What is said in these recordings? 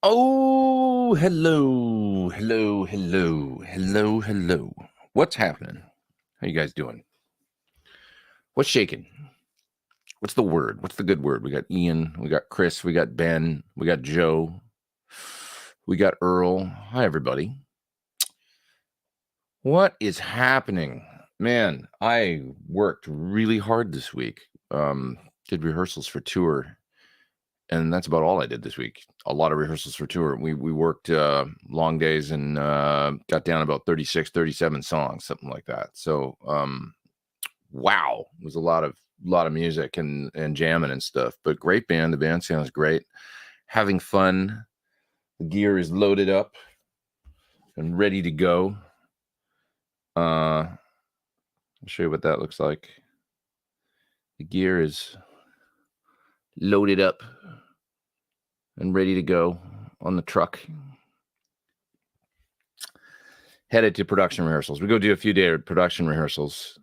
Oh, hello. What's happening? How you guys doing? What's shaking? What's the word? What's the good word? We got Ian, we got Chris, we got Ben, we got Joe, we got Earl. Hi, everybody. What is happening? Man, I worked really hard this week. Did rehearsals for tour, and that's about all I did this week. A lot of rehearsals for tour. We worked long days and got down about 36, 37 songs, something like that. So wow, it was a lot of music and jamming and stuff. But great band. The band sounds great. Having fun. The gear is loaded up and ready to go. I'll show you what that looks like. The gear is loaded up and ready to go on the truck. Headed to production rehearsals. We go do a few day production rehearsals.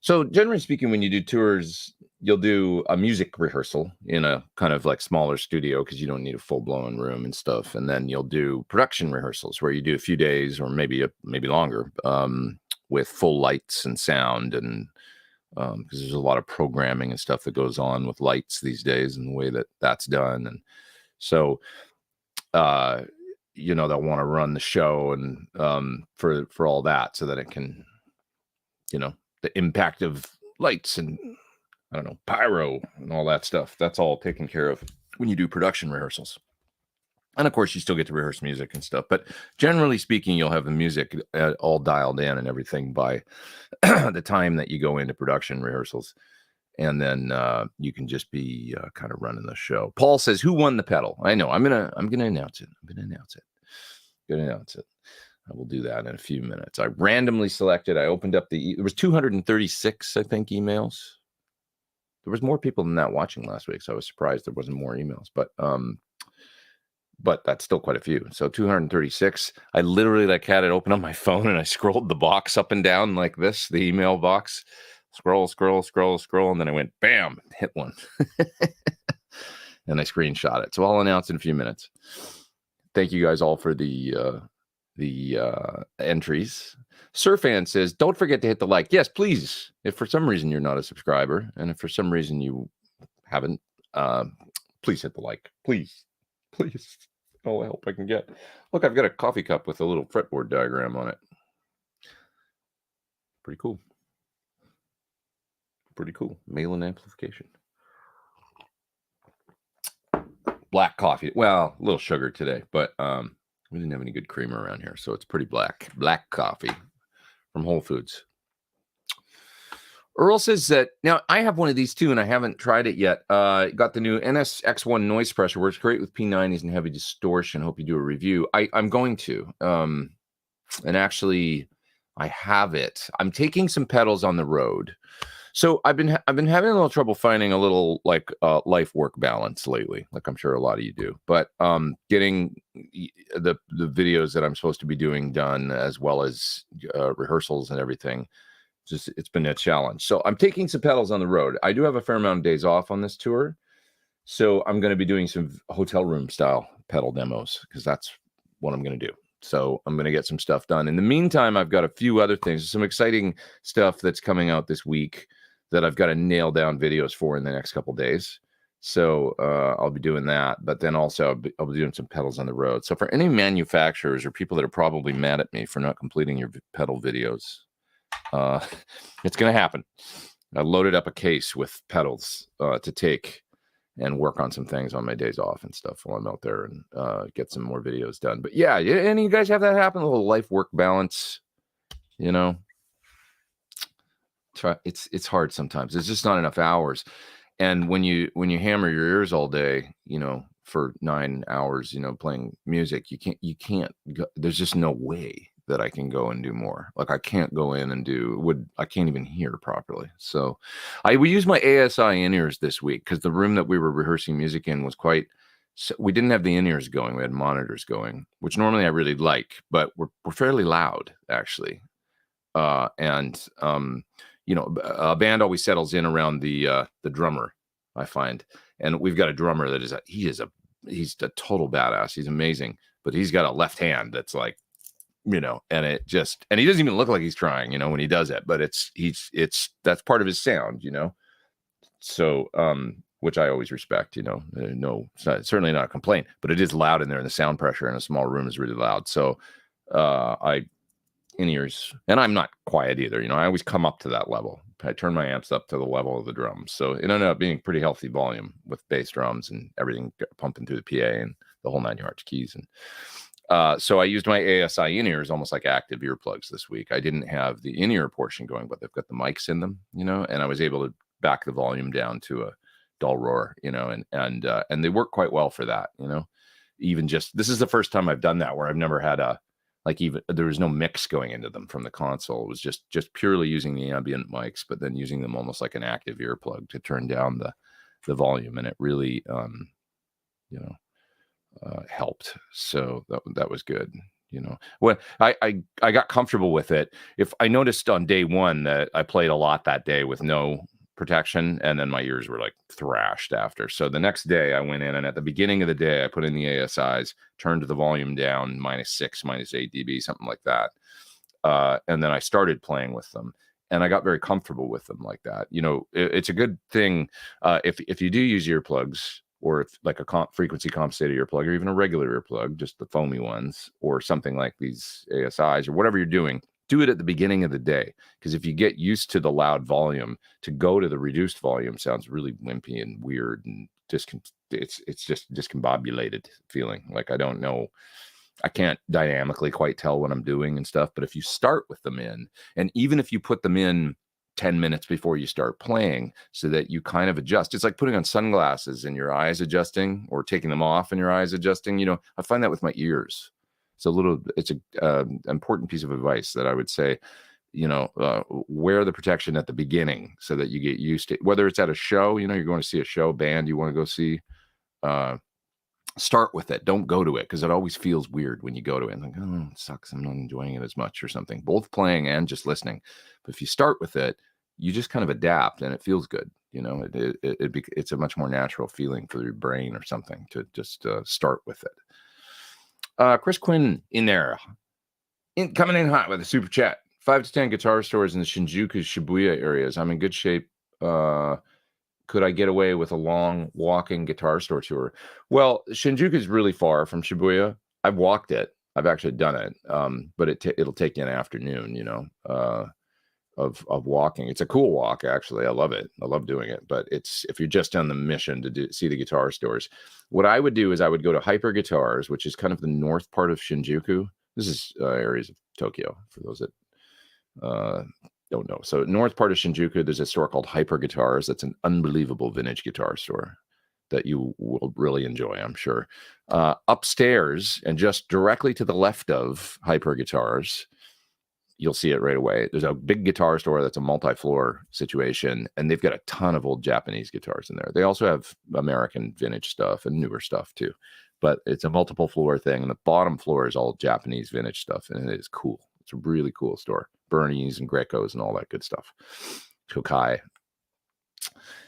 So generally speaking, when you do tours, you'll do a music rehearsal in a kind of like smaller studio because you don't need a full-blown room and stuff. And then you'll do production rehearsals where you do a few days or maybe longer with full lights and sound, and because there's a lot of programming and stuff that goes on with lights these days and the way that that's done. And so they'll want to run the show and for all that so that it can, the impact of lights and I don't know, pyro and all that stuff. That's all taken care of when you do production rehearsals. And of course, you still get to rehearse music and stuff. But generally speaking, you'll have the music all dialed in and everything by the time that you go into production rehearsals. And then you can just be kind of running the show. Paul says, "Who won the pedal?" I know. I'm gonna announce it. I will do that in a few minutes. I randomly selected. I opened up there was 236, I think, emails. There was more people than that watching last week, so I was surprised there wasn't more emails. But that's still quite a few. So 236. I literally had it open on my phone and I scrolled the box up and down like this, the email box. Scroll, and then I went, bam, hit one. And I screenshot it. So I'll announce in a few minutes. Thank you guys all for the entries. Surfan says, "Don't forget to hit the like." Yes, please. If for some reason you're not a subscriber, and if for some reason you haven't, please hit the like. Please. All the help I can get. Look, I've got a coffee cup with a little fretboard diagram on it. Pretty cool. Malin amplification. Black coffee. Well, a little sugar today, but we didn't have any good creamer around here, so it's pretty black. Black coffee from Whole Foods. Earl says that, now I have one of these too, and I haven't tried it yet. Got the new NSX1 noise suppressor. Works great with P90s and heavy distortion. Hope you do a review. I'm going to. And actually, I have it. I'm taking some pedals on the road. So I've been having a little trouble finding a little life work balance lately, like I'm sure a lot of you do. But getting the videos that I'm supposed to be doing done, as well as rehearsals and everything, it's been a challenge. So I'm taking some pedals on the road. I do have a fair amount of days off on this tour, so I'm going to be doing some hotel room style pedal demos because that's what I'm going to do. So I'm going to get some stuff done. In the meantime, I've got a few other things, some exciting stuff that's coming out this week that I've got to nail down videos for in the next couple of days. So I'll be doing that. But then also I'll be doing some pedals on the road. So for any manufacturers or people that are probably mad at me for not completing your pedal videos, it's going to happen. I loaded up a case with pedals to take and work on some things on my days off and stuff while I'm out there and get some more videos done. But yeah, any of you guys have that happen? A little life work balance, it's hard sometimes. There's just not enough hours. And when you hammer your ears all day, for 9 hours, playing music, you can't go, there's just no way that I can go and do more. Like I can't go in and I can't even hear properly. So we used my ASI in-ears this week because the room that we were rehearsing music in was we didn't have the in-ears going. We had monitors going, which normally I really like, but we're fairly loud actually. A band always settles in around the drummer, I find. And we've got a drummer that he is a he's a total badass. He's amazing, but he's got a left hand that's like, you know, and he doesn't even look like he's trying, you know, when he does it, but it's that's part of his sound, you know? So, which I always respect, you know, no, it's certainly not a complaint, but it is loud in there, and the sound pressure in a small room is really loud. So, in-ears, and I'm not quiet either, you know, I always come up to that level. I turn my amps up to the level of the drums. So it ended up being pretty healthy volume with bass drums and everything pumping through the PA and the whole 9 yards keys. And so I used my ASI in-ears almost like active earplugs this week. I didn't have the in-ear portion going, but they've got the mics in them, you know, and I was able to back the volume down to a dull roar, you know, and they work quite well for that, you know. Even just, this is the first time I've done that where I've never had even there was no mix going into them from the console. It was just purely using the ambient mics, but then using them almost like an active earplug to turn down the volume, and it really you know, helped. So that was good. You know, when I got comfortable with it, if I noticed on day one that I played a lot that day with no protection, and then my ears were like thrashed after. So the next day I went in, and at the beginning of the day I put in the ASIs, turned the volume down -6, -8 dB, something like that. And then I started playing with them, and I got very comfortable with them like that. You know, it's a good thing if you do use earplugs, or if like a frequency compensated earplug, or even a regular earplug, just the foamy ones, or something like these ASIs, or whatever you're doing, do it at the beginning of the day. Because if you get used to the loud volume, to go to the reduced volume sounds really wimpy and weird, and it's just discombobulated feeling. Like, I don't know, I can't dynamically quite tell what I'm doing and stuff. But if you start with them in, and even if you put them in 10 minutes before you start playing, so that you kind of adjust. It's like putting on sunglasses and your eyes adjusting, or taking them off and your eyes adjusting. You know, I find that with my ears. It's a important piece of advice that I would say, you know, wear the protection at the beginning so that you get used to it. Whether it's at a show, you know, you're going to see a show band you want to go see, start with it. Don't go to it, because it always feels weird when you go to it. Like, oh, it sucks, I'm not enjoying it as much, or something, both playing and just listening. But if you start with it, you just kind of adapt, and it feels good. You know, it's a much more natural feeling for your brain or something to just start with it. Chris Quinn in there, coming in hot with a super chat. 5 to 10 guitar stores in the Shinjuku, Shibuya areas. I'm in good shape. Could I get away with a long walking guitar store tour? Well, Shinjuku is really far from Shibuya. I've walked it. I've actually done it. But it'll take you an afternoon, you know, of walking. It's a cool walk, actually. I love it. I love doing it. But if you're just on the mission to see the guitar stores, what I would do is I would go to Hyper Guitars, which is kind of the north part of Shinjuku. This is areas of Tokyo, for those that don't know. So north part of Shinjuku, there's a store called Hyper Guitars. That's an unbelievable vintage guitar store that you will really enjoy, I'm sure. Upstairs, and just directly to the left of Hyper Guitars, you'll see it right away. There's a big guitar store that's a multi-floor situation, and they've got a ton of old Japanese guitars in there. They also have American vintage stuff and newer stuff too, but it's a multiple floor thing, and the bottom floor is all Japanese vintage stuff, and it is cool. It's a really cool store. Bernie's and Grecos and all that good stuff. Tokai.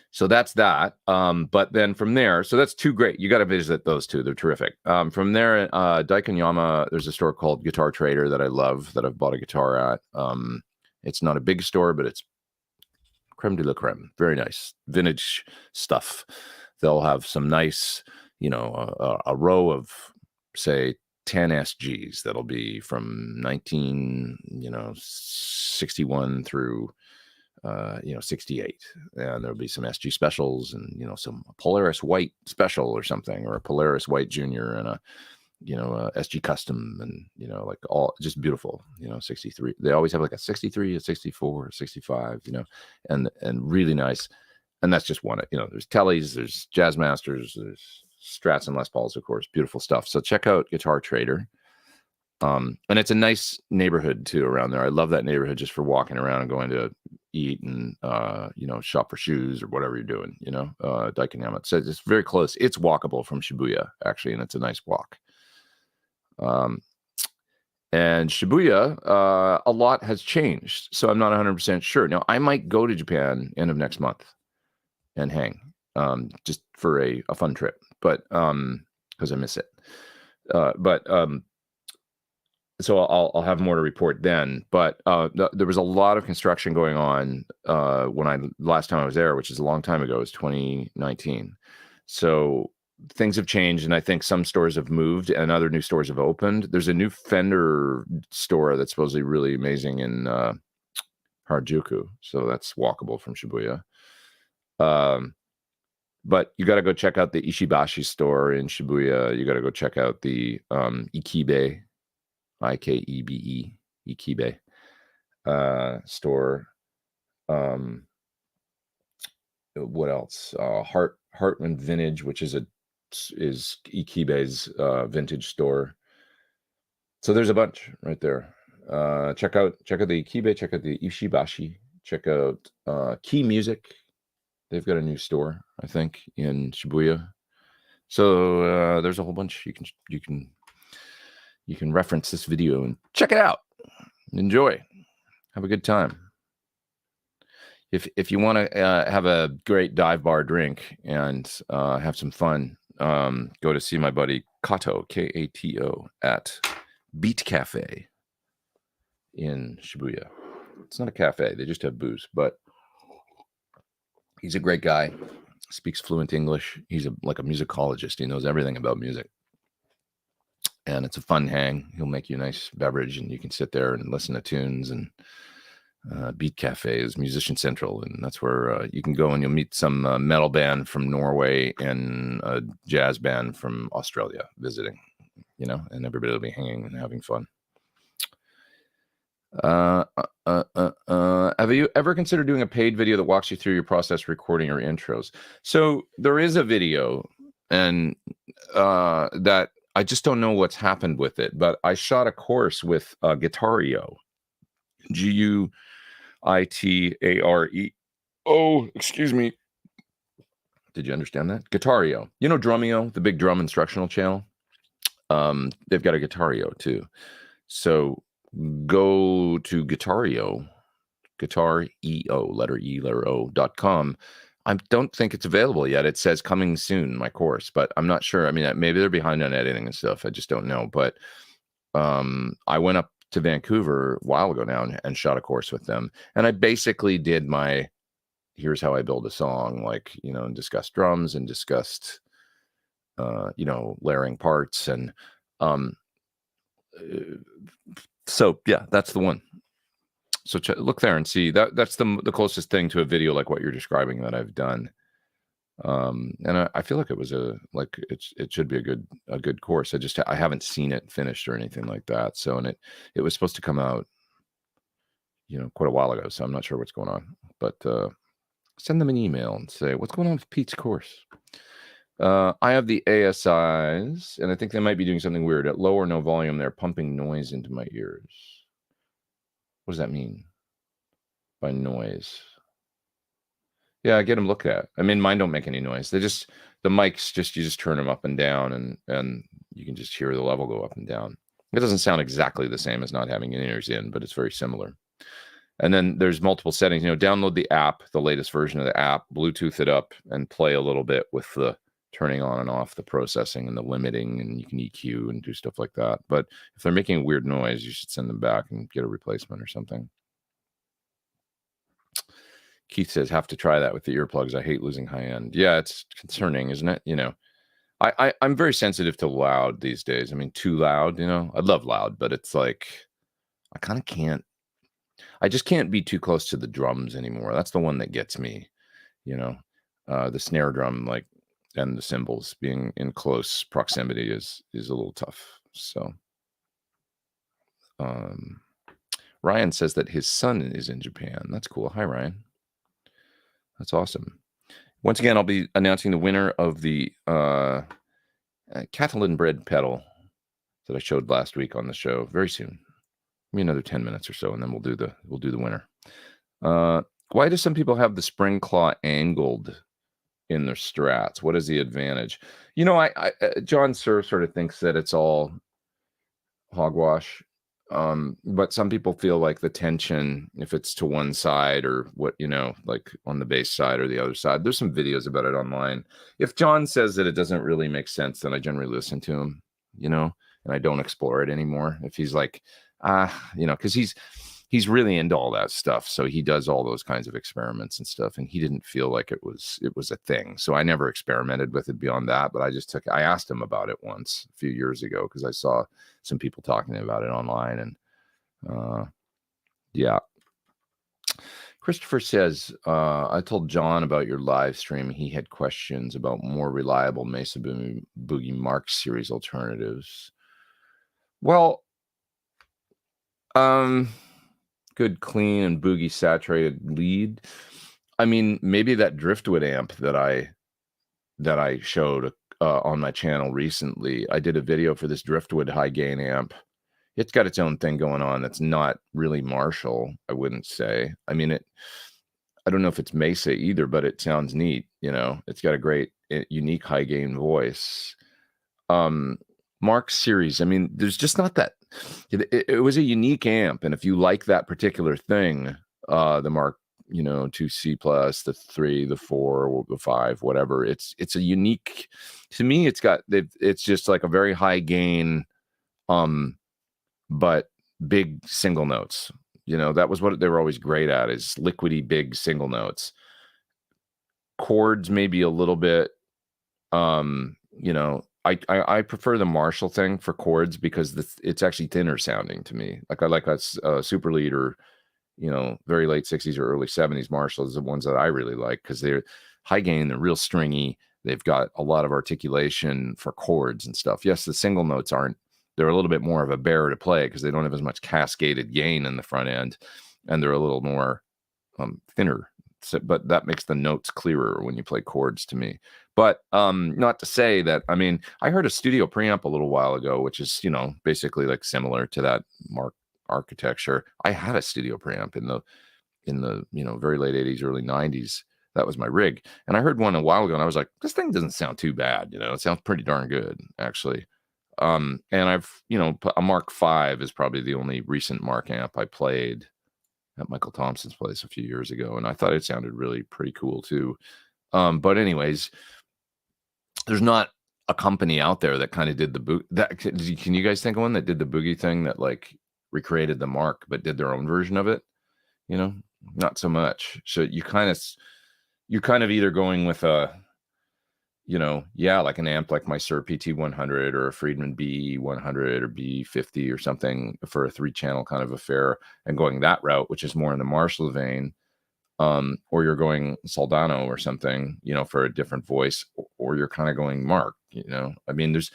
So that's that. But then from there, so that's two great. You got to visit those two. They're terrific. From there, Daikanyama, there's a store called Guitar Trader that I love, that I've bought a guitar at. It's not a big store, but it's creme de la creme. Very nice vintage stuff. They'll have some nice, you know, a row of, say, 10 SGs that'll be from 1961 through 68, and there'll be some SG specials, and some Polaris White special or something, or a Polaris White Junior, and a SG custom, and like all just beautiful. 63. They always have like a 63, a 64, a 65, and really nice. And that's just one. There's Tellys, there's Jazzmasters, there's Strats and Les Pauls, of course. Beautiful stuff. So check out Guitar Trader. And it's a nice neighborhood too around there. I love that neighborhood just for walking around and going to eat and shop for shoes or whatever you're doing. Daikanyama. So it's very close. It's walkable from Shibuya actually, and it's a nice walk. And Shibuya, a lot has changed, so I'm not 100% sure. Now I might go to Japan end of next month and hang, just for a fun trip. But because I miss it. So I'll have more to report then. But there was a lot of construction going on when last time I was there, which is a long time ago. It was 2019. So things have changed, and I think some stores have moved and other new stores have opened. There's a new Fender store that's supposedly really amazing in Harajuku, so that's walkable from Shibuya. But you got to go check out the Ishibashi store in Shibuya. You got to go check out the Ikebe, Ikebe, Ikebe store. What else? Hartman Vintage, which is Ikebe's vintage store. So there's a bunch right there. Check out the Ikebe, check out the Ishibashi, check out Key Music. They've got a new store, I think, in Shibuya. So there's a whole bunch. You can reference this video and check it out. Enjoy. Have a good time. If you want to have a great dive bar drink and have some fun, go to see my buddy Kato, Kato, at Beat Cafe in Shibuya. It's not a cafe. They just have booze, but he's a great guy. Speaks fluent English. He's like a musicologist. He knows everything about music. And it's a fun hang. He'll make you a nice beverage, and you can sit there and listen to tunes. And Beat Cafe is Musician Central, and that's where you can go and you'll meet some metal band from Norway and a jazz band from Australia visiting, and everybody will be hanging and having fun. Have you ever considered doing a paid video that walks you through your process recording your intros? So there is a video, and that I just don't know what's happened with it, but I shot a course with Guitario, Guitareo. Excuse me. Did you understand that? Guitario. Drumeo, the big drum instructional channel. They've got a Guitario too. So go to Guitario, letter O.com. I don't think it's available yet. It says coming soon, my course, but I'm not sure. I mean, maybe they're behind on editing and stuff. I just don't know. But I went up to Vancouver a while ago now and shot a course with them. And I basically did here's how I build a song, and discussed drums and discussed, layering parts. And so, yeah, that's the one. So look there and see that's the closest thing to a video like what you're describing that I've done. And I feel like it was it should be a good course. I haven't seen it finished or anything like that. So, and it was supposed to come out, quite a while ago. So I'm not sure what's going on, but send them an email and say, what's going on with Pete's course? I have the ASIs, and I think they might be doing something weird. At low or no volume, they're pumping noise into my ears. What does that mean by noise? Yeah, get them looked at. I mean, mine don't make any noise. The mics, you just turn them up and down, and you can just hear the level go up and down. It doesn't sound exactly the same as not having in-ears in, but it's very similar. And then there's multiple settings. Download the app, the latest version of the app, Bluetooth it up, and play a little bit with the turning on and off the processing and the limiting, and you can EQ and do stuff like that. But if they're making a weird noise, you should send them back and get a replacement or something. Keith says, have to try that with the earplugs. I hate losing high end. Yeah, it's concerning, isn't it? I'm very sensitive to loud these days. I mean, too loud, I love loud, but it's like, I kind of can't. I just can't be too close to the drums anymore. That's the one that gets me, the snare drum, and the cymbals being in close proximity is a little tough. So, Ryan says that his son is in Japan. That's cool. Hi, Ryan. That's awesome. Once again, I'll be announcing the winner of the Catalan bread pedal that I showed last week on the show very soon. Maybe another 10 minutes or so, and then we'll do the winner. Why do some people have the spring claw angled in their strats? What is the advantage? John Sir sort of thinks that it's all hogwash. But some people feel like the tension, if it's to one side or what, like on the bass side or the other side, there's some videos about it online. If John says that it doesn't really make sense, then I generally listen to him, and I don't explore it anymore. If he's like, because he's really into all that stuff. So he does all those kinds of experiments and stuff. And he didn't feel like it was a thing. So I never experimented with it beyond that. But I asked him about it once a few years ago because I saw some people talking about it online. And yeah. Christopher says, I told John about your live stream. He had questions about more reliable Mesa Boogie Mark series alternatives. Well, good, clean, and boogie saturated lead. I mean, maybe that driftwood amp that I showed on my channel recently. I did a video for this driftwood high gain amp. It's got its own thing going on that's not really Marshall, I wouldn't say. I mean, I don't know if it's Mesa either, but it sounds neat. It's got a great, unique high gain voice. Mark series, I mean, there's just not that. It was a unique amp, and if you like that particular thing, the Mark, 2C plus, the 3, the 4, the 5, whatever, it's a unique. To me, it's just like a very high gain, but big single notes. That was what they were always great at, is liquidy big single notes. Chords maybe a little bit, I prefer the Marshall thing for chords because it's actually thinner sounding to me. Like I like a super lead or, very late 60s or early 70s Marshalls, the ones that I really like because they're high gain, they're real stringy. They've got a lot of articulation for chords and stuff. Yes, the single notes they're a little bit more of a bear to play because they don't have as much cascaded gain in the front end, and they're a little more thinner. So, but that makes the notes clearer when you play chords to me. But not to say that, I mean, I heard a studio preamp a little while ago, which is, basically like similar to that Mark architecture. I had a studio preamp in the very late 80s, early 90s. That was my rig. And I heard one a while ago and I was like, this thing doesn't sound too bad. It sounds pretty darn good, actually. And I've, a Mark V is probably the only recent Mark amp I played at Michael Thompson's place a few years ago. And I thought it sounded really pretty cool too. But anyways, there's not a company out there that kind of did can you guys think of one that did the boogie thing that like recreated the Mark, but did their own version of it? Not so much. So you're kind of either going with like an amp like my Sir PT100 or a Friedman B100 or B50 or something for a 3-channel kind of affair and going that route, which is more in the Marshall vein. Or you're going Soldano or something, for a different voice, or you're kind of going Mark, I mean, there's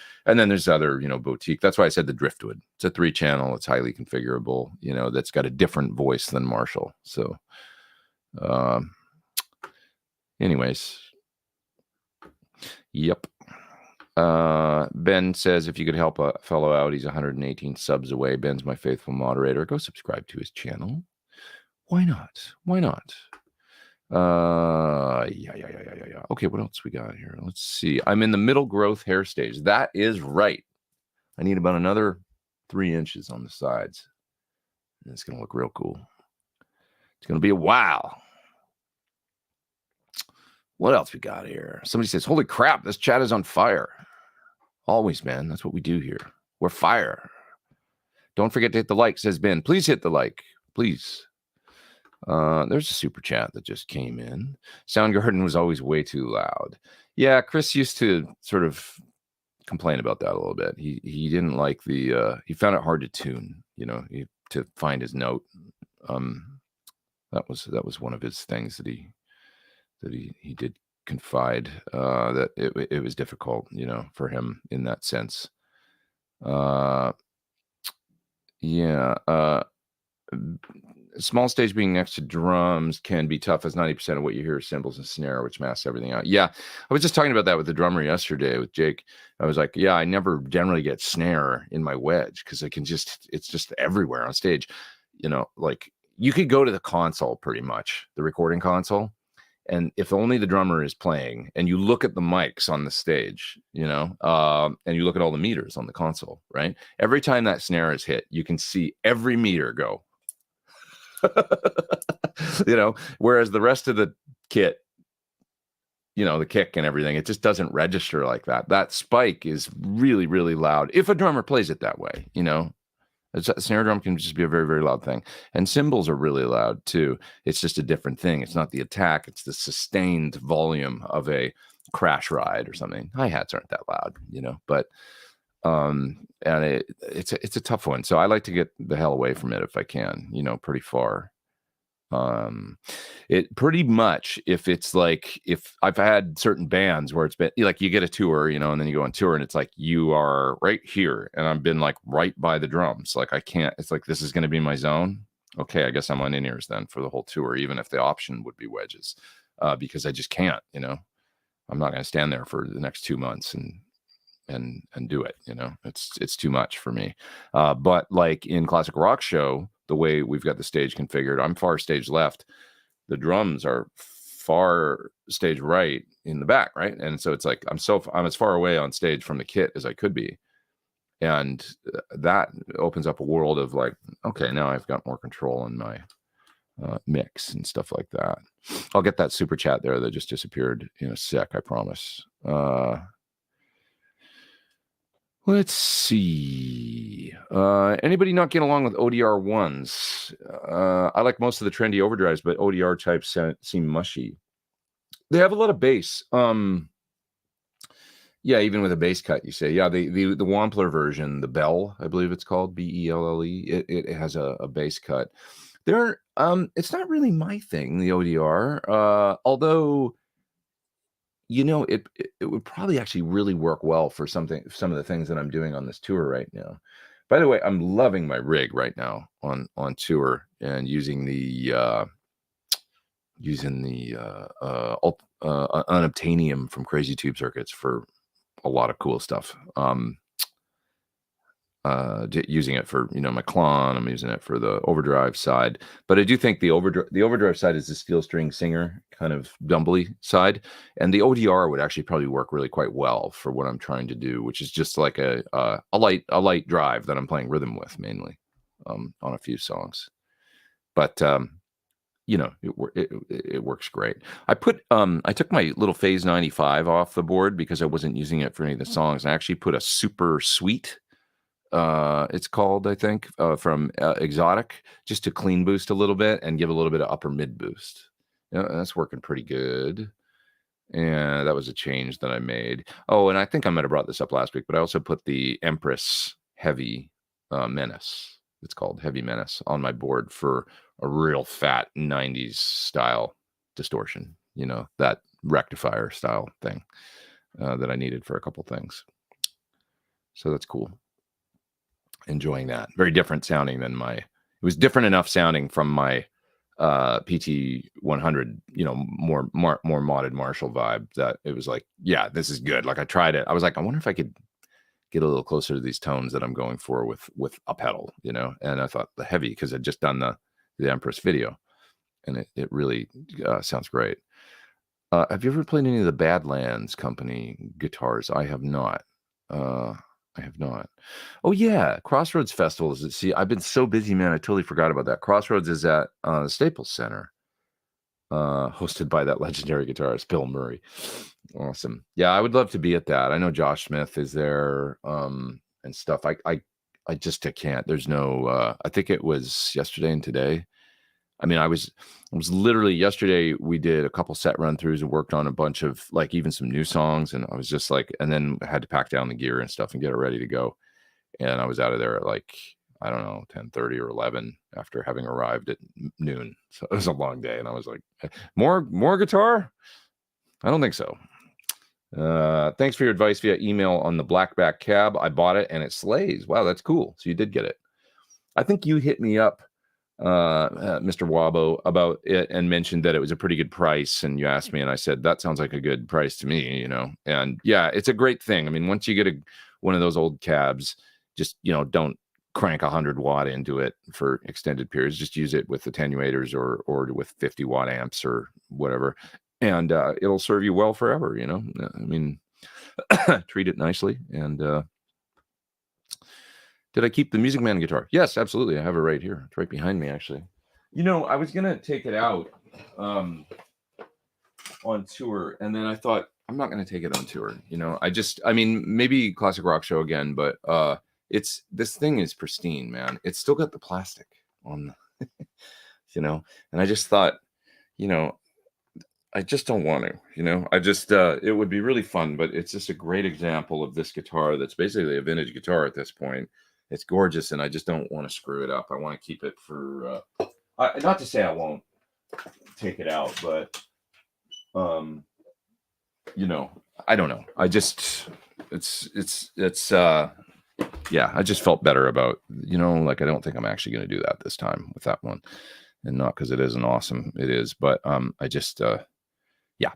other, boutique. That's why I said the driftwood. It's a 3-channel. It's highly configurable, that's got a different voice than Marshall. So, anyways, yep. Ben says, if you could help a fellow out, he's 118 subs away. Ben's my faithful moderator. Go subscribe to his channel. Why not? Yeah. Okay, what else we got here? Let's see. I'm in the middle growth hair stage. That is right. I need about another 3 inches on the sides. And it's going to look real cool. It's going to be a wow. What else we got here? Somebody says, holy crap, this chat is on fire. Always, man. That's what we do here. We're fire. Don't forget to hit the like, says Ben. Please hit the like. Please. There's a super chat that just came in. Soundgarden was always way too loud. Yeah, Chris used to sort of complain about that a little bit. He didn't like he found it hard to tune, to find his note. That was one of his things that he did confide, that it was difficult, for him in that sense. Small stage being next to drums can be tough, as 90% of what you hear is cymbals and snare, which masks everything out. Yeah, I was just talking about that with the drummer yesterday with Jake. I was like, yeah, I never generally get snare in my wedge because it's just everywhere on stage. Like you could go to the console pretty much, the recording console, And if only the drummer is playing, and you look at the mics on the stage, you know, and you look at all the meters on the console, right? Every time that snare is hit, you can see every meter go. You know, whereas the rest of the kit, you know, the kick and everything, it just doesn't register like that. That spike is really, really loud if a drummer plays it that way, you know. A snare drum can just be a very, very loud thing. And cymbals are really loud too. It's just a different thing. It's not the attack, it's the sustained volume of a crash ride or something. Hi-hats aren't that loud, you know, but and it's a tough one. So I like to get the hell away from it if I can, you know, pretty far. It pretty much, if it's like, if I've had certain bands where it's been like, you get a tour, you know, and then you go on tour and it's like, you are right here. And I've been like right by the drums. Like I can't, it's like, this is going to be my zone. Okay. I guess I'm on in-ears then for the whole tour, even if the option would be wedges, because I just can't, you know, I'm not going to stand there for the next 2 months and do it, you know, it's too much for me. But like in Classic Rock Show, the way we've got the stage configured, I'm far stage left. The drums are far stage right in the back, right? And so it's like I'm as far away on stage from the kit as I could be. And that opens up a world of like, okay, now I've got more control in my mix and stuff like that. I'll get that super chat there that just disappeared in a sec, I promise. Let's see. Anybody not get along with ODR ones? I like most of the trendy overdrives, but ODR types seem mushy. They have a lot of bass. Yeah, even with a bass cut, you say. Yeah, the Wampler version, the Bell, I believe it's called, Belle. It has a bass cut. It's not really my thing, the ODR. Although, you know, it would probably actually really work well for some of the things that I'm doing on this tour right now. By the way, I'm loving my rig right now on tour and using the unobtainium from Crazy Tube Circuits for a lot of cool stuff. Using it for, you know, my Klon. I'm using it for the overdrive side, but I do think the overdrive side is the steel string singer kind of dumbly side, and the ODR would actually probably work really quite well for what I'm trying to do, which is just like a light drive that I'm playing rhythm with mainly on a few songs. But you know, it works great. I took my little Phase 95 off the board because I wasn't using it for any of the songs. I actually put a super sweet, it's called, I think, from Exotic, just to clean boost a little bit and give a little bit of upper mid boost. You know, that's working pretty good. And that was a change that I made. Oh, and I think I might have brought this up last week, but I also put the Empress Heavy Menace. It's called Heavy Menace on my board for a real fat 90s style distortion, you know, that rectifier style thing that I needed for a couple things. So that's cool. Enjoying that. Very different sounding than it was different enough sounding from my PT 100, you know, more modded Marshall vibe, that it was like, yeah, this is good. Like I tried it. I was like, I wonder if I could get a little closer to these tones that I'm going for with a pedal, you know. And I thought the heavy, because I'd just done the Empress video, and it really sounds great. Have you ever played any of the Badlands Company guitars? I have not. I have not. Oh yeah, Crossroads Festival is. See, I've been so busy, man. I totally forgot about that. Crossroads is at the Staples Center, hosted by that legendary guitarist Bill Murray. Awesome. Yeah, I would love to be at that. I know Josh Smith is there, and stuff. I just can't. There's no. I think it was yesterday and today. I mean, I was literally yesterday. We did a couple set run throughs and worked on a bunch of, like, even some new songs, and I was just like, and then I had to pack down the gear and stuff and get it ready to go. And I was out of there at like, I don't know, 10:30 or 11 after having arrived at noon. So it was a long day, and I was like, more guitar? I don't think so. Thanks for your advice via email on the Blackback cab. I bought it and it slays. Wow, that's cool. So you did get it. I think you hit me up, Mr. Wabo, about it and mentioned that it was a pretty good price, and you asked me, and I said that sounds like a good price to me, you know. And yeah, it's a great thing. I mean, once you get one of those old cabs, just, you know, don't crank 100 watt into it for extended periods. Just use it with attenuators or with 50 watt amps or whatever, and it'll serve you well forever. You know, I mean, treat it nicely. And did I keep the Music Man guitar? Yes, absolutely. I have it right here. It's right behind me, actually. You know, I was gonna take it out on tour, and then I thought I'm not gonna take it on tour. You know, I mean, maybe Classic Rock Show again, but this thing is pristine, man. It's still got the plastic on, you know, and I just thought, you know, I just don't want to, you know, it would be really fun, but it's just a great example of this guitar that's basically a vintage guitar at this point. It's gorgeous, and I just don't want to screw it up. I want to keep it for, not to say I won't take it out, but, you know, I don't know. I just, yeah, I just felt better about, you know, like, I don't think I'm actually going to do that this time with that one. And not because it isn't awesome. It is, but I just, yeah.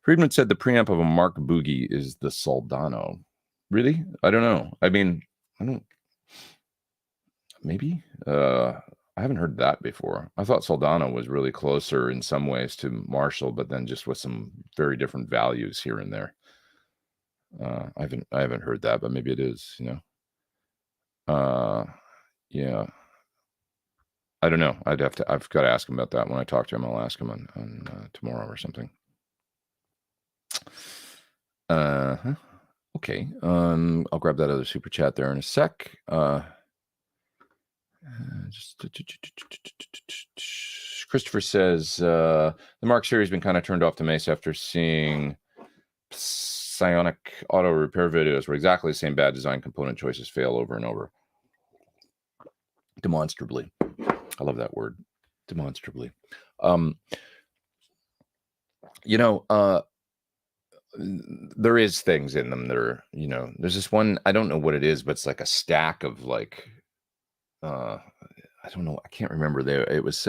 Friedman said the preamp of a Mark Boogie is the Soldano. Really? I don't know. I mean, maybe. I haven't heard that before. I thought Soldano was really closer in some ways to Marshall, but then just with some very different values here and there. I haven't heard that, but maybe it is, you know. Yeah. I don't know. I've got to ask him about that when I talk to him. I'll ask him on tomorrow or something. Okay. I'll grab that other super chat there in a sec. Christopher says the Mark series has been kind of turned off to Mesa after seeing psionic auto repair videos where exactly the same bad design component choices fail over and over. Demonstrably. I love that word. Demonstrably. You know, there is things in them that are, you know, there's this one, I don't know what it is, but it's like a stack of like, I don't know, I can't remember. It was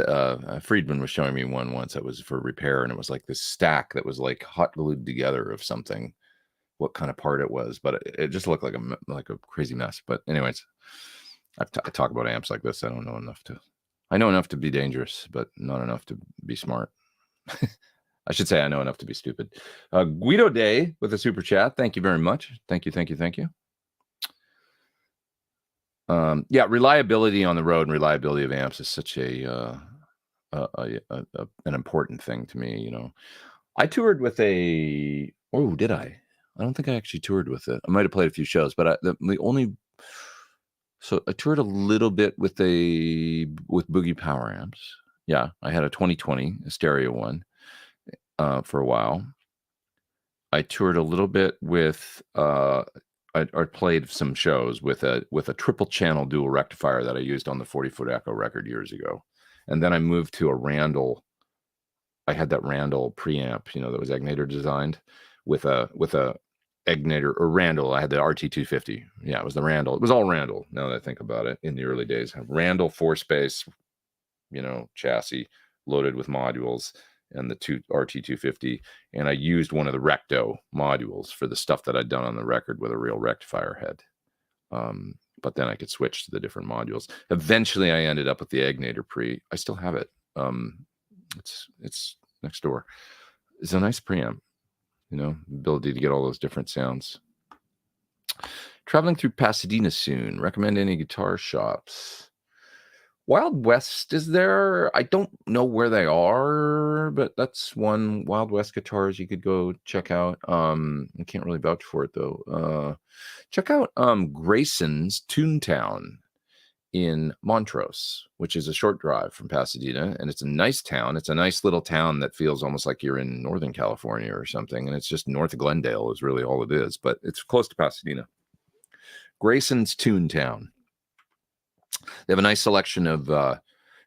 Friedman was showing me one once that was for repair, and it was like this stack that was like hot glued together of something, what kind of part it was, but it just looked like a crazy mess. But anyways, I talk about amps like this. I know enough to be dangerous, but not enough to be smart. I should say I know enough to be stupid. Guido Day with a super chat. Thank you very much. Thank you. Yeah, reliability on the road and reliability of amps is such an important thing to me. You know, I toured with did I? I don't think I actually toured with it. I might have played a few shows, but so I toured a little bit with Boogie Power amps. Yeah, I had a 2020, a stereo one, for a while. I toured a little bit with I played some shows with a triple channel dual rectifier that I used on the 40-foot Echo record years ago, and then I moved to a Randall. I had that Randall preamp, you know, that was Egnator designed with a Egnator or Randall. I had the RT250. Yeah, it was the Randall. It was all Randall. Now that I think about it, in the early days, Randall 4-space, you know, chassis loaded with modules, and the RT250, and I used one of the Recto modules for the stuff that I'd done on the record with a real rectifier head. But then I could switch to the different modules. Eventually, I ended up with the Egnator pre. I still have it. It's next door. It's a nice preamp, you know, ability to get all those different sounds. Traveling through Pasadena soon. Recommend any guitar shops? Wild West is there. I don't know where they are, but that's one. Wild West Guitars you could go check out. I can't really vouch for it though. Check out Grayson's Toontown in Montrose, which is a short drive from Pasadena, and it's a nice town. It's a nice little town that feels almost like you're in Northern California or something, and it's just north of Glendale is really all it is, but it's close to Pasadena. Grayson's Toontown. They have a nice selection of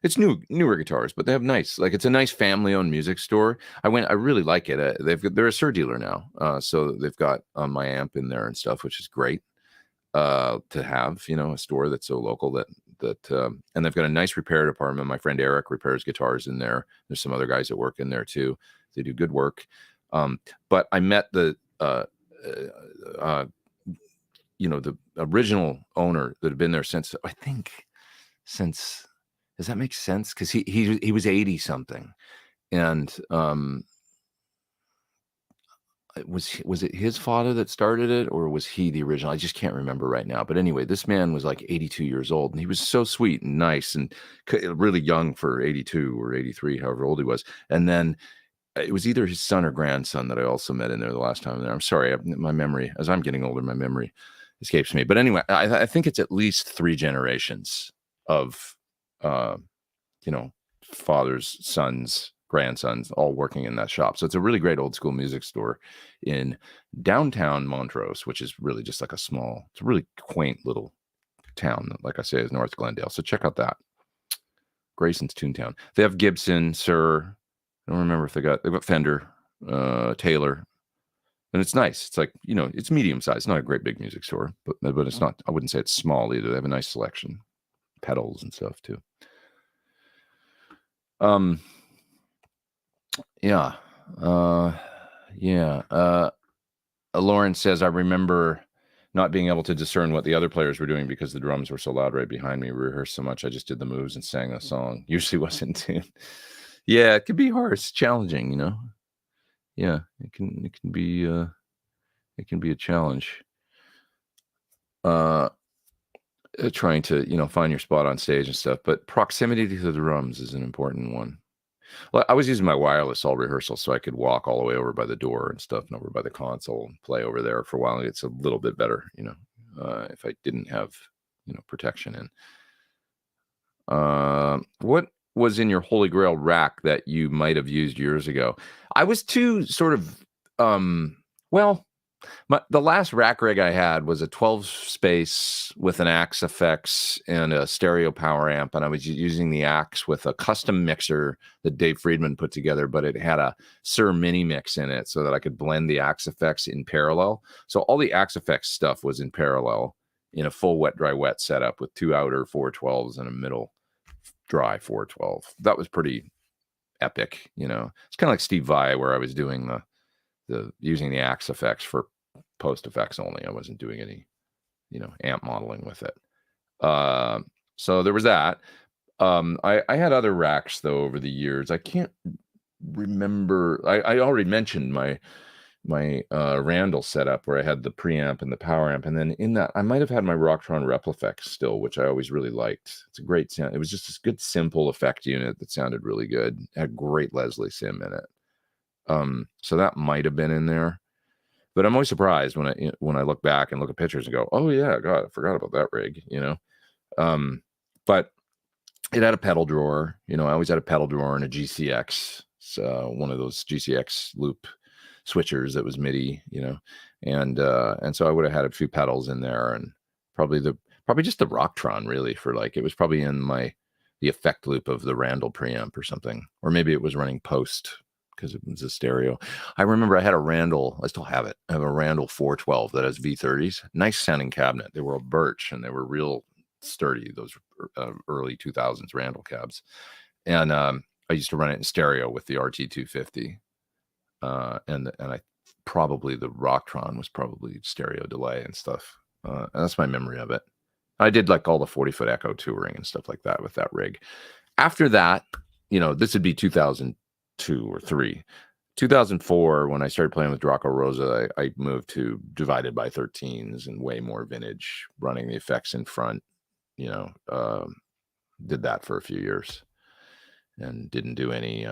it's newer guitars, but they have nice, like, it's a nice family-owned music store. I really like it. They're a Sur dealer now, so they've got my amp in there and stuff, which is great to have, you know, a store that's so local that and they've got a nice repair department. My friend Eric repairs guitars in there. There's some other guys that work in there too. They do good work. But I met the you know, the original owner that had been there since, I think, does that make sense? Because he was 80 something, and was it his father that started it, or was he the original? I just can't remember right now. But anyway, this man was like 82 years old, and he was so sweet and nice and really young for 82 or 83, however old he was. And then it was either his son or grandson that I also met in there the last time there. I'm sorry, my memory, as I'm getting older, my memory escapes me. But anyway, I think it's at least 3 generations of, fathers, sons, grandsons, all working in that shop. So it's a really great old school music store in downtown Montrose, which is really just like it's a really quaint little town. Like I say, is North Glendale. So check out that. Grayson's Toontown. They have Gibson, Sir. I don't remember if they've got Fender, Taylor. And it's nice. It's like, it's medium sized. Not a great big music store, but it's not, I wouldn't say it's small either. They have a nice selection. Pedals and stuff too. Lauren says, I remember not being able to discern what the other players were doing because the drums were so loud right behind me. We rehearsed so much, I just did the moves and sang a song. Usually wasn't in tune. Yeah, it can be hard. It's challenging, Yeah, it can be a challenge. Trying to find your spot on stage and stuff, but proximity to the drums is an important one. Well, I was using my wireless all rehearsal, so I could walk all the way over by the door and stuff, and over by the console and play over there for a while. It's a little bit better, if I didn't have protection in. What was in your Holy Grail rack that you might have used years ago? I was too sort of the last rack rig I had was a 12 space with an Axe effects and a stereo power amp, and I was using the Axe with a custom mixer that Dave Friedman put together, but it had a Sir Mini Mix in it so that I could blend the Axe effects in parallel. So all the Axe effects stuff was in parallel in a full wet dry wet setup with 2 outer 412s and a middle dry 412. That was pretty epic. It's kind of like Steve Vai, where I was doing the using the Axe effects for post effects only. I wasn't doing any, amp modeling with it. So there was that. I had other racks though over the years. I can't remember. I already mentioned my Randall setup where I had the preamp and the power amp, and then in that I might have had my Rocktron Replifex still, which I always really liked. It's a great sound. It was just a good simple effect unit that sounded really good. It had great Leslie Sim in it. So that might have been in there. But I'm always surprised when I look back and look at pictures and go, oh yeah, God, I forgot about that rig, But it had a pedal drawer, I always had a pedal drawer and a GCX, so one of those GCX loop switchers that was MIDI, and so I would have had a few pedals in there, and probably just the Rocktron really for it was probably in the effect loop of the Randall preamp or something, or maybe it was running post because it was a stereo. I remember I had a Randall, I still have it. I have a Randall 412 that has V30s. Nice sounding cabinet. They were a birch and they were real sturdy, those early 2000s Randall cabs. And I used to run it in stereo with the RT250. And I probably the Rocktron was probably stereo delay and stuff. And that's my memory of it. I did all the 40-foot echo touring and stuff like that with that rig. After that, this would be 2002 or 3. 2004, when I started playing with Draco Rosa, I moved to divided by 13s and way more vintage, running the effects in front. Did that for a few years and didn't do any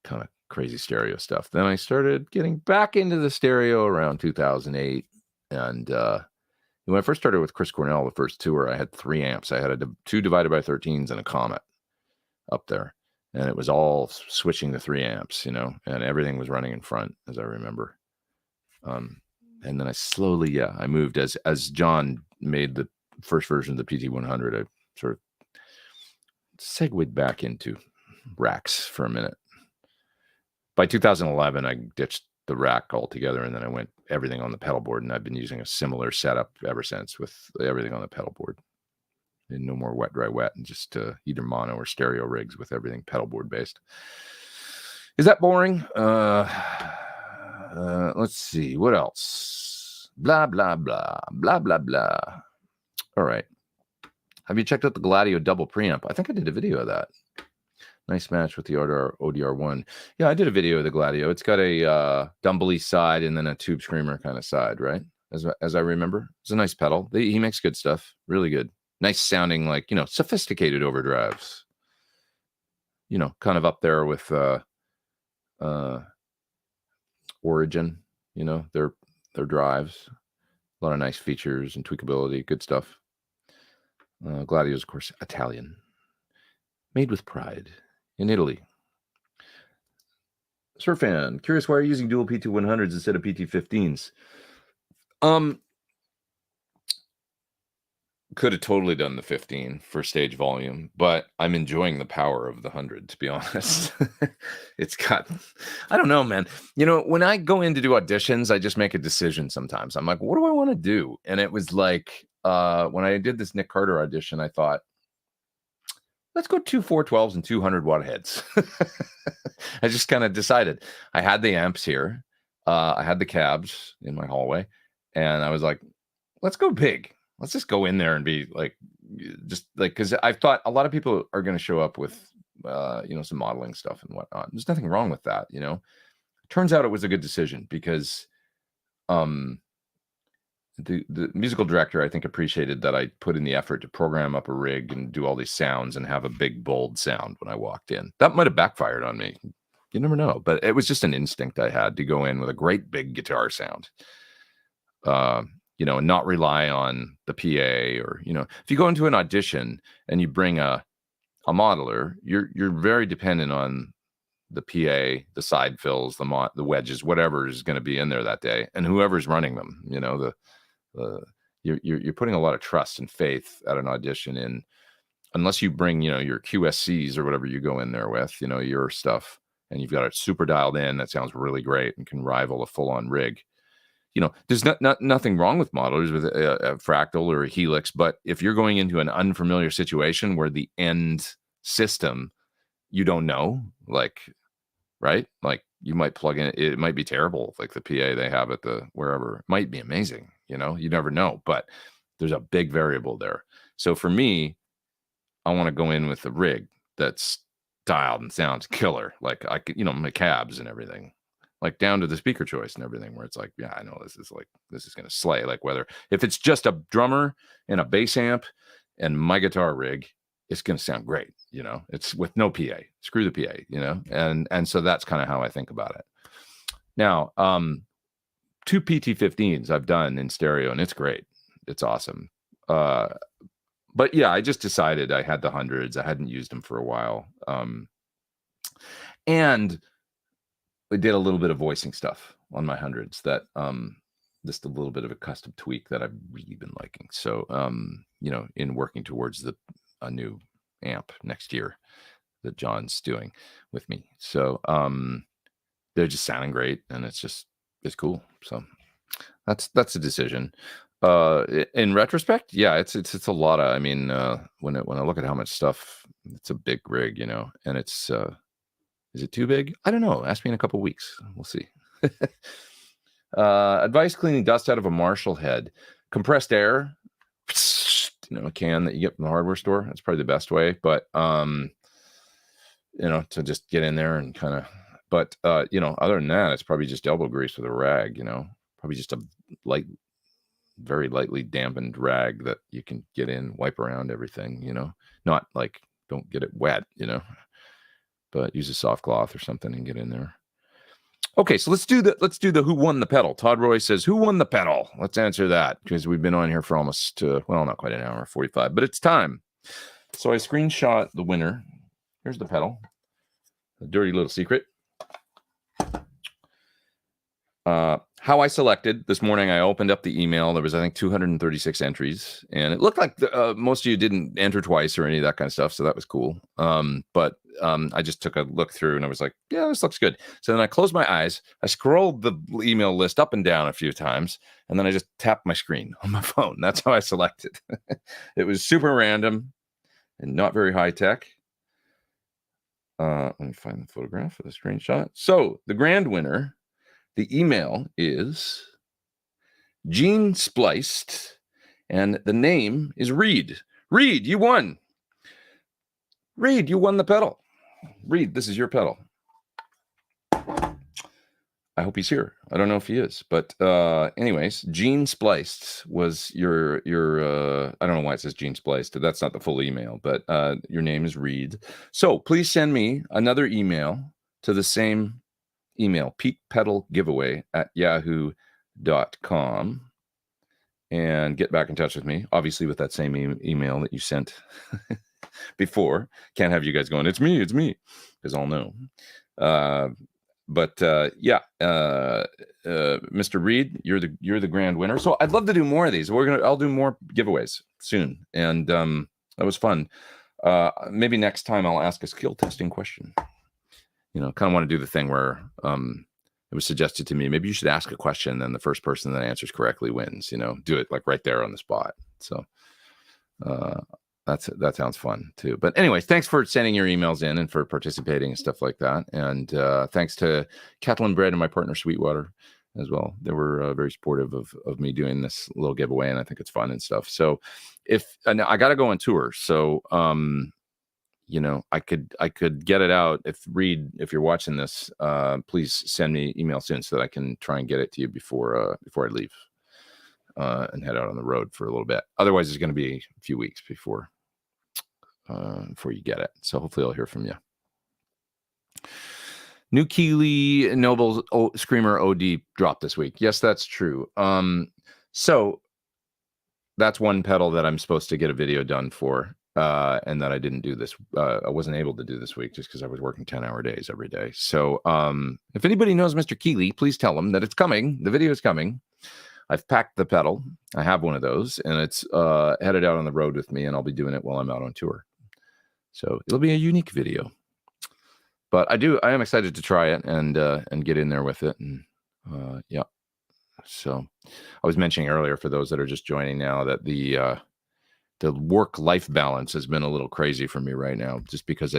kind of crazy stereo stuff. Then I started getting back into the stereo around 2008. And when I first started with Chris Cornell, the first tour, I had 3 amps. I had 2 divided by 13s and a Comet up there. And it was all switching the 3 amps, and everything was running in front, as I remember. And then I slowly, I moved as John made the first version of the PT100. I sort of segued back into racks for a minute. By 2011, I ditched the rack altogether, and then I went everything on the pedal board, and I've been using a similar setup ever since with everything on the pedal board. And no more wet, dry, wet, and just either mono or stereo rigs with everything pedal board based. Is that boring? Let's see. What else? Blah, blah, blah. Blah, blah, blah. All right. Have you checked out the Gladio double preamp? I think I did a video of that. Nice match with the ODR1. Yeah, I did a video of the Gladio. It's got a dumbly side and then a tube screamer kind of side, right? As I remember. It's a nice pedal. He makes good stuff. Really good. Nice sounding, like, sophisticated overdrives. Kind of up there with Origin, their drives. A lot of nice features and tweakability, good stuff. Gladio is, of course, Italian. Made with pride in Italy. Surfan, curious why you're using dual PT100s instead of PT15s. Could have totally done the 15 for stage volume, but I'm enjoying the power of the 100, to be honest. It's got, I don't know, man. When I go in to do auditions, I just make a decision sometimes. I'm like, what do I want to do? And it was like, when I did this Nick Carter audition, I thought, let's go 2 412s and 200 watt heads. I just kind of decided. I had the amps here. I had the cabs in my hallway. And I was like, let's go big. Let's just go in there and be like, because I thought a lot of people are going to show up with, some modeling stuff and whatnot. There's nothing wrong with that. Turns out it was a good decision because the musical director, I think, appreciated that I put in the effort to program up a rig and do all these sounds and have a big, bold sound when I walked in. That might have backfired on me. You never know. But it was just an instinct I had to go in with a great big guitar sound. And not rely on the PA or, if you go into an audition and you bring a modeler, you're very dependent on the PA, the side fills, the wedges, whatever is going to be in there that day, and whoever's running them. You're putting a lot of trust and faith at an audition in, unless you bring your QSCs or whatever you go in there with, your stuff, and you've got it super dialed in that sounds really great and can rival a full-on rig. There's nothing wrong with modelers with a fractal or a helix, but if you're going into an unfamiliar situation where the end system you don't know, right? Like you might plug in, it might be terrible. Like the PA they have at the wherever, it might be amazing. You never know, but there's a big variable there. So for me, I want to go in with a rig that's dialed and sounds killer. Like I could, my cabs and everything. Like down to the speaker choice and everything, where it's like, yeah, I know this is going to slay. Like if it's just a drummer and a bass amp and my guitar rig, it's going to sound great. It's with no PA, screw the PA, and so that's kind of how I think about it. Now, 2 PT15s I've done in stereo and it's great. It's awesome. But yeah, I just decided I had the 100s. I hadn't used them for a while. And I did a little bit of voicing stuff on my 100s that just a little bit of a custom tweak that I've really been liking. So in working towards a new amp next year that John's doing with me. So they're just sounding great and it's cool. So that's a decision. In retrospect, yeah, it's a lot of, when I look at how much stuff, it's a big rig, and it's is it too big? I don't know. Ask me in a couple weeks. We'll see. Advice cleaning dust out of a Marshall head. Compressed air, a can that you get from the hardware store. That's probably the best way. But, to just get in there and kind of, but, other than that, it's probably just elbow grease with a rag, probably just a very lightly dampened rag that you can get in, wipe around everything, not like, don't get it wet, but use a soft cloth or something and get in there. Okay, so let's do the who won the pedal. Todd Roy says, who won the pedal? Let's answer that because we've been on here for almost, not quite an hour, 45, but it's time. So I screenshot the winner. Here's the pedal. A dirty little secret. How I selected this morning, I opened up the email. There was, I think, 236 entries, and it looked like most of you didn't enter twice or any of that kind of stuff, so that was cool. But I just took a look through, and I was like, yeah, this looks good. So then I closed my eyes, I scrolled the email list up and down a few times, and then I just tapped my screen on my phone. That's how I selected. It was super random and not very high tech. Let me find the photograph of the screenshot. So the grand winner, the email is Gene Spliced, and the name is Reed. Reed, you won. Reed, you won the pedal. Reed, this is your pedal. I hope he's here. I don't know if he is, but anyways, Gene Spliced was your I don't know why it says Gene Spliced. That's not the full email, but your name is Reed. So please send me another email to the same email, peakpedalgiveaway@yahoo.com, and get back in touch with me, obviously with that same email that you sent before. Can't have you guys going, it's me, because I'll know. But Mr. Reed, you're the grand winner. So I'd love to do more of these. I'll do more giveaways soon, and that was fun. Maybe next time I'll ask a skill testing question. Kind of want to do the thing where it was suggested to me, maybe you should ask a question, then the first person that answers correctly wins. Do it like right there on the spot. So that sounds fun too. But anyways, thanks for sending your emails in and for participating and stuff like that. And thanks to Kathleen Bread and my partner Sweetwater as well. They were very supportive of me doing this little giveaway, and I think it's fun and stuff. So and I got to go on tour, so I could get it out. If you're watching this, please send me email soon so that I can try and get it to you before I leave and head out on the road for a little bit. Otherwise, it's going to be a few weeks before you get it. So hopefully I'll hear from you. New Keeley Noble Screamer OD dropped this week. Yes, that's true. So that's one pedal that I'm supposed to get a video done for. And that I didn't do this. I wasn't able to do this week just because I was working 10-hour days every day. So if anybody knows Mr. Keeley, please tell him that it's coming. The video is coming. I've packed the pedal. I have one of those, and it's headed out on the road with me, and I'll be doing it while I'm out on tour. So it'll be a unique video. But I am excited to try it and get in there with it. And yeah. So I was mentioning earlier, for those that are just joining now, that the work-life balance has been a little crazy for me right now, just because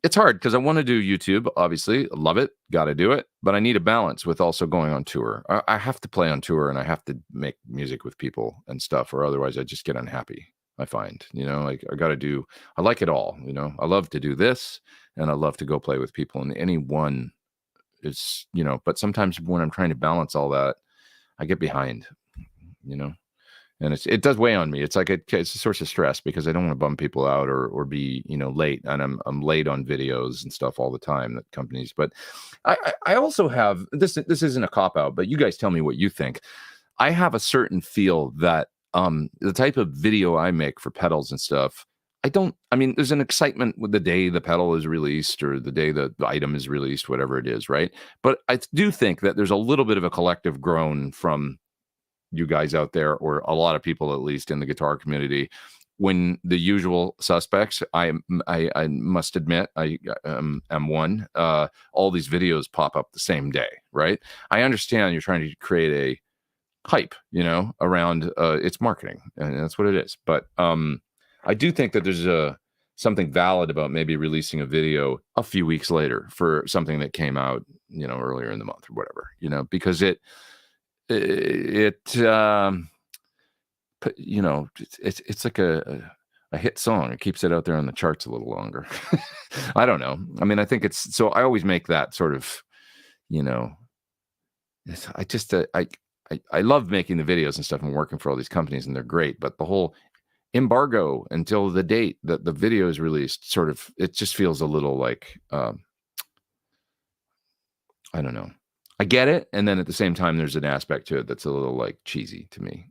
it's hard because I want to do YouTube, obviously, love it, got to do it, but I need a balance with also going on tour. I have to play on tour, and I have to make music with people and stuff, or otherwise I just get unhappy. I find, I got to I like it all, I love to do this, and I love to go play with people, and any one is, but sometimes when I'm trying to balance all that, I get behind, and it does weigh on me. It's like it's a source of stress because I don't want to bum people out or be late, and I'm late on videos and stuff all the time, that companies. But I also have this isn't a cop out, but you guys tell me what you think. I have a certain feel that the type of video I make for pedals and stuff, there's an excitement with the day the pedal is released or the day the item is released, whatever it is, right? But I do think that there's a little bit of a collective groan from you guys out there, or a lot of people at least in the guitar community, when the usual suspects, I must admit, I am one, all these videos pop up the same day, right? I understand you're trying to create a hype, around its marketing, and that's what it is. But I do think that there's something valid about maybe releasing a video a few weeks later for something that came out, earlier in the month or whatever, because it's like a hit song. It keeps it out there on the charts a little longer. I don't know. I think it's, so I always make that sort of, I love making the videos and stuff and working for all these companies, and they're great, but the whole embargo until the date that the video is released, sort of, it just feels a little like, I don't know. I get it. And then at the same time, there's an aspect to it that's a little like cheesy to me.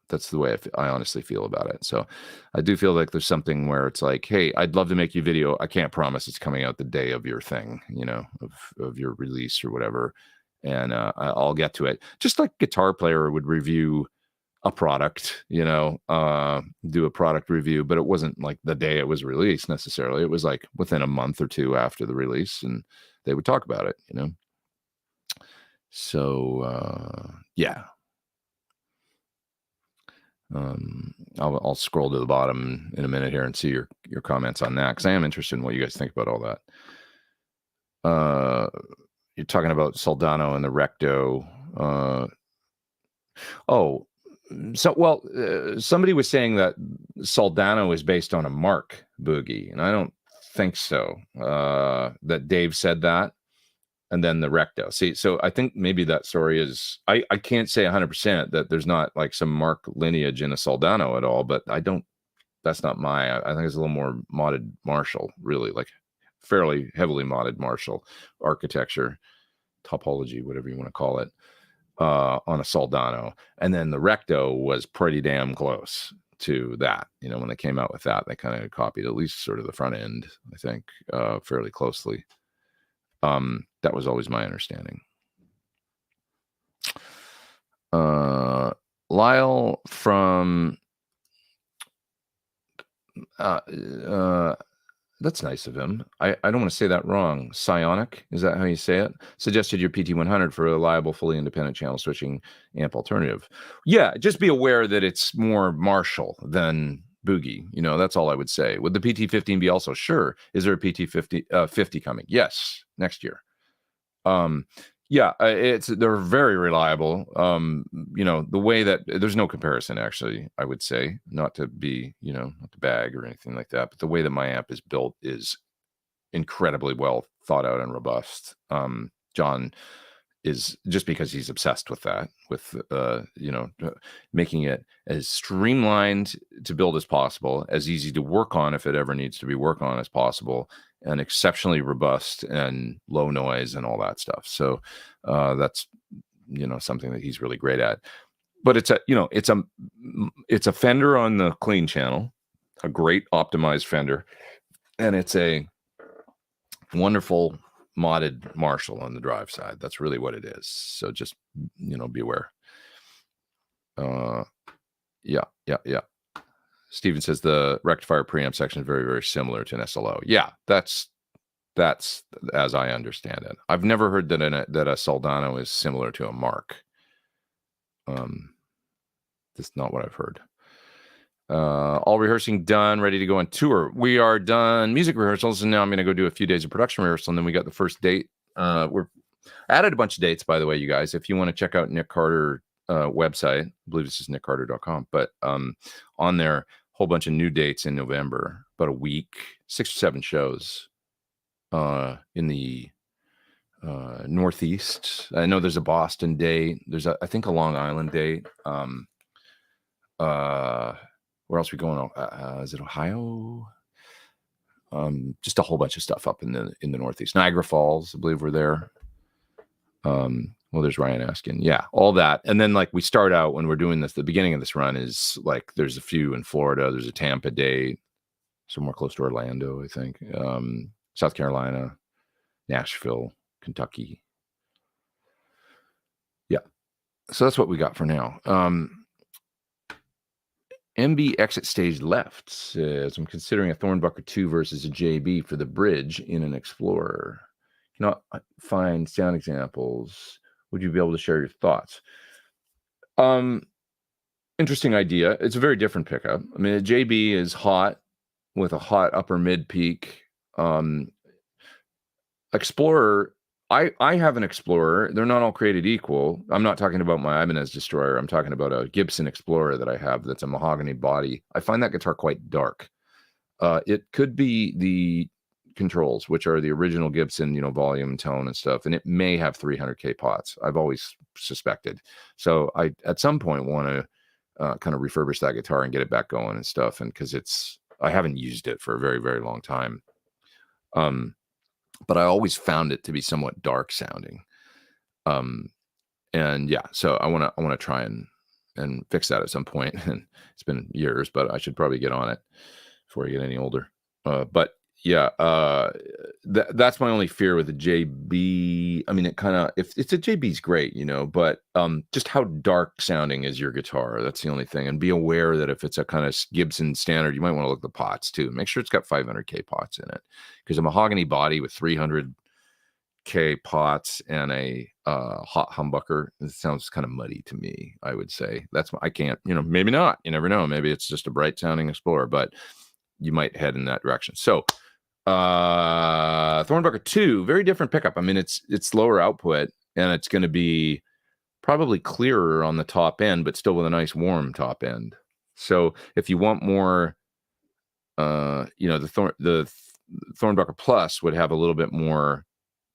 That's the way I honestly feel about it. So I do feel like there's something where it's like, hey, I'd love to make you a video. I can't promise it's coming out the day of your thing, of your release or whatever. And I'll get to it. Just like a guitar player would review a product, do a product review, but it wasn't like the day it was released necessarily. It was like within a month or two after the release, and they would talk about it, So, yeah. I'll scroll to the bottom in a minute here and see your comments on that, because I am interested in what you guys think about all that. You're talking about Soldano and the Recto. Somebody was saying that Soldano is based on a Mark Boogie, and I don't think so. That Dave said that. And then the recto. See, so I think maybe that story is, I can't say 100% that there's not like some Mark lineage in a Soldano at all, but that's not I think it's a little more modded Marshall, really, like fairly heavily modded Marshall architecture, topology, whatever you want to call it, on a Soldano. And then the recto was pretty damn close to that. When they came out with that, they kind of copied at least sort of the front end, I think, fairly closely. That was always my understanding. Lyle from that's nice of him. I don't want to say that wrong. Psionic, is that how you say it? Suggested your PT100 for a reliable, fully independent channel switching amp alternative. Yeah, just be aware that it's more Marshall than Boogie. That's all I would say. Would the PT15 be also? Sure. Is there a PT50 50 coming? Yes, next year. Yeah, they're very reliable. The way that there's no comparison, actually, I would say, not to be, not to bag or anything like that, but the way that my amp is built is incredibly well thought out and robust. John is, just because he's obsessed with that, with making it as streamlined to build as possible, as easy to work on if it ever needs to be worked on as possible, and exceptionally robust and low noise and all that stuff. So that's something that he's really great at. But it's a Fender on the clean channel, a great optimized Fender, and it's a wonderful modded Marshall on the drive side. That's really what it is. So just be aware. Yeah. Steven says the rectifier preamp section is very, very similar to an SLO. Yeah, that's as I understand it. I've never heard that a Soldano is similar to a Mark. That's not what I've heard. All rehearsing done, ready to go on tour. We are done music rehearsals, and now I'm going to go do a few days of production rehearsal, and then we got the first date. We're added a bunch of dates, by the way, you guys. If you want to check out Nick Carter website, I believe this is nickcarter.com, but on there, whole bunch of new dates in November, about a week, 6 or 7 shows in the Northeast. I know there's a Boston date. There's I think a Long Island date. Where else are we going? Is it Ohio? Just a whole bunch of stuff up in the Northeast. Niagara Falls, I believe we're there. Well, there's Ryan asking. Yeah, all that. And then like we start out when we're doing this, the beginning of this run is like there's a few in Florida. There's a Tampa date, somewhere close to Orlando, I think. South Carolina, Nashville, Kentucky. Yeah. So that's what we got for now. MB exit stage left says, I'm considering a Thornbucker 2 versus a JB for the bridge in an Explorer. Cannot find sound examples. Would you be able to share your thoughts? Interesting idea. It's a very different pickup. I mean, a JB is hot with a hot upper mid peak. Explorer, I have an Explorer. They're not all created equal. I'm not talking about my Ibanez Destroyer. I'm talking about a Gibson Explorer that I have that's a mahogany body. I find that guitar quite dark. It could be the controls, which are the original Gibson, volume, tone, and stuff, and it may have 300K pots. I've always suspected. So I, at some point, want to kind of refurbish that guitar and get it back going and stuff, and because I haven't used it for a very, very long time. But I always found it to be somewhat dark sounding. And yeah, so I want to try and fix that at some point. And it's been years, but I should probably get on it before I get any older. But yeah, that's my only fear with the JB. I mean, it kind of, if it's a JB's great, but just how dark sounding is your guitar? That's the only thing. And be aware that if it's a kind of Gibson standard, you might want to look at the pots too. Make sure it's got 500K pots in it, because a mahogany body with 300K pots and a hot humbucker, it sounds kind of muddy to me, I would say. I can't, maybe not. You never know. Maybe it's just a bright sounding Explorer, but you might head in that direction. So Thornbucker 2, very different pickup. I mean, it's lower output, and it's going to be probably clearer on the top end, but still with a nice warm top end. So if you want more, the Thornbuckle Plus would have a little bit more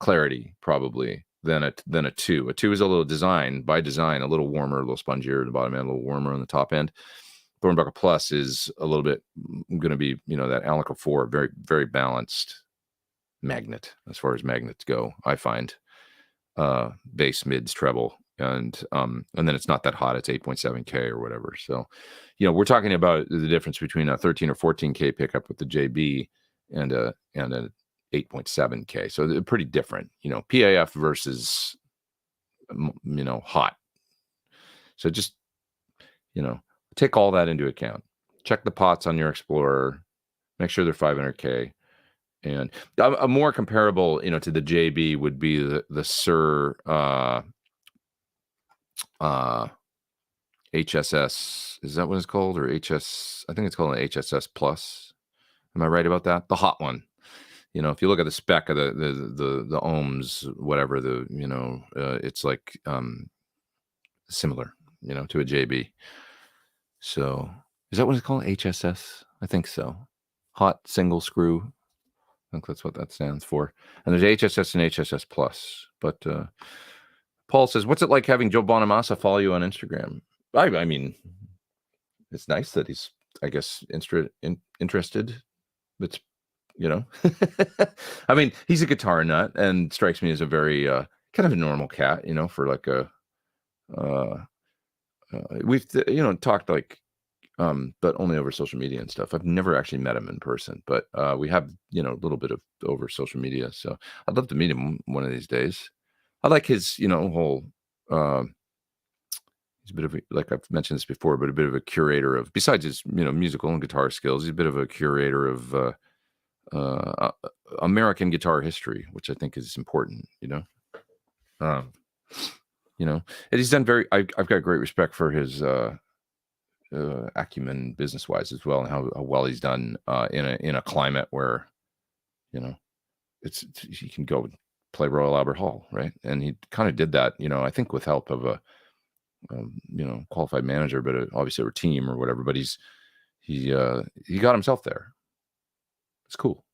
clarity probably than a 2. A 2 is a little by design, a little warmer, a little spongier at the bottom end, a little warmer on the top end. Thornbuckle Plus is a little bit going to be, that Alnico 4, very, very balanced magnet as far as magnets go, I find. Bass, mids, treble, and then it's not that hot. It's 8.7K or whatever. So, we're talking about the difference between a 13 or 14K pickup with the JB and a 8.7K. So they're pretty different, PAF versus, hot. So just, take all that into account. Check the pots on your Explorer. Make sure they're 500K. And a more comparable, to the JB would be the Sir HSS. Is that what it's called? Or HS? I think it's called an HSS Plus. Am I right about that? The hot one. If you look at the spec of the ohms, whatever, it's like similar, to a JB. So is that what it's called? HSS? I think so. Hot single screw. I think that's what that stands for. And there's HSS and HSS Plus. But Paul says, what's it like having Joe Bonamassa follow you on Instagram? I mean, it's nice that he's, I guess, interested. It's, I mean, he's a guitar nut and strikes me as a very kind of a normal cat, for like a, we've, talked like, but only over social media and stuff. I've never actually met him in person, but we have, a little bit of over social media. So I'd love to meet him one of these days. I like his, whole, he's a bit of a, like I've mentioned this before, but a bit of a curator of, besides his, musical and guitar skills, he's a bit of a curator of American guitar history, which I think is important, and he's done I've got great respect for his acumen business wise as well, and how well he's done in a climate where, he can go play Royal Albert Hall, right? And he kind of did that, I think with help of a qualified manager, but obviously a team or whatever. But he got himself there. It's cool,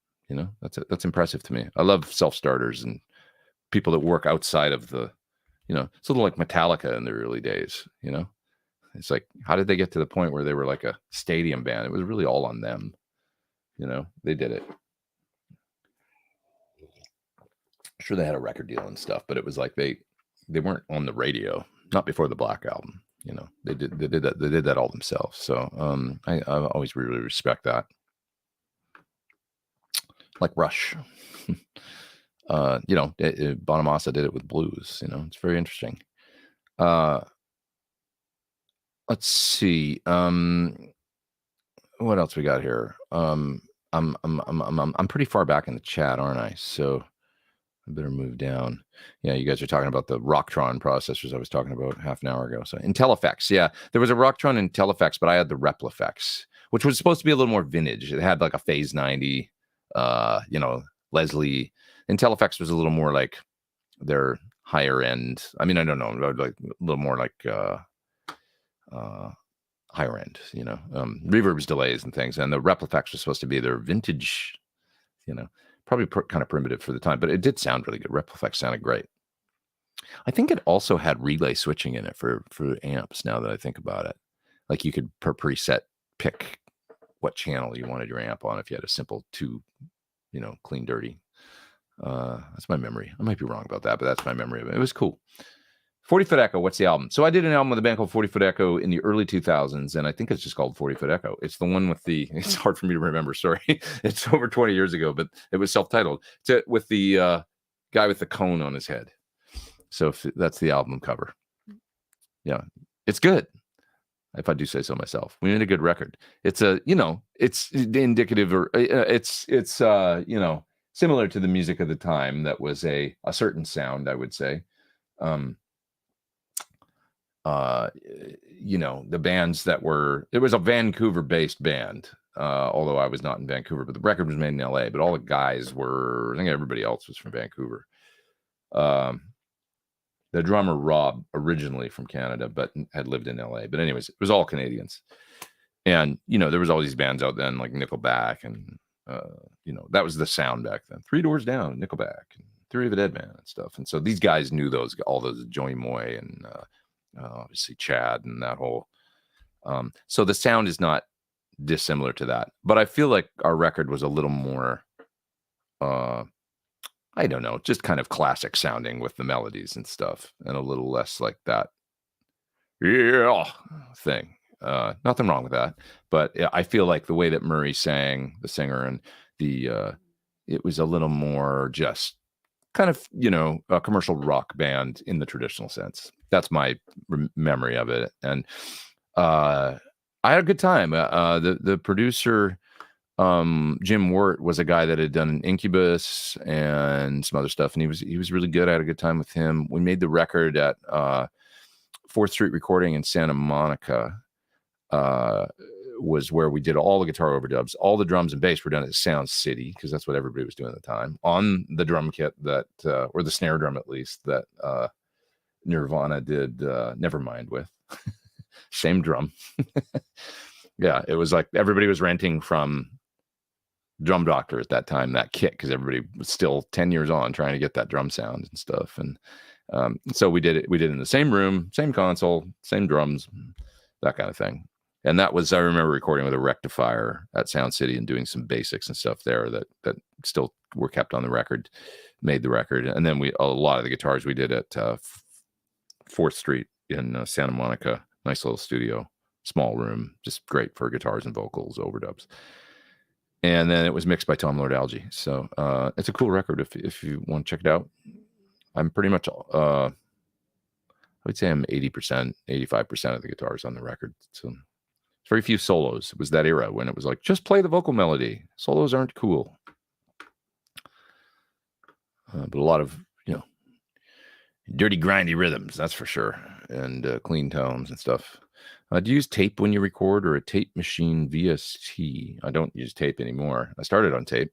that's impressive to me. I love self-starters and people that work outside of the, it's a little like Metallica in the early days, It's like, how did they get to the point where they were like a stadium band? It was really all on them, they did it. Sure, they had a record deal and stuff, but it was like they weren't on the radio, not before the Black Album. They did that all themselves. So I always really respect that. Like Rush, Bonamassa did it with blues. It's very interesting. Let's see. What else we got here? I'm pretty far back in the chat, aren't I? So I better move down. Yeah, you guys are talking about the Rocktron processors I was talking about half an hour ago. So IntelliFX, yeah, there was a Rocktron IntelliFX, but I had the Replifex, which was supposed to be a little more vintage. It had like a Phase 90, Leslie. IntelliFX was a little more like their higher end. I mean, I don't know, like a little more like higher end, reverbs, delays, and things. And the Replifex was supposed to be their vintage, probably kind of primitive for the time, but it did sound really good. Replifex sounded great. I think it also had relay switching in it for amps. Now that I think about it, like you could per preset pick what channel you wanted your amp on if you had a simple 2, clean, dirty. That's my memory. I might be wrong about that, but that's my memory of it. It was cool. 40 Foot Echo, what's the album? So I did an album with a band called 40 Foot Echo in the early 2000s, and I think it's just called 40 Foot Echo. It's the one with it's hard for me to remember, sorry. It's over 20 years ago, but it was self-titled. With the guy with the cone on his head. So that's the album cover. Yeah, it's good, if I do say so myself. We made a good record. It's it's indicative, or it's similar to the music of the time. That was a certain sound, I would say. The bands that it was a Vancouver based band, although I was not in Vancouver, but the record was made in LA, but all the guys were, I think everybody else was from Vancouver. The drummer Rob, originally from Canada, but had lived in LA, but anyways, it was all Canadians. And, there was all these bands out then like Nickelback and You know, that was the sound back then. Three Doors Down, Nickelback, and Theory of a Dead Man and stuff. And so these guys knew all those Joey Moy and obviously Chad and that whole. So the sound is not dissimilar to that, but I feel like our record was a little more, I don't know, just kind of classic sounding with the melodies and stuff, and a little less like that thing. Nothing wrong with that, but I feel like the way that Murray sang, the singer, and it was a little more just kind of, you know, a commercial rock band in the traditional sense. That's my memory of it. And I had a good time. The producer, Jim Wirt, was a guy that had done Incubus and some other stuff, and he was really good. I had a good time with him. We made the record at 4th Street Recording in Santa Monica. Was where we did all the guitar overdubs. All the drums and bass were done at Sound City, because that's what everybody was doing at the time, on the drum kit that or the snare drum at least, that Nirvana did Nevermind with. Same drum. Yeah, it was like everybody was renting from Drum Doctor at that time, that kit, because everybody was still 10 years on trying to get that drum sound and stuff. And so we did it in the same room, same console, same drums, that kind of thing. And that was, I remember recording with a rectifier at Sound City and doing some basics and stuff there that still were kept on the record, made the record. And then a lot of the guitars we did at 4th Street in Santa Monica. Nice little studio, small room, just great for guitars and vocals, overdubs. And then it was mixed by Tom Lord Alge. So it's a cool record if you want to check it out. I'm pretty much, I would say I'm 80%, 85% of the guitars on the record. So very few solos. It was that era when it was like, just play the vocal melody. Solos aren't cool. But a lot of, you know, dirty, grindy rhythms, that's for sure. And clean tones and stuff. Do you use tape when you record, or a tape machine VST? I don't use tape anymore. I started on tape.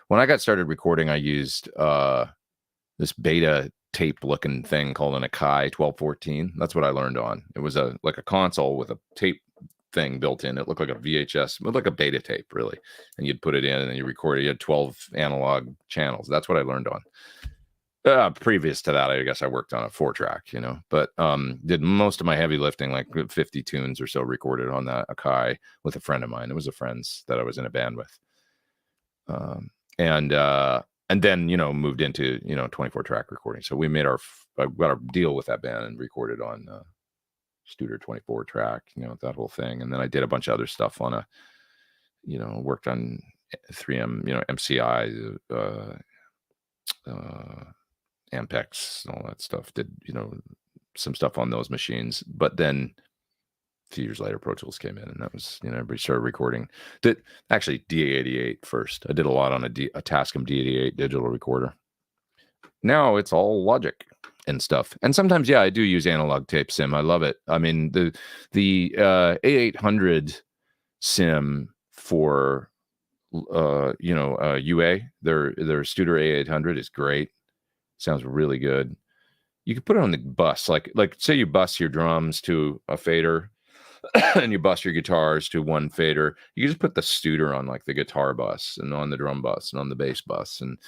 When I got started recording, I used this beta tape looking thing called an Akai 1214. That's what I learned on. It was like a console with a tape thing built in. It looked like a VHS, it looked like a beta tape, really. And you'd put it in and then you record it. You had 12 analog channels. That's what I learned on. Previous to that, I guess I worked on a 4-track, you know, but did most of my heavy lifting, like 50 tunes or so, recorded on that Akai with a friend of mine. It was a friend's that I was in a band with. And then, you know, moved into, you know, 24-track recording. So we made I got our deal with that band and recorded on Studer 24-track, you know, that whole thing. And then I did a bunch of other stuff on you know, worked on 3M, you know, MCI, Ampex, and all that stuff. Did, you know, some stuff on those machines. But then a few years later, Pro Tools came in, and that was, you know, everybody started recording. Actually, D88 first. I did a lot on a Tascam D88 digital recorder. Now it's all Logic and stuff. And sometimes, yeah, I do use analog tape sim. I love it. I mean, the A800 sim for you know, UA, their Studer A800 is great. Sounds really good. You could put it on the bus, like say you bus your drums to a fader and you bus your guitars to one fader. You can just put the Studer on like the guitar bus and on the drum bus and on the bass bus and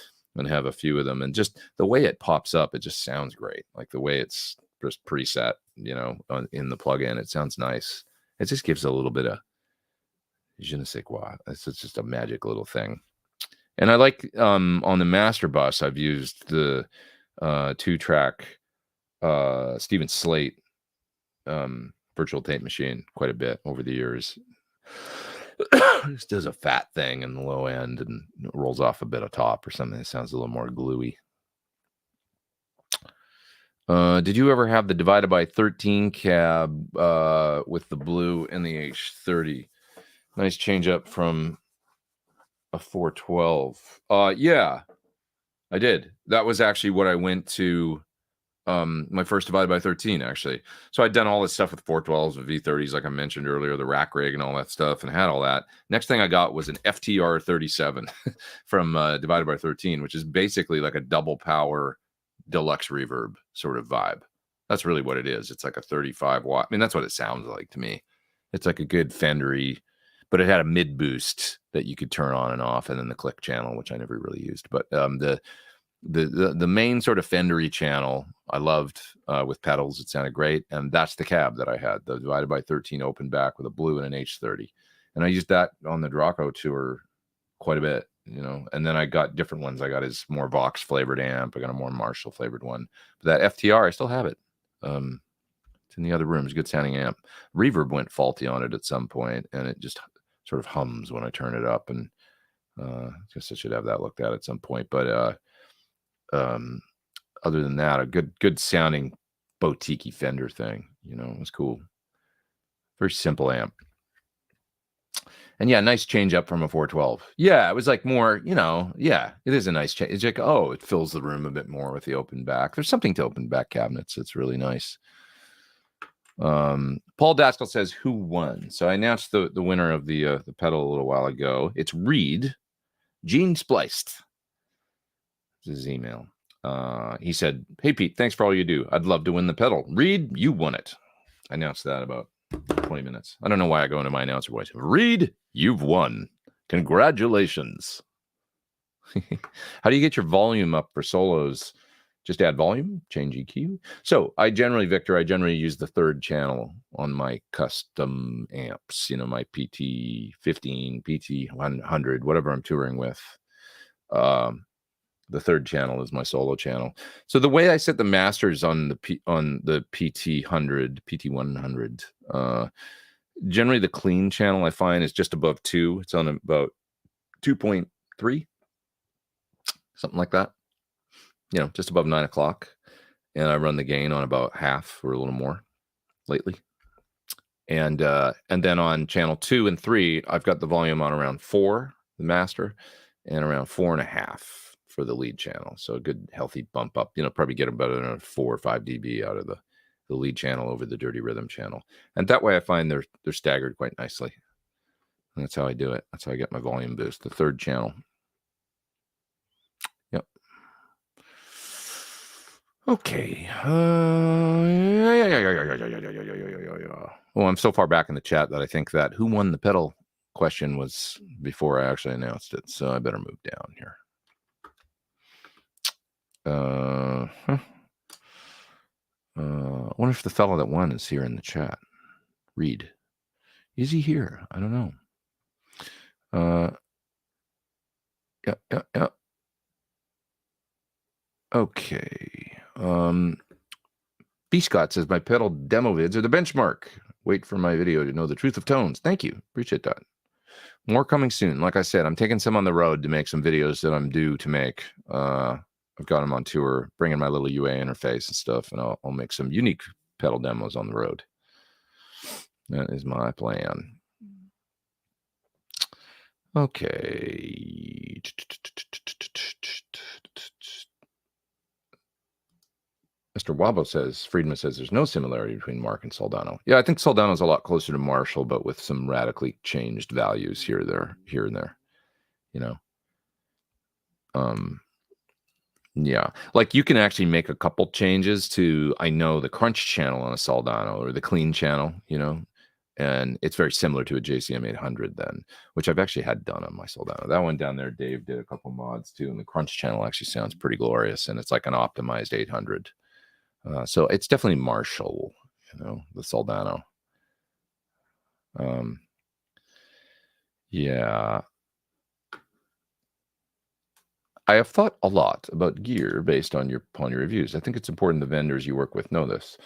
have a few of them. And just the way it pops up, it just sounds great. Like the way it's just preset, you know, in the plugin, it sounds nice. It just gives a little bit of je ne sais quoi. It's just a magic little thing. And I like on the master bus, I've used the 2-track Stephen Slate virtual tape machine quite a bit over the years. Just does a fat thing in the low end and rolls off a bit of top or something that sounds a little more gluey. Did you ever have the divided by 13 cab with the blue and the H30? Nice change up from a 412. Yeah, I did. That was actually what I went to my first divided by 13, actually. So I'd done all this stuff with 412s, with V30s, like I mentioned earlier, the rack rig and all that stuff, and had all that. Next thing I got was an FTR 37 from divided by 13, which is basically like a double power deluxe reverb sort of vibe. That's really what it is. It's like a 35 watt. I mean, that's what it sounds like to me. It's like a good Fendery but it had a mid boost that you could turn on and off, and then the click channel, which I never really used. But the main sort of Fendery channel I loved with pedals. It sounded great, and that's the cab that I had, the divided by 13 open back with a blue and an H30, and I used that on the Draco tour quite a bit, you know. And then I got different ones. I got his more Vox flavored amp. I got a more Marshall flavored one. But that FTR, I still have it. It's in the other room. It's a good sounding amp. Reverb went faulty on it at some point, and it just sort of hums when I turn it up. And I guess I should have that looked at some point. But other than that, a good sounding boutique Fender thing, you know. It was cool. Very simple amp. And yeah, nice change up from a 412. Yeah, it was like more, you know, yeah, it is a nice change. It's like, oh, it fills the room a bit more with the open back. There's something to open back cabinets. It's really nice. Paul Daskell says, who won? So I announced the winner of the pedal a little while ago. It's Reed, Gene Spliced. This is his email. He said, hey, Pete, thanks for all you do. I'd love to win the pedal. Reed, you won it. I announced that about 20 minutes. I don't know why I go into my announcer voice. Reed, you've won. Congratulations. How do you get your volume up for solos? Just add volume, change EQ. So I generally use the third channel on my custom amps, you know, my PT15, PT100, whatever I'm touring with. The third channel is my solo channel. So the way I set the masters on the PT100, PT100, generally the clean channel I find is just above 2. It's on about 2.3, something like that. You know, just above 9 o'clock. And I run the gain on about half or a little more lately. And then on channel 2 and 3, I've got the volume on around 4, the master, and around 4.5 for the lead channel. So a good healthy bump up, you know, probably get about another 4 or 5 dB out of the lead channel over the dirty rhythm channel. And that way I find they're staggered quite nicely. And that's how I do it. That's how I get my volume boost, the third channel. Yep. Okay. Well, I'm so far back in the chat that I think that who won the pedal question was before I actually announced it. So I better move down here. I wonder if the fellow that won is here in the chat. Reed. Is he here? I don't know. Yeah. Okay. B. Scott says, my pedal demo vids are the benchmark. Wait for my video to know the truth of tones. Thank you. Appreciate that. More coming soon. Like I said, I'm taking some on the road to make some videos that I'm due to make. I've got them on tour, bringing my little UA interface and stuff, and I'll make some unique pedal demos on the road. That is my plan. Okay. Mr. Wabo says, Friedman says, there's no similarity between Mark and Soldano. Yeah, I think Soldano's a lot closer to Marshall, but with some radically changed values here and there, you know. Yeah, like you can actually make a couple changes to, I know, the crunch channel on a Soldano or the clean channel, you know, and it's very similar to a JCM 800 then, which I've actually had done on my Soldano. That one down there, Dave did a couple mods too, and the crunch channel actually sounds pretty glorious, and it's like an optimized 800. So it's definitely Marshall, you know, the Soldano. Yeah. I have thought a lot about gear based on your reviews. I think it's important the vendors you work with know this.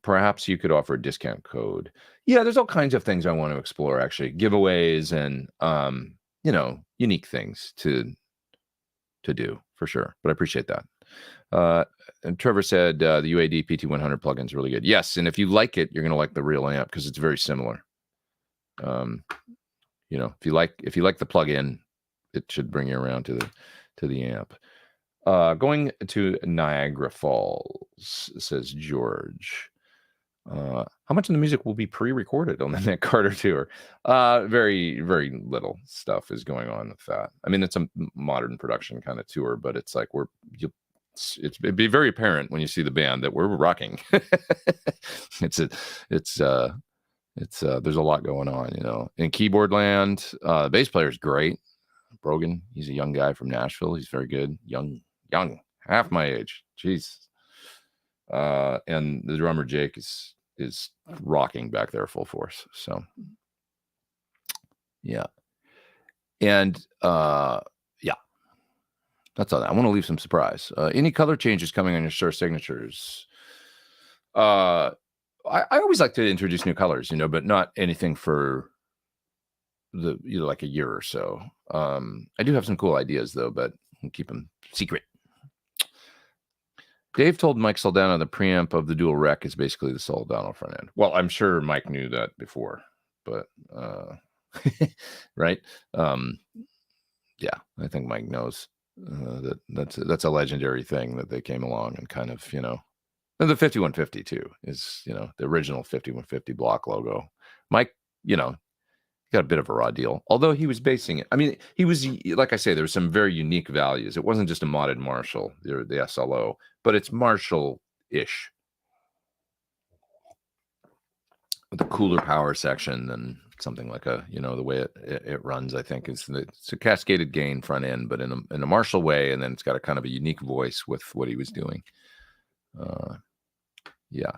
Perhaps you could offer a discount code. Yeah, there's all kinds of things I want to explore, actually. Giveaways and, you know, unique things to do, for sure. But I appreciate that. And Trevor said the UAD PT100 plugin is really good. Yes, and if you like it, you're going to like the real amp because it's very similar. You know, if you like the plugin, it should bring you around to the amp. Going to Niagara Falls, says George. How much of the music will be pre-recorded on the Nick Carter tour? Very, very little stuff is going on with that. I mean, it's a modern production kind of tour, but it's like it'd be very apparent when you see the band that we're rocking. It's It's there's a lot going on, In keyboard land, the bass player is great. Brogan, he's a young guy from Nashville. He's very good. Young, half my age. Jeez. And the drummer Jake is rocking back there full force. So yeah. And yeah. That's all that. I want to leave some surprise. Any color changes coming on your store signatures? I always like to introduce new colors, but not anything for like a year or so. I do have some cool ideas though, but I'll keep them secret. Dave told Mike Soldano the preamp of the dual rec is basically the Soldano front end. Well, I'm sure Mike knew that before, but right? Yeah, I think Mike knows that's a legendary thing that they came along and kind of, and the 5150 too is, the original 5150 block logo. Mike, got a bit of a raw deal, although he was basing it. I mean, he was, like I say, there were some very unique values. It wasn't just a modded Marshall, the SLO, but it's Marshall-ish. With a cooler power section than something like the way it runs, I think it's a cascaded gain front end, but in a Marshall way, and then it's got a kind of a unique voice with what he was doing. Yeah.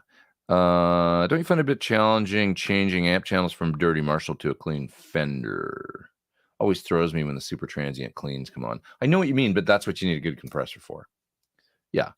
Don't you find it a bit challenging changing amp channels from dirty Marshall to a clean Fender? Always throws me when the super transient cleans come on. I know what you mean, but that's what you need a good compressor for. Yeah,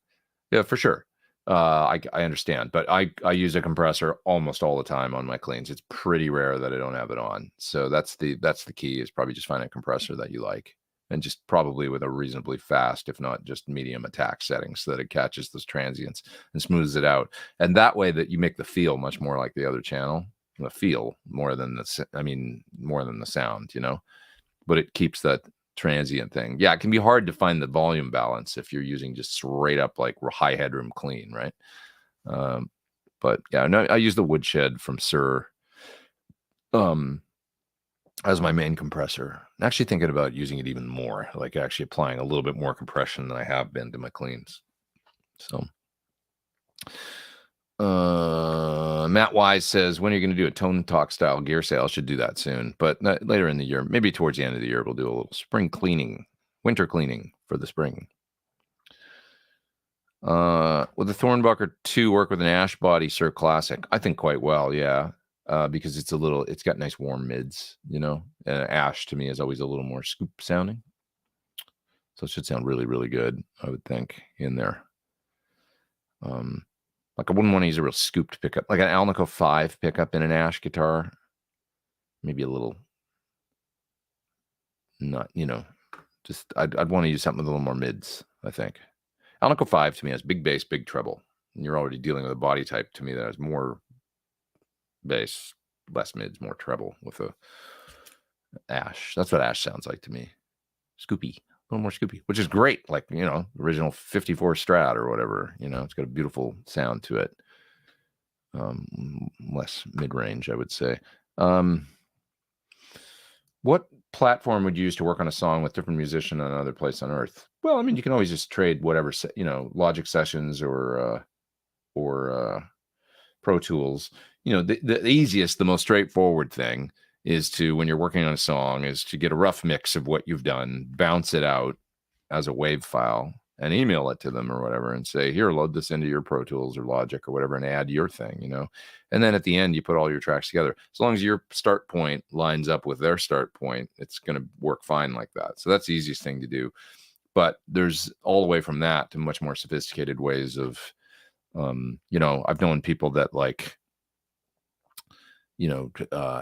for sure. I understand, but I use a compressor almost all the time on my cleans. It's pretty rare that I don't have it on. So that's the key, is probably just find a compressor that you like, and just probably with a reasonably fast, if not just medium attack settings, so that it catches those transients and smooths it out. And that way that you make the feel much more like the other channel, the feel more than the sound, but it keeps that transient thing. Yeah, it can be hard to find the volume balance if you're using just straight up like high headroom clean, right? But yeah, no, I use the Woodshed from Sir as my main compressor. I'm actually thinking about using it even more, like actually applying a little bit more compression than I have been to my cleans. So Matt Wise says, when are you going to do a Tone Talk style gear sale? I should do that soon, but later in the year, maybe towards the end of the year, we'll do a little spring cleaning, winter cleaning for the spring. Will the Thornbucker 2 work with an ash body Sir Classic? I think quite well, yeah. Because it's got nice warm mids, and ash to me is always a little more scoop sounding. So it should sound really, really good, I would think, in there. Like I wouldn't want to use a real scooped pickup, like an Alnico 5 pickup in an ash guitar. Maybe a little, not, just I'd want to use something with a little more mids, I think. Alnico 5 to me has big bass, big treble. And you're already dealing with a body type to me that has more bass, less mids, more treble with a ash. That's what ash sounds like to me. Scoopy, a little more scoopy, which is great. Like, original 54 Strat or whatever, it's got a beautiful sound to it. Less mid-range, I would say. What platform would you use to work on a song with different musician on another place on earth? Well, I mean, you can always just trade whatever, Logic Sessions or Pro Tools. The easiest, the most straightforward thing is to, when you're working on a song, is to get a rough mix of what you've done, bounce it out as a WAV file, and email it to them or whatever, and say, here, load this into your Pro Tools or Logic or whatever, and add your thing, And then at the end, you put all your tracks together. As long as your start point lines up with their start point, it's going to work fine like that. So that's the easiest thing to do. But there's all the way from that to much more sophisticated ways of, I've known people that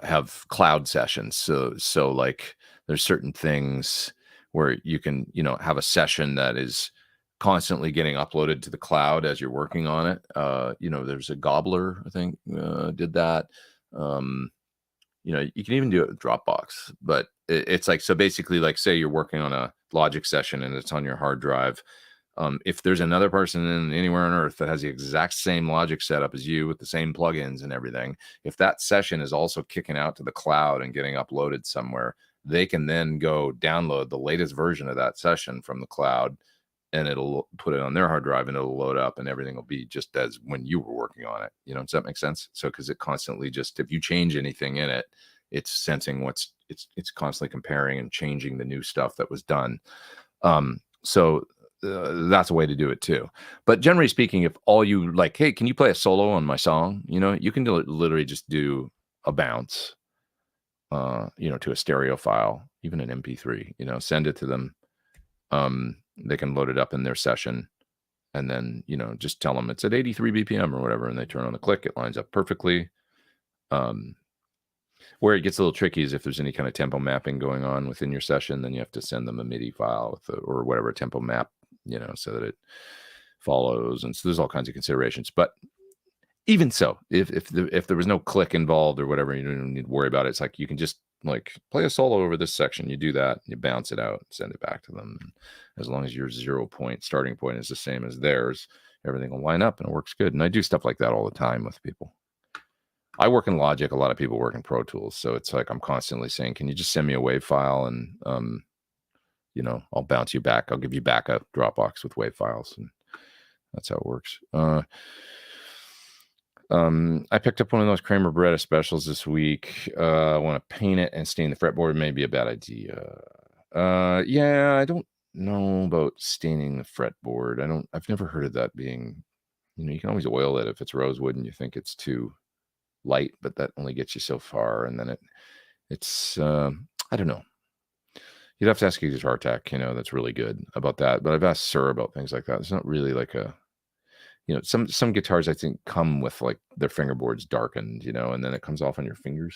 have cloud sessions. So like there's certain things where you can, have a session that is constantly getting uploaded to the cloud as you're working on it. There's a Gobbler, I think, did that. You can even do it with Dropbox, but it's like, so basically, like, say you're working on a Logic session and it's on your hard drive. If there's another person anywhere on earth that has the exact same Logic setup as you with the same plugins and everything, if that session is also kicking out to the cloud and getting uploaded somewhere, they can then go download the latest version of that session from the cloud and it'll put it on their hard drive, and it'll load up, and everything will be just as when you were working on it. Does that make sense? So because it constantly just, if you change anything in it, it's sensing it's constantly comparing and changing the new stuff that was done. So that's a way to do it too. But generally speaking, if all you like, hey, can you play a solo on my song? You can literally just do a bounce, to a stereo file, even an MP3, send it to them. They can load it up in their session, and then, just tell them it's at 83 BPM or whatever. And they turn on the click, it lines up perfectly. Where it gets a little tricky is if there's any kind of tempo mapping going on within your session, then you have to send them a MIDI file or whatever tempo map, so that it follows. And so there's all kinds of considerations. But even so, if there was no click involved or whatever, you don't need to worry about it. It's like you can just like play a solo over this section. You do that, you bounce it out, send it back to them. And as long as your starting point is the same as theirs, everything will line up and it works good. And I do stuff like that all the time with people. I work in Logic. A lot of people work in Pro Tools. So it's like I'm constantly saying, can you just send me a WAV file, and I'll bounce you back. I'll give you back a Dropbox with WAV files, and that's how it works. I picked up one of those Kramer Beretta specials this week. I want to paint it and stain the fretboard. May be a bad idea. Yeah, I don't know about staining the fretboard. I've never heard of that being, you can always oil it if it's rosewood and you think it's too light, but that only gets you so far. And then it's I don't know. You'd have to ask a guitar tech, that's really good about that. But I've asked Sir about things like that. It's not really like a, some guitars I think come with like their fingerboards darkened, and then it comes off on your fingers.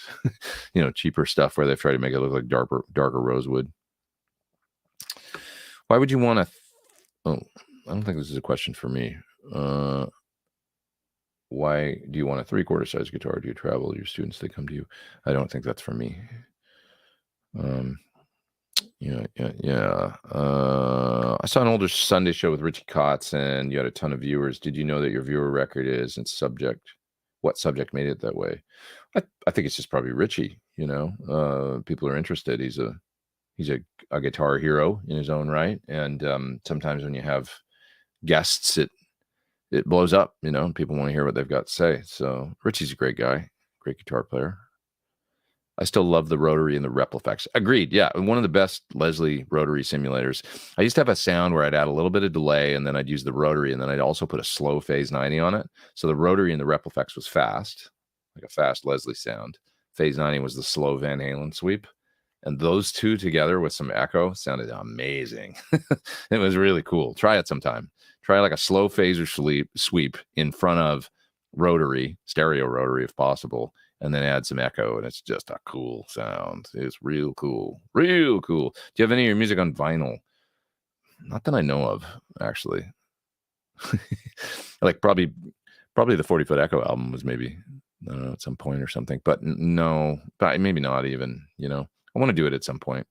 Cheaper stuff where they've tried to make it look like darker rosewood. Why would you want to? I don't think this is a question for me. Why do you want a 3/4 size guitar? Do you travel? Your students, they come to you. I don't think that's for me. Yeah. I saw an older Sunday show with Richie Kotz, and you had a ton of viewers. Did you know that your viewer record is and what subject made it that way? I think it's just probably Richie. People are interested. He's a guitar hero in his own right, and sometimes when you have guests, it blows up, and people want to hear what they've got to say. So Richie's a great guy, great guitar player. I still love the rotary and the Replifex. Agreed. Yeah. One of the best Leslie rotary simulators. I used to have a sound where I'd add a little bit of delay, and then I'd use the rotary, and then I'd also put a slow phase 90 on it. So the rotary and the Replifex was fast, like a fast Leslie sound. Phase 90 was the slow Van Halen sweep. And those two together with some echo sounded amazing. It was really cool. Try it sometime. Try like a slow phaser sweep in front of rotary, stereo rotary if possible, and then add some echo, and it's just a cool sound. It's real cool. Real cool. Do you have any of your music on vinyl? Not that I know of, actually. Like probably the 40-foot Echo album was maybe, I don't know, at some point or something. But no, maybe not even, I want to do it at some point.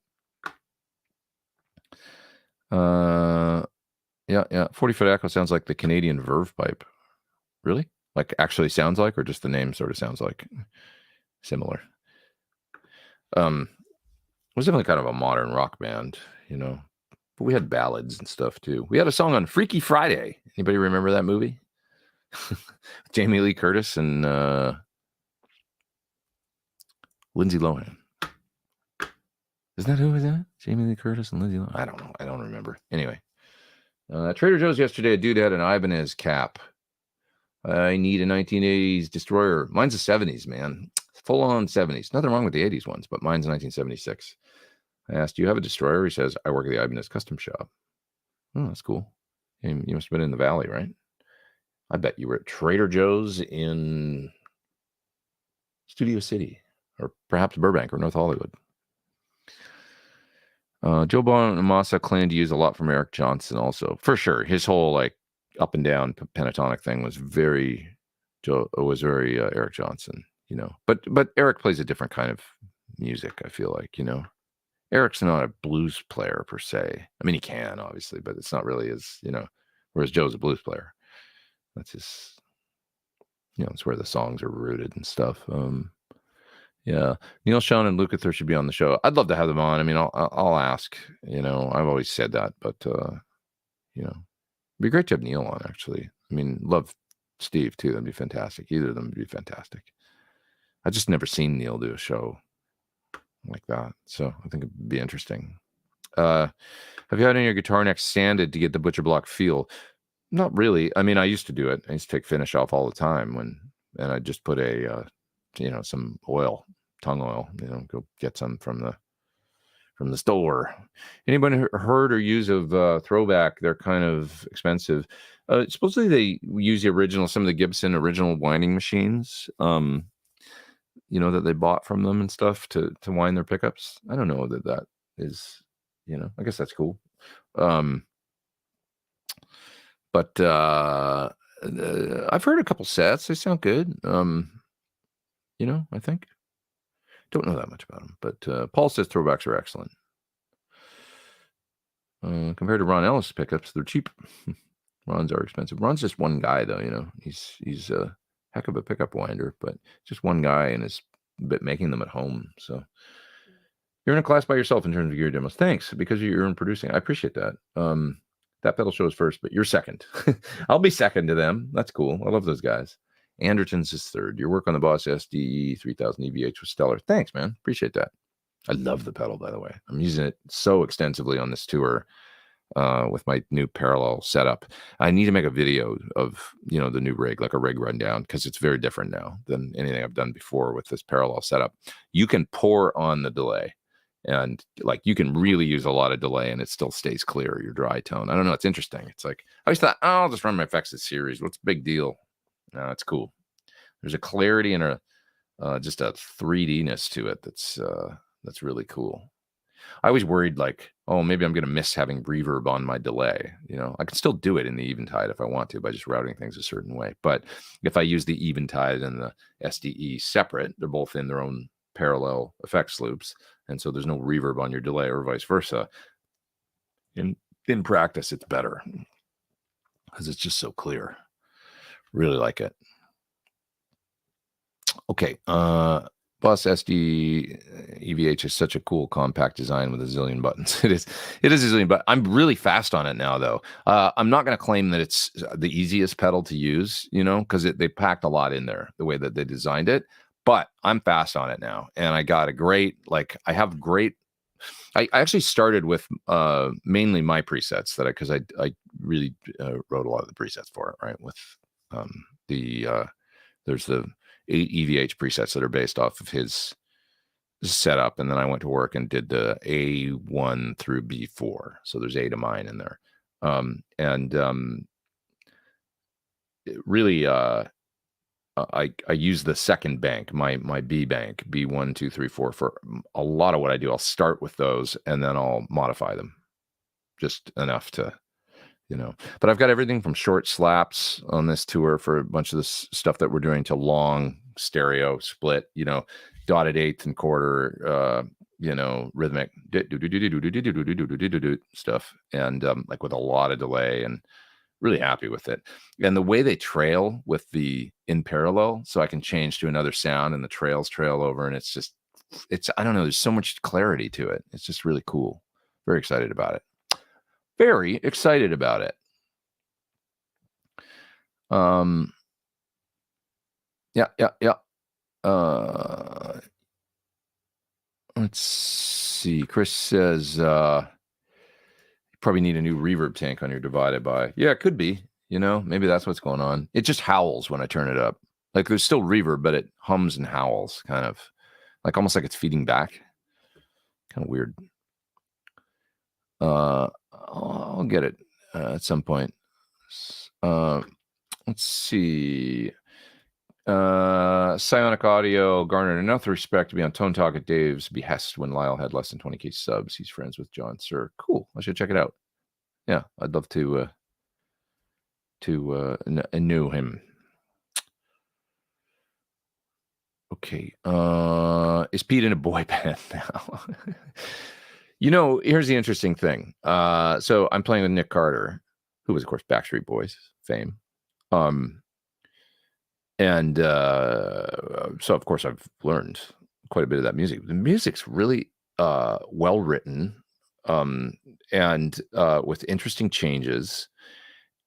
Yeah. 40-foot Echo sounds like the Canadian Verve pipe. Really? Like actually sounds like, or just the name sort of sounds like similar? It was definitely kind of a modern rock band, but we had ballads and stuff too. We had a song on Freaky Friday. Anybody remember that movie? Jamie Lee Curtis and Lindsay Lohan. Isn't that who was in it? Jamie Lee Curtis and Lindsay Lohan? I don't know. I don't remember. Anyway. Trader Joe's yesterday, a dude had an Ibanez cap. I need a 1980s Destroyer. Mine's a 70s, man. Full on 70s. Nothing wrong with the 80s ones, but mine's 1976. I asked, do you have a Destroyer? He says, I work at the Ibanez Custom Shop. Oh, that's cool. You must have been in the Valley, right? I bet you were at Trader Joe's in Studio City, or perhaps Burbank or North Hollywood. Joe Bonamassa claimed to use a lot from Eric Johnson also. For sure. His whole like up and down pentatonic thing was very Eric Johnson, But Eric plays a different kind of music, I feel like, Eric's not a blues player per se. I mean, he can, obviously, but it's not really as, whereas Joe's a blues player. That's his, it's where the songs are rooted and stuff. Yeah, Neil Sean and Lukather should be on the show. I'd love to have them on. I mean, I'll ask. I've always said that, but you know. It'd be great to have Neil on, actually. I mean, love Steve too. That'd be fantastic. Either of them would be fantastic. I just never seen Neil do a show like that, so I think it'd be interesting. Have you had any of your guitar necks sanded to get the butcher block feel? Not really. I mean, I used to do it. I used to take finish off all the time and I just put a, some oil, tongue oil, go get some from the store. Anybody heard or use of Throwback? They're kind of expensive. Supposedly they use some of the Gibson original winding machines, that they bought from them and stuff to wind their pickups. I don't know that is, I guess that's cool. But I've heard a couple sets. They sound good. I think. Don't know that much about them, but Paul says Throwbacks are excellent. Compared to Ron Ellis pickups, they're cheap. Ron's are expensive. Ron's just one guy, though. He's a heck of a pickup winder, but just one guy and is making them at home. So you're in a class by yourself in terms of gear demos. Thanks, because you're in producing. I appreciate that. That pedal shows first, but you're second. I'll be second to them. That's cool. I love those guys. Anderton's is third. Your work on the Boss SDE 3000 EVH was stellar. Thanks, man. Appreciate that. I love the pedal, by the way. I'm using it so extensively on this tour with my new parallel setup. I need to make a video of, the new rig, like a rig rundown, because it's very different now than anything I've done before with this parallel setup. You can pour on the delay. And like you can really use a lot of delay and it still stays clear, your dry tone. I don't know. It's interesting. It's like I always thought, I'll just run my effects as series. What's the big deal? No, it's cool. There's a clarity and just a 3D-ness to it that's really cool. I always worried like, oh, maybe I'm going to miss having reverb on my delay. I can still do it in the Eventide if I want to by just routing things a certain way. But if I use the Eventide and the SDE separate, they're both in their own parallel effects loops. And so there's no reverb on your delay or vice versa. In practice, it's better because it's just so clear. Really like it. Okay. Boss SD EVH is such a cool compact design with a zillion buttons. It is a zillion, but I'm really fast on it now, though. I'm not going to claim that it's the easiest pedal to use, because they packed a lot in there, the way that they designed it. But I'm fast on it now, and I got I actually started with mainly my presets because I really wrote a lot of the presets for it, right? With there's the EVH presets that are based off of his setup, and then I went to work and did the A1 through B4. So there's 8 of mine in there, really. I use the second bank, my B bank, B1, 2, 3, 4 for a lot of what I do. I'll start with those and then I'll modify them just enough to, but I've got everything from short slaps on this tour for a bunch of this stuff that we're doing to long stereo split, dotted eighth and quarter, rhythmic stuff. And like with a lot of delay and really happy with it. And the way they trail with the in parallel, so I can change to another sound and the trails trail over. And I don't know, there's so much clarity to it. It's just really cool. Very excited about it. Very excited about it. Yeah. Let's see. Chris says, probably need a new reverb tank on your divided by. Yeah, it could be, maybe that's what's going on. It just howls when I turn it up. Like there's still reverb, but it hums and howls kind of like almost like it's feeding back. Kind of weird. I'll get it at some point. Let's see. Psionic Audio garnered enough respect to be on Tone Talk at Dave's behest when Lyle had less than 20K subs. He's friends with John Sir. Cool. I should check it out. Yeah, I'd love to know him. Okay. Is Pete in a boy band now? Here's the interesting thing. So I'm playing with Nick Carter, who was, of course, Backstreet Boys fame. And so, of course, I've learned quite a bit of that music. The music's really well written. and with interesting changes.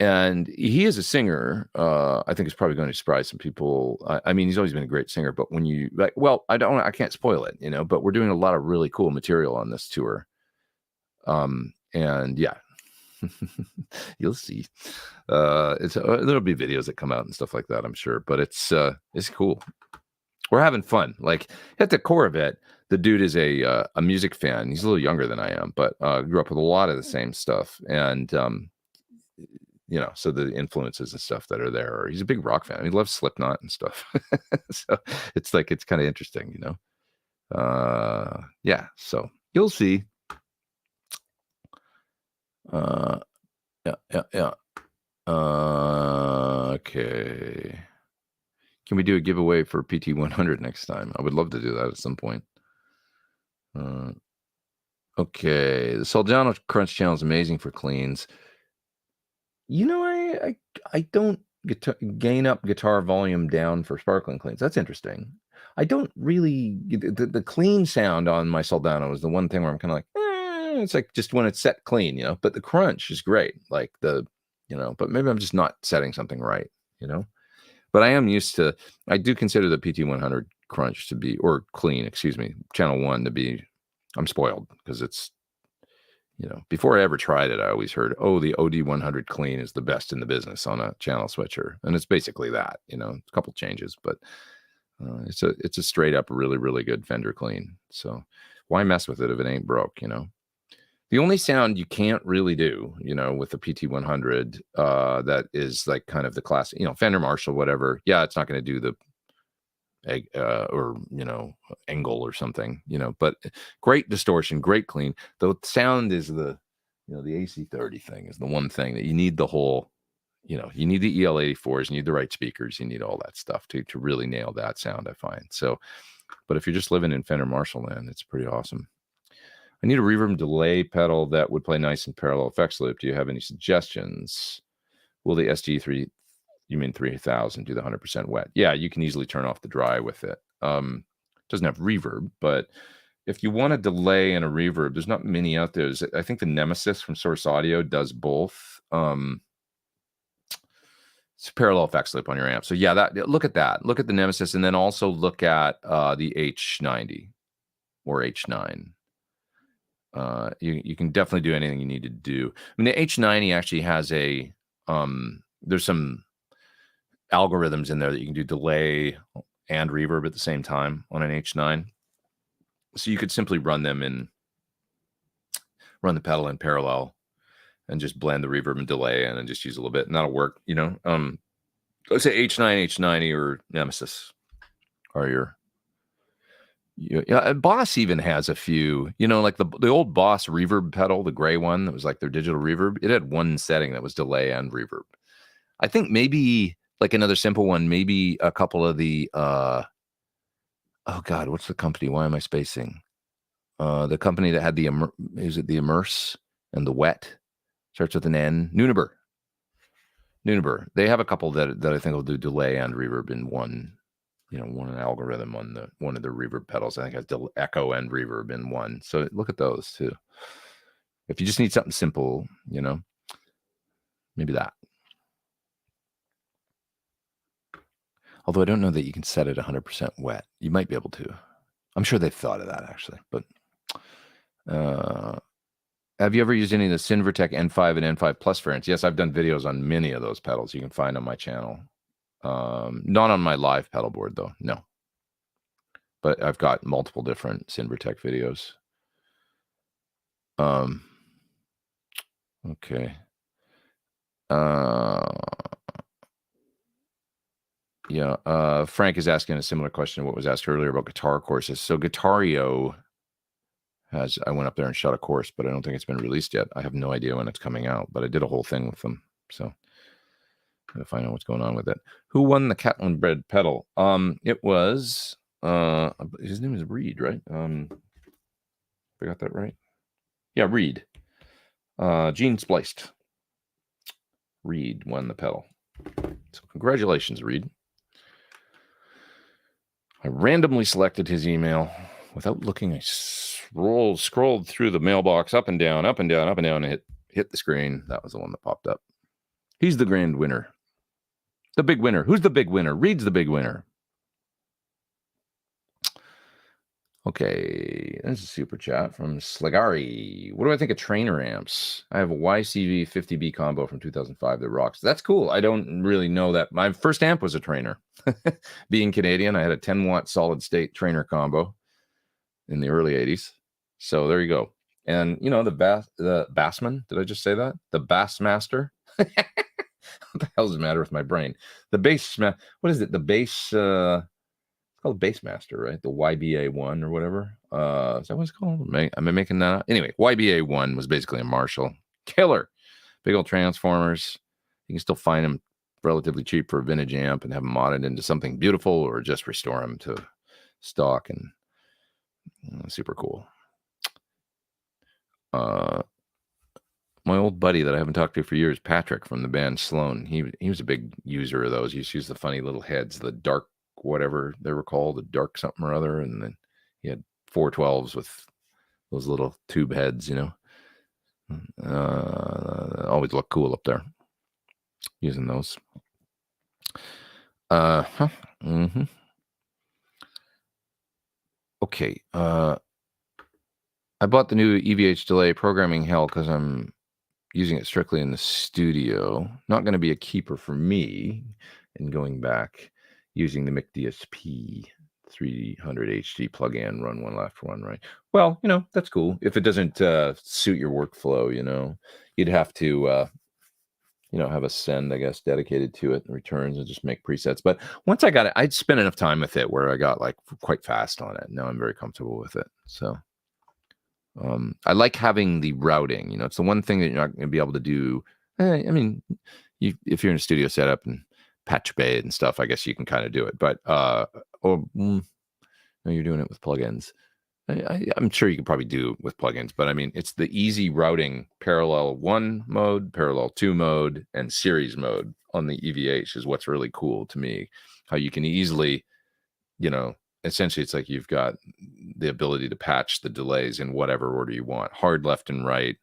And he is a singer. I think it's probably going to surprise some people. I mean, he's always been a great singer, but when you I can't spoil it, but we're doing a lot of really cool material on this tour. And yeah, you'll see. There'll be videos that come out and stuff like that, I'm sure, but it's cool. We're having fun. Like, at the core of it, the dude is a music fan. He's a little younger than I am, but grew up with a lot of the same stuff. And, so the influences and stuff that are there. He's a big rock fan. He loves Slipknot and stuff. So it's kind of interesting, Yeah, so you'll see. Yeah. Okay. Can we do a giveaway for PT100 next time? I would love to do that at some point. Okay. The Soldano Crunch channel is amazing for cleans. I don't gain up guitar volume down for sparkling cleans. That's interesting. I don't really the clean sound on my Soldano is the one thing where I'm kind of like, it's like just when it's set clean, but the crunch is great. Like but maybe I'm just not setting something right, But I am used to, I do consider the PT100 crunch to be, or clean, excuse me, channel 1 to be, I'm spoiled because it's, before I ever tried it, I always heard, the OD100 clean is the best in the business on a channel switcher. And it's basically that, a couple changes, but it's a straight up really, really good Fender clean. So why mess with it if it ain't broke, The only sound you can't really do, with the PT100, that is like kind of the classic, Fender Marshall, whatever. Yeah, it's not going to do the angle or something, but great distortion, great clean. The sound is the AC30 thing is the one thing that you need the whole, you need the EL84s, you need the right speakers, you need all that stuff to really nail that sound, I find. So, but if you're just living in Fender Marshall land, it's pretty awesome. I need a reverb and delay pedal that would play nice in parallel effects loop. Do you have any suggestions? Will the SG3, you mean 3000, do the 100% wet? Yeah, you can easily turn off the dry with it. Doesn't have reverb, but if you want a delay and a reverb, there's not many out there. I think the Nemesis from Source Audio does both. It's parallel effects loop on your amp. So yeah, look at that. Look at the Nemesis, and then also look at the H90 or H9. You can definitely do anything you need to do. I mean, the H90 actually has there's some algorithms in there that you can do delay and reverb at the same time on an H9. So you could simply run the pedal in parallel and just blend the reverb and delay in and just use a little bit, and that'll work, Let's say H9, H90, or Nemesis are your. Boss even has a few, like the old Boss reverb pedal, the gray one that was like their digital reverb. It had one setting that was delay and reverb. I think maybe like another simple one, maybe a couple of the, oh God, what's the company? Why am I spacing? The company that had the Immerse and the Wet, starts with an N, Nunaber. They have a couple that I think will do delay and reverb in one. One algorithm on one of the reverb pedals. I think has echo and reverb in one. So look at those too. If you just need something simple, maybe that. Although I don't know that you can set it 100% wet. You might be able to. I'm sure they've thought of that actually. But have you ever used any of the Synvertech N5 and N5 Plus variants? Yes, I've done videos on many of those pedals. You can find on my channel. Not on my live pedal board though, no. But I've got multiple different Synvertech videos. Okay. Yeah. Frank is asking a similar question to what was asked earlier about guitar courses. So Guitario I went up there and shot a course, but I don't think it's been released yet. I have no idea when it's coming out, but I did a whole thing with them. So to find out what's going on with it. Who won the Catlin Bread pedal? It was his name is Reed, right? I got that right. Yeah, Reed. Gene Spliced. Reed won the pedal. So congratulations, Reed. I randomly selected his email without looking scrolled through the mailbox up and down, up and down, up and down, and hit the screen. That was the one that popped up. He's the grand winner. The big winner. Who's the big winner? Reed's the big winner. Okay, this is a super chat from Sligari. What do I think of trainer amps? I have a YCV 50B combo from 2005 that rocks. That's cool. I don't really know that. My first amp was a trainer. Being Canadian, I had a 10-watt solid state trainer combo in the early 80s. So there you go. And, you know, the Bassman, did I just say that? The Bassmaster? What the hell does the matter with my brain? The bass, what is it? The bass... It's called Bassmaster, right? The YBA1 or whatever. Is that what it's called? Am I making that up? Anyway, YBA1 was basically a Marshall. Killer. Big old transformers. You can still find them relatively cheap for a vintage amp and have them modded into something beautiful or just restore them to stock, and super cool. My old buddy that I haven't talked to for years, Patrick from the band Sloan, he was a big user of those. He used to use the funny little heads, the dark whatever they were called, the dark something or other, and then he had 412s with those little tube heads, you know. Always look cool up there using those. Okay. I bought the new EVH delay programming hell because I'm using it strictly in the studio. Not going to be a keeper for me. And going back, using the Mic DSP 300 HD plug-in, run one left, one right. Well, you know, that's cool. If it doesn't suit your workflow, you know, you'd have to, you know, have a send, I guess, dedicated to it and returns and just make presets. But once I got it, I'd spent enough time with it where I got like quite fast on it. Now I'm very comfortable with it. So I like having the routing. You know, it's the one thing that you're not going to be able to do. I mean, if you're in a studio setup and patch bay and stuff, I guess you can kind of do it, but no, you're doing it with plugins. I'm sure you can probably do it with plugins, but I mean, it's the easy routing, parallel 1 mode, parallel 2 mode, and series mode on the EVH is what's really cool to me. How you can easily, you know, essentially it's like you've got the ability to patch the delays in whatever order you want, hard left and right,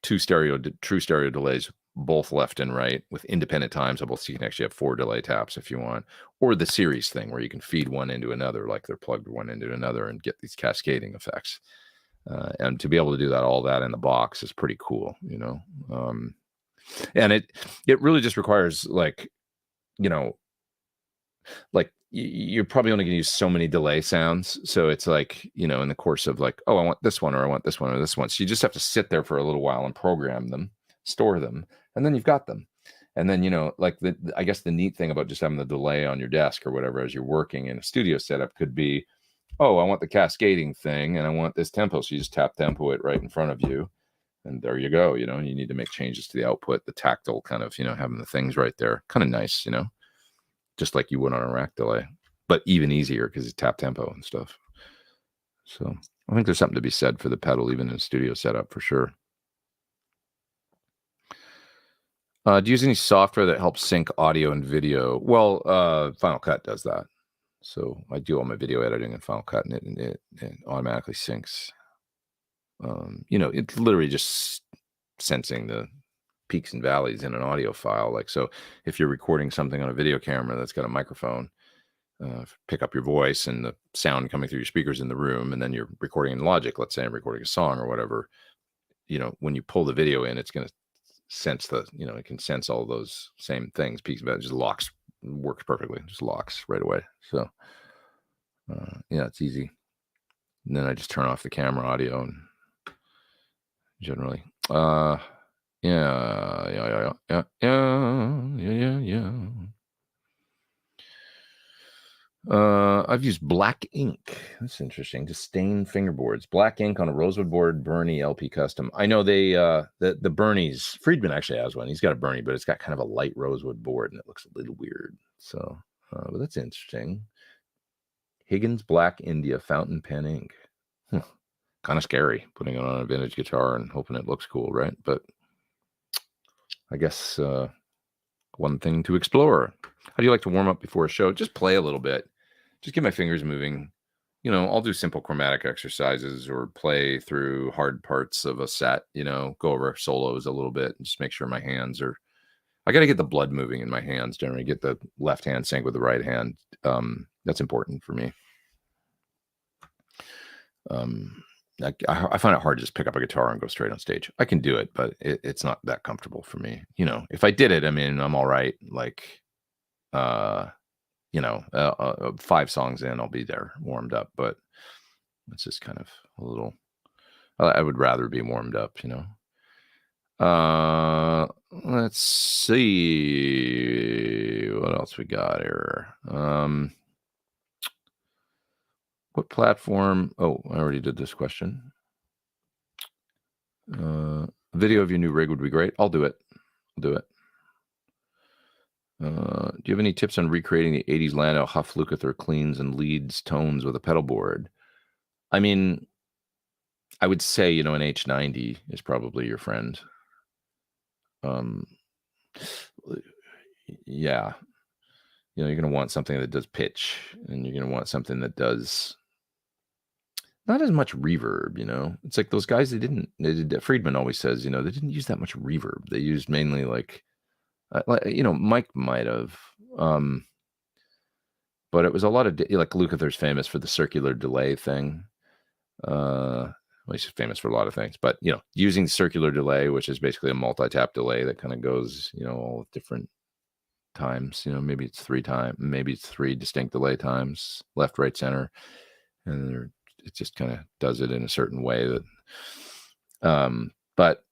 true stereo delays, both left and right with independent time tables, so you can actually have 4 delay taps if you want, or the series thing where you can feed one into another like they're plugged one into another and get these cascading effects. And to be able to do that, all that in the box is pretty cool, you know. And it really just requires, like, you know, like you're probably only going to use so many delay sounds. So it's like, you know, in the course of like, oh, I want this one, or I want this one, or this one. So you just have to sit there for a little while and program them, store them, and then you've got them. And then, you know, like I guess the neat thing about just having the delay on your desk or whatever as you're working in a studio setup could be, oh, I want the cascading thing and I want this tempo. So you just tap tempo it right in front of you. And there you go. You know, you need to make changes to the output, the tactile kind of, you know, having the things right there. Kind of nice, you know, just like you would on a rack delay, but even easier because it's tap tempo and stuff. So I think there's something to be said for the pedal, even in a studio setup, for sure. Do you use any software that helps sync audio and video? Well, Final Cut does that. So I do all my video editing in Final Cut, and it automatically syncs. You know, it's literally just sensing the peaks and valleys in an audio file. Like, so if you're recording something on a video camera that's got a microphone, pick up your voice and the sound coming through your speakers in the room, and then you're recording in Logic. Let's say I'm recording a song or whatever. You know, when you pull the video in, it's going to sense the, you know, it can sense all those same things. Peaks and valleys, just locks, works perfectly, just locks right away. So yeah, it's easy. And then I just turn off the camera audio and generally yeah. I've used black ink. That's interesting. To stain fingerboards. Black ink on a rosewood board, Bernie LP custom. I know they the Bernie's, Friedman actually has one. He's got a Bernie, but it's got kind of a light rosewood board and it looks a little weird. So but that's interesting. Higgins Black India fountain pen ink. Kind of scary putting it on a vintage guitar and hoping it looks cool, right? But I guess one thing to explore. How do you like to warm up before a show? Just play a little bit. Just get my fingers moving. you know, I'll do simple chromatic exercises or play through hard parts of a set, you know, go over solos a little bit and just make sure my hands are, I got to get the blood moving in my hands, generally get the left hand sync with the right hand. That's important for me. I find it hard to just pick up a guitar and go straight on stage. I can do it, but it's not that comfortable for me. You know, if I did it, I mean, I'm all right. Like, you know, 5 songs in, I'll be there warmed up, but it's just kind of a little, I would rather be warmed up, you know. Let's see what else we got here. What platform? Oh, I already did this question. Video of your new rig would be great. I'll do it. I'll do it. Do you have any tips on recreating the 80s Landau Huff Lukather cleans and leads tones with a pedal board? I mean, I would say, you know, an H90 is probably your friend. Yeah. You know, you're going to want something that does pitch, and you're going to want something that does not as much reverb, you know. It's like those guys, Friedman always says, you know, they didn't use that much reverb. They used mainly like you know, Mike might have, but it was a lot of, like Lukather's famous for the circular delay thing. Well, he's famous for a lot of things, but, you know, using circular delay, which is basically a multi-tap delay that kind of goes, you know, all different times, you know, maybe it's 3 distinct delay times, left, right, center. And it just kind of does it in a certain way that, but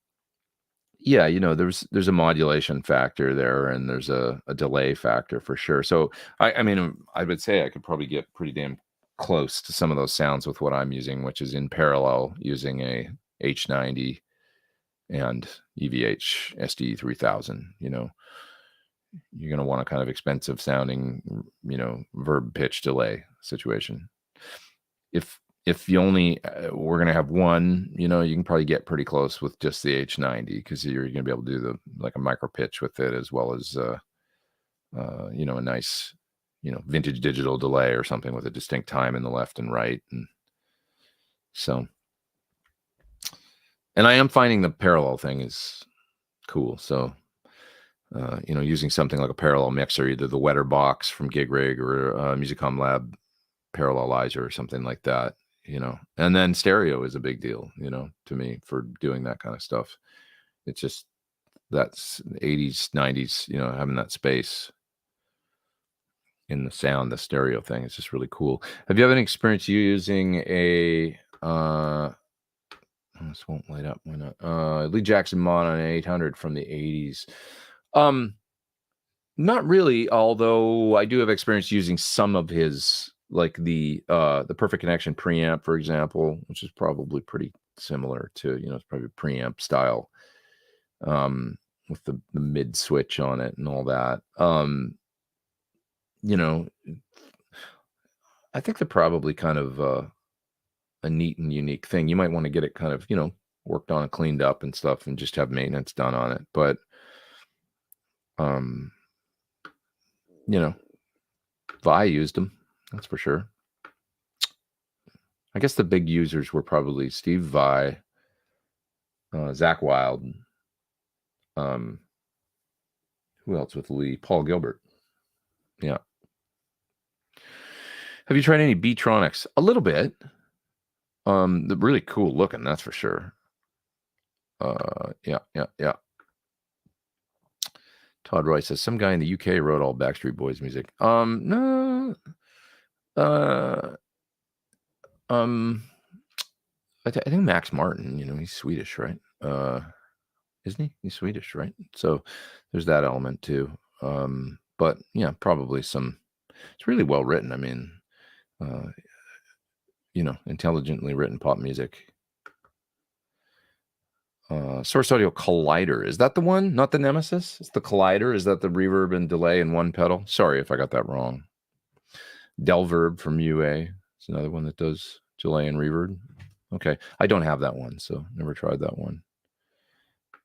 yeah, you know, there's a modulation factor there, and there's a delay factor for sure. So I mean, I would say I could probably get pretty damn close to some of those sounds with what I'm using, which is in parallel using a H90 and EVH SD 3000. You know, you're going to want a kind of expensive sounding, you know, verb pitch delay situation. If you only we're going to have one, you know, you can probably get pretty close with just the H90, because you're going to be able to do like a micro pitch with it, as well as you know, a nice, you know, vintage digital delay or something with a distinct time in the left and right. And so, and I am finding the parallel thing is cool. So, you know, using something like a parallel mixer, either the Wetter Box from Gig Rig or Musicom Lab parallelizer or something like that, you know. And then stereo is a big deal, you know, to me, for doing that kind of stuff. It's just, that's 80s, 90s, you know, having that space in the sound, the stereo thing is just really cool. Have you had any experience using a this won't light up, why not? Lee Jackson mod on an 800 from the 80s? Not really, although I do have experience using some of his, like the Perfect Connection preamp, for example, which is probably pretty similar to, you know, it's probably preamp style, with the mid switch on it and all that. You know, I think they're probably kind of a neat and unique thing. You might want to get it kind of, you know, worked on and cleaned up and stuff, and just have maintenance done on it. But you know, Vi used them, that's for sure. I guess the big users were probably Steve Vai, Zach Wild, who else with Lee? Paul Gilbert. Yeah. Have you tried any Beatronics? A little bit. They're really cool looking, that's for sure. Yeah. Todd Roy says some guy in the UK wrote all Backstreet Boys music. No. I think Max Martin, you know, he's Swedish, right? Isn't he? He's Swedish, right? So there's that element too. But yeah, probably some, it's really well written. I mean, you know, intelligently written pop music. Source Audio Collider, is that the one? Not the Nemesis? It's the Collider. Is that the reverb and delay in one pedal? Sorry if I got that wrong. Delverb from UA. It's another one that does delay and reverb. Okay, I don't have that one, so never tried that one.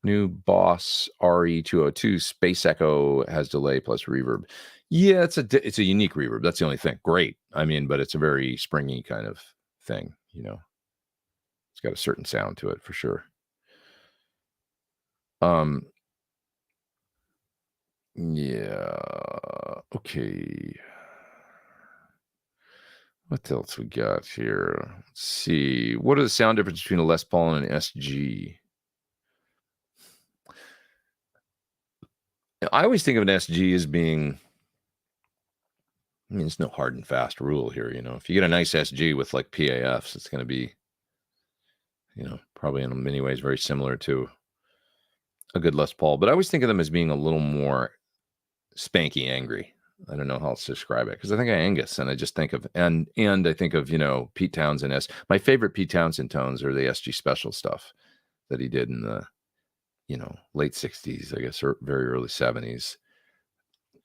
New Boss RE202 Space Echo has delay plus reverb. Yeah, it's a unique reverb. That's the only thing. Great. I mean, but it's a very springy kind of thing, you know. It's got a certain sound to it for sure. Yeah. Okay. What else we got here? Let's see. What are the sound differences between a Les Paul and an SG? I always think of an SG as being, I mean, it's no hard and fast rule here, you know. If you get a nice SG with like PAFs, it's going to be, you know, probably in many ways very similar to a good Les Paul. But I always think of them as being a little more spanky angry. I don't know how else to describe it because I think of Angus and I just think of and I think of, you know, Pete Townsend. My favorite Pete Townsend tones are the SG Special stuff that he did in the, you know, late 60s, I guess, or very early 70s.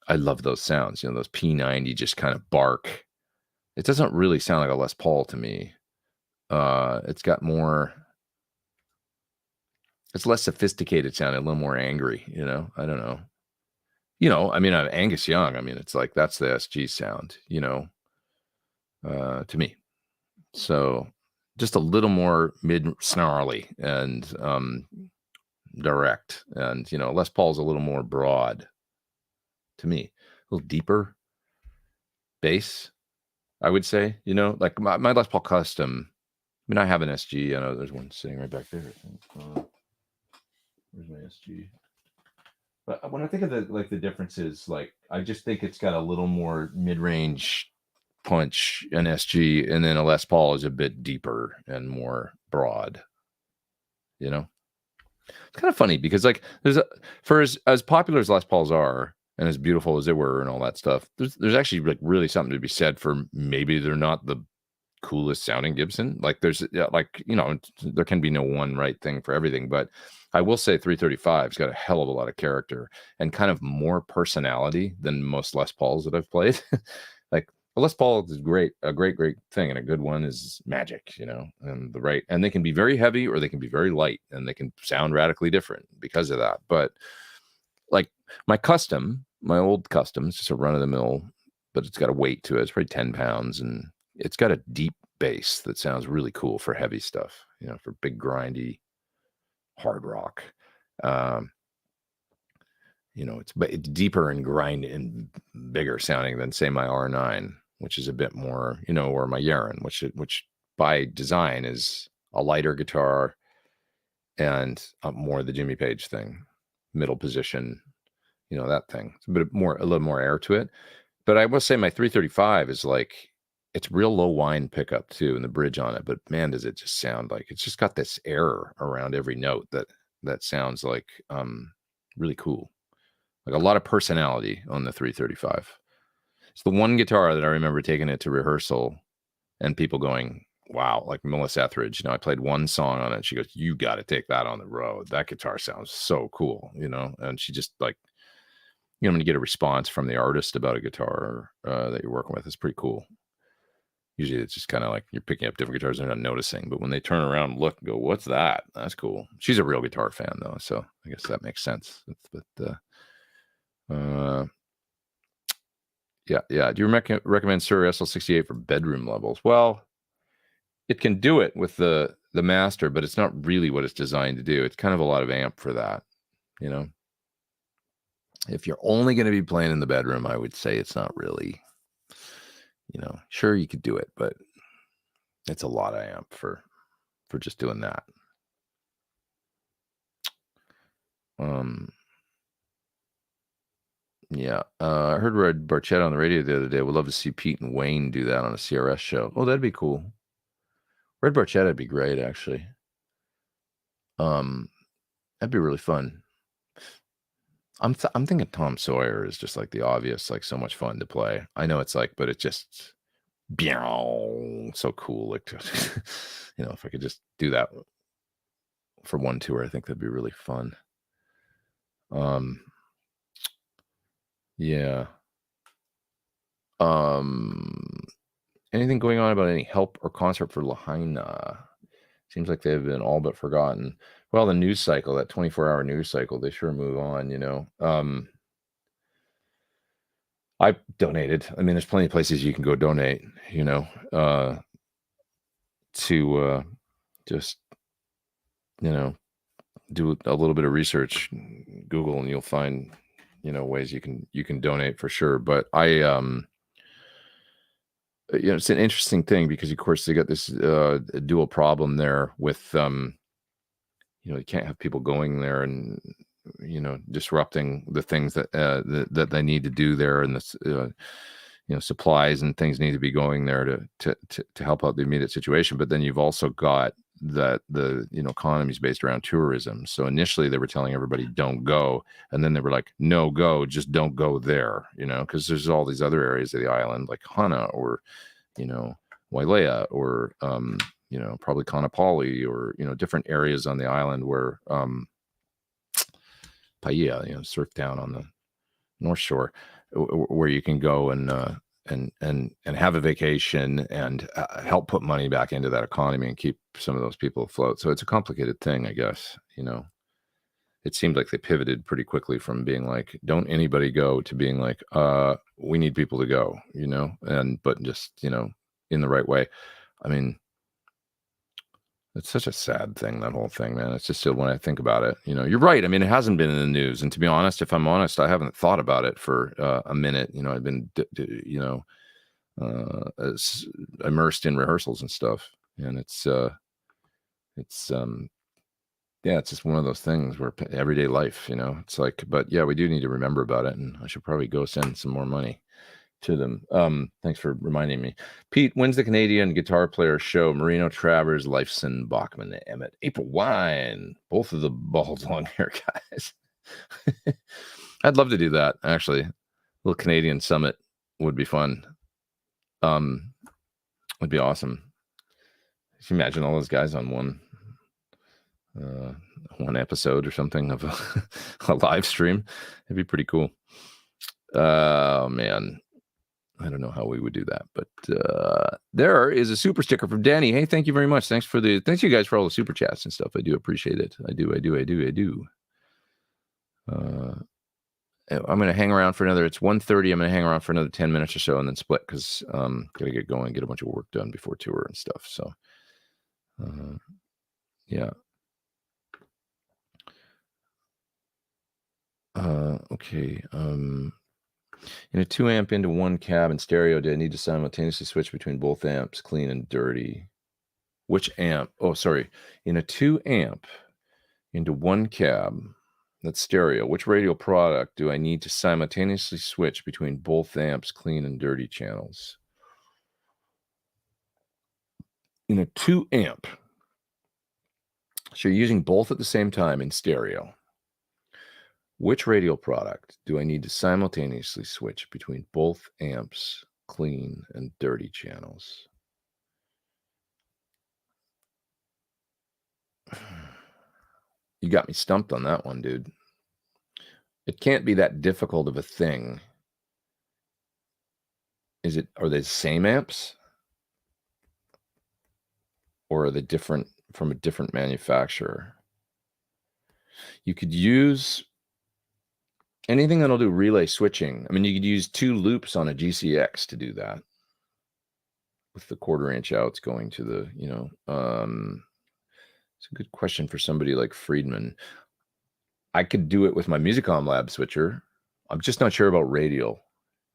I love those sounds, you know, those P90 just kind of bark. It doesn't really sound like a Les Paul to me. It's got more, it's less sophisticated sounding, a little more angry, you know. I don't know. You know, I mean, Angus Young, I mean, it's like that's the SG sound, you know, to me. So just a little more mid snarly and direct. And, you know, Les Paul's a little more broad to me, a little deeper bass, I would say, you know, like my Les Paul Custom. I mean, I have an SG. I know there's one sitting right back there. Where's my SG? But when I think of the differences, like I just think it's got a little more mid-range punch an SG, and then a Les Paul is a bit deeper and more broad. You know, it's kind of funny because like for as popular as Les Pauls are and as beautiful as they were and all that stuff, there's actually like really something to be said for maybe they're not the coolest sounding Gibson. Like there's like, you know, there can be no one right thing for everything, but I will say 335's got a hell of a lot of character and kind of more personality than most Les Pauls that I've played. Like a Les Paul is great, a great thing, and a good one is magic, you know, and they can be very heavy or they can be very light and they can sound radically different because of that. But like my old custom, it's just a run of the mill, but it's got a weight to it. It's probably 10 pounds and it's got a deep bass that sounds really cool for heavy stuff, you know, for big grindy hard rock. You know, it's deeper and grind and bigger sounding than say my R9, which is a bit more, you know, or my Yaren, which by design is a lighter guitar and more the Jimmy Page thing, middle position, you know, that thing. It's a little more air to it. But I will say my 335 is like, it's real low whine pickup too, and the bridge on it. But man, does it just sound like it's just got this air around every note that sounds like really cool, like a lot of personality on the 335. It's the one guitar that I remember taking it to rehearsal, and people going, "Wow!" Like Melissa Etheridge. You know, I played one song on it. She goes, "You got to take that on the road. That guitar sounds so cool." You know, and she just like, you know, when you get a response from the artist about a guitar that you're working with, it's pretty cool. Usually it's just kind of like you're picking up different guitars and they're not noticing. But when they turn around and look and go, "What's that?" That's cool. She's a real guitar fan though, so I guess that makes sense. Yeah. Do you recommend Shure SL68 for bedroom levels? Well, it can do it with the master, but it's not really what it's designed to do. It's kind of a lot of amp for that, you know. If you're only going to be playing in the bedroom, I would say it's not really, you know, sure you could do it, but it's a lot of amp for just doing that. Yeah. I heard Red Barchetta on the radio the other day. Would love to see Pete and Wayne do that on a CRS show. Oh, that'd be cool. Red Barchetta would be great, actually. That'd be really fun. I'm thinking Tom Sawyer is just like the obvious, like so much fun to play. I know it's like, but it just so cool. Like, you know, if I could just do that for one tour, I think that'd be really fun. Yeah. Anything going on about any help or concert for Lahaina? Seems like they've been all but forgotten. Well, the news cycle, that 24-hour news cycle, they sure move on, you know. I donated. I mean, there's plenty of places you can go donate, you know, to just, you know, do a little bit of research, Google, and you'll find, you know, ways you can donate for sure. But I, you know, it's an interesting thing because, of course, they got this dual problem there with, you know, you can't have people going there and, you know, disrupting the things that that they need to do there, and this, you know, supplies and things need to be going there to help out the immediate situation. But then you've also got that the, you know, economy is based around tourism. So initially they were telling everybody don't go, and then they were like, no, go, just don't go there, you know, because there's all these other areas of the island like Hana or, you know, Wailea or you know, probably Kanapali or, you know, different areas on the island where Paia, you know, surf down on the North Shore, where you can go and have a vacation and help put money back into that economy and keep some of those people afloat. So it's a complicated thing, I guess. You know, it seemed like they pivoted pretty quickly from being like, don't anybody go, to being like, we need people to go, you know, but just, you know, in the right way. I mean, it's such a sad thing, that whole thing, man. It's just still, when I think about it, you know, you're right. I mean, it hasn't been in the news. And to be honest, if I'm honest, I haven't thought about it for a minute. You know, I've been, you know, immersed in rehearsals and stuff. And it's yeah, it's just one of those things where everyday life, you know, it's like, but yeah, we do need to remember about it. And I should probably go send some more money to them. Thanks for reminding me. Pete, when's the Canadian guitar player show? Marino, Travers, Lifeson, Bachman, Emmett, April Wine, both of the bald long hair guys. I'd love to do that, actually. A little Canadian summit would be fun. Would be awesome. Can you imagine all those guys on one episode or something of a live stream? It'd be pretty cool. Oh man, I don't know how we would do that, but there is a super sticker from Danny. Hey, thank you very much. Thanks you guys for all the super chats and stuff. I do appreciate it. I do. I'm going to hang around for another, it's 1:30. I'm going to hang around for another 10 minutes or so and then split because got to get going, get a bunch of work done before tour and stuff. So, yeah. Okay. In a 2 amp into 1 cab and stereo, do I need to simultaneously switch between both amps, clean and dirty? Which amp? Oh, sorry. In a 2 amp into 1 cab, that's stereo. Which radial product do I need to simultaneously switch between both amps, clean and dirty channels? In a 2 amp, so you're using both at the same time in stereo. Which radial product do I need to simultaneously switch between both amps, clean and dirty channels? You got me stumped on that one, dude. It can't be that difficult of a thing. Are they the same amps? Or are they different from a different manufacturer? You could use anything that'll do relay switching. I mean, you could use 2 loops on a GCX to do that with the 1/4 inch outs going to the, you know, it's a good question for somebody like Friedman. I could do it with my Musicom Lab switcher. I'm just not sure about radial,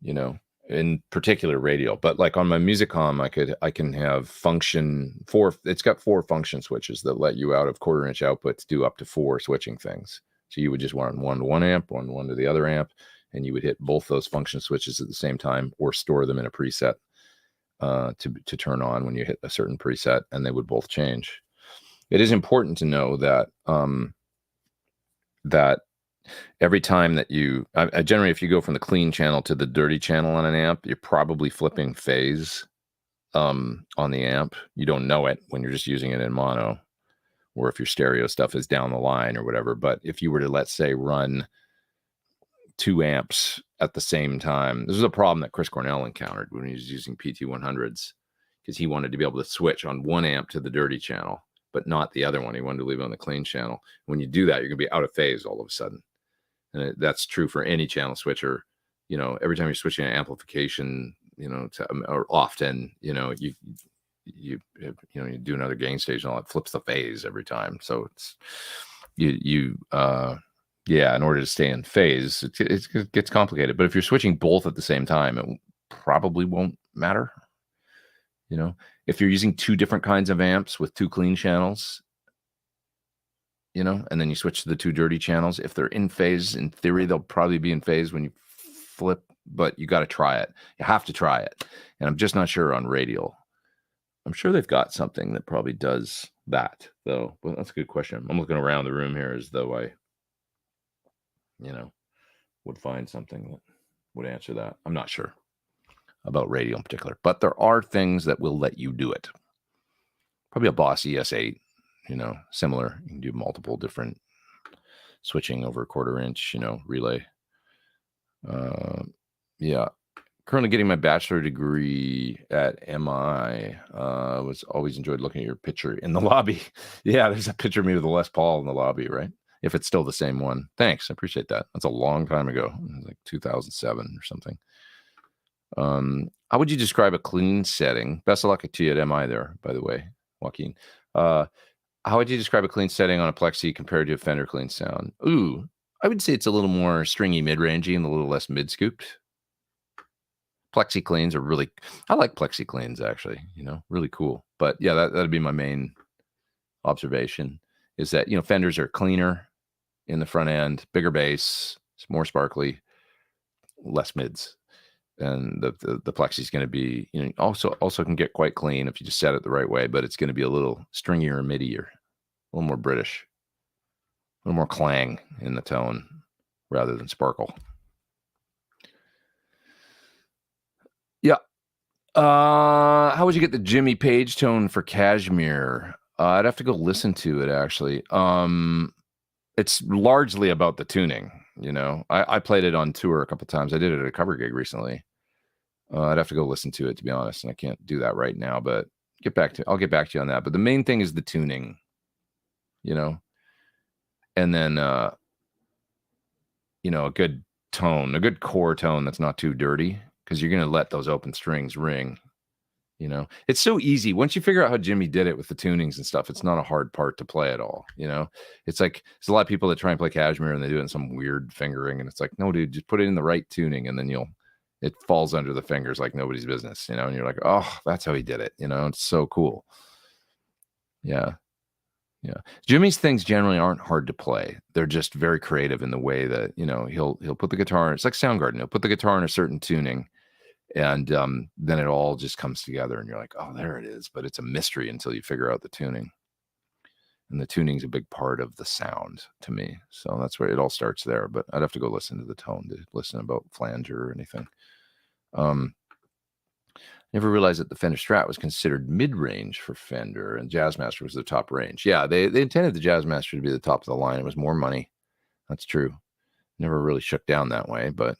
you know, in particular radial, but like on my Musicom, I can have function 4. It's got 4 function switches that let you out of 1/4 inch outputs do up to 4 switching things. So you would just want one to one amp, one to the other amp, and you would hit both those function switches at the same time or store them in a preset to turn on when you hit a certain preset, and they would both change. It is important to know that that every time that you generally, if you go from the clean channel to the dirty channel on an amp, you're probably flipping phase on the amp. You don't know it when you're just using it in mono, or if your stereo stuff is down the line or whatever. But if you were to, let's say, run 2 amps at the same time, this is a problem that Chris Cornell encountered when he was using PT100s, because he wanted to be able to switch on 1 amp to the dirty channel but not the other one. He wanted to leave it on the clean channel. When you do that, you're going to be out of phase all of a sudden. And that's true for any channel switcher. You know, every time you're switching an amplification, you know, or often, you know, you do another gain stage and all, it flips the phase every time. So it's yeah, in order to stay in phase, it gets complicated. But if you're switching both at the same time, it probably won't matter. You know, if you're using two different kinds of amps with two clean channels, you know, and then you switch to the two dirty channels, if they're in phase, in theory, they'll probably be in phase when you flip, but you got to try it. You have to try it. And I'm just not sure on radial. I'm sure they've got something that probably does that, though. Well, that's a good question. I'm looking around the room here as though I, you know, would find something that would answer that. I'm not sure about radial in particular, but there are things that will let you do it. Probably a Boss ES8, you know, similar. You can do multiple different switching over a 1/4 inch, you know, relay. Yeah. Currently getting my bachelor degree at MI. Was always enjoyed looking at your picture in the lobby. Yeah, there's a picture of me with a Les Paul in the lobby, right? If it's still the same one. Thanks. I appreciate that. That's a long time ago. It was like 2007 or something. How would you describe a clean setting? Best of luck to you at MI there, by the way, Joaquin. How would you describe a clean setting on a Plexi compared to a Fender clean sound? Ooh, I would say it's a little more stringy mid-rangey and a little less mid-scooped. Plexi cleans are really, I like Plexi cleans actually, you know, really cool. But yeah, that'd be my main observation is that, you know, Fenders are cleaner in the front end, bigger bass, it's more sparkly, less mids. And the Plexi is going to be, you know, also can get quite clean if you just set it the right way, but it's going to be a little stringier and midier, a little more British, a little more clang in the tone rather than sparkle. Yeah. How would you get the Jimmy Page tone for Cashmere? I'd have to go listen to it actually. It's largely about the tuning, you know. I played it on tour a couple times. I did it at a cover gig recently. I'd have to go listen to it, to be honest, and I can't do that right now, but I'll get back to you on that. But the main thing is the tuning, you know, and then, you know, a good tone, a good core tone that's not too dirty, because you're going to let those open strings ring, you know. It's so easy. Once you figure out how Jimmy did it with the tunings and stuff, it's not a hard part to play at all, you know. It's like, there's a lot of people that try and play Cashmere and they do it in some weird fingering, and it's like, no, dude, just put it in the right tuning, and then it falls under the fingers like nobody's business, you know, and you're like, oh, that's how he did it. You know, it's so cool. Yeah. Yeah. Jimmy's things generally aren't hard to play. They're just very creative in the way that, you know, he'll put the guitar, it's like Soundgarden. He'll put the guitar in a certain tuning and then it all just comes together and you're like, oh, there it is. But it's a mystery until you figure out the tuning. And the tuning's a big part of the sound to me. So that's where it all starts there. But I'd have to go listen to the tone to listen about flanger or anything. Never realized that the Fender Strat was considered mid-range for Fender and Jazzmaster was the top range. Yeah, they intended the Jazzmaster to be the top of the line. It was more money. That's true. Never really shook down that way, but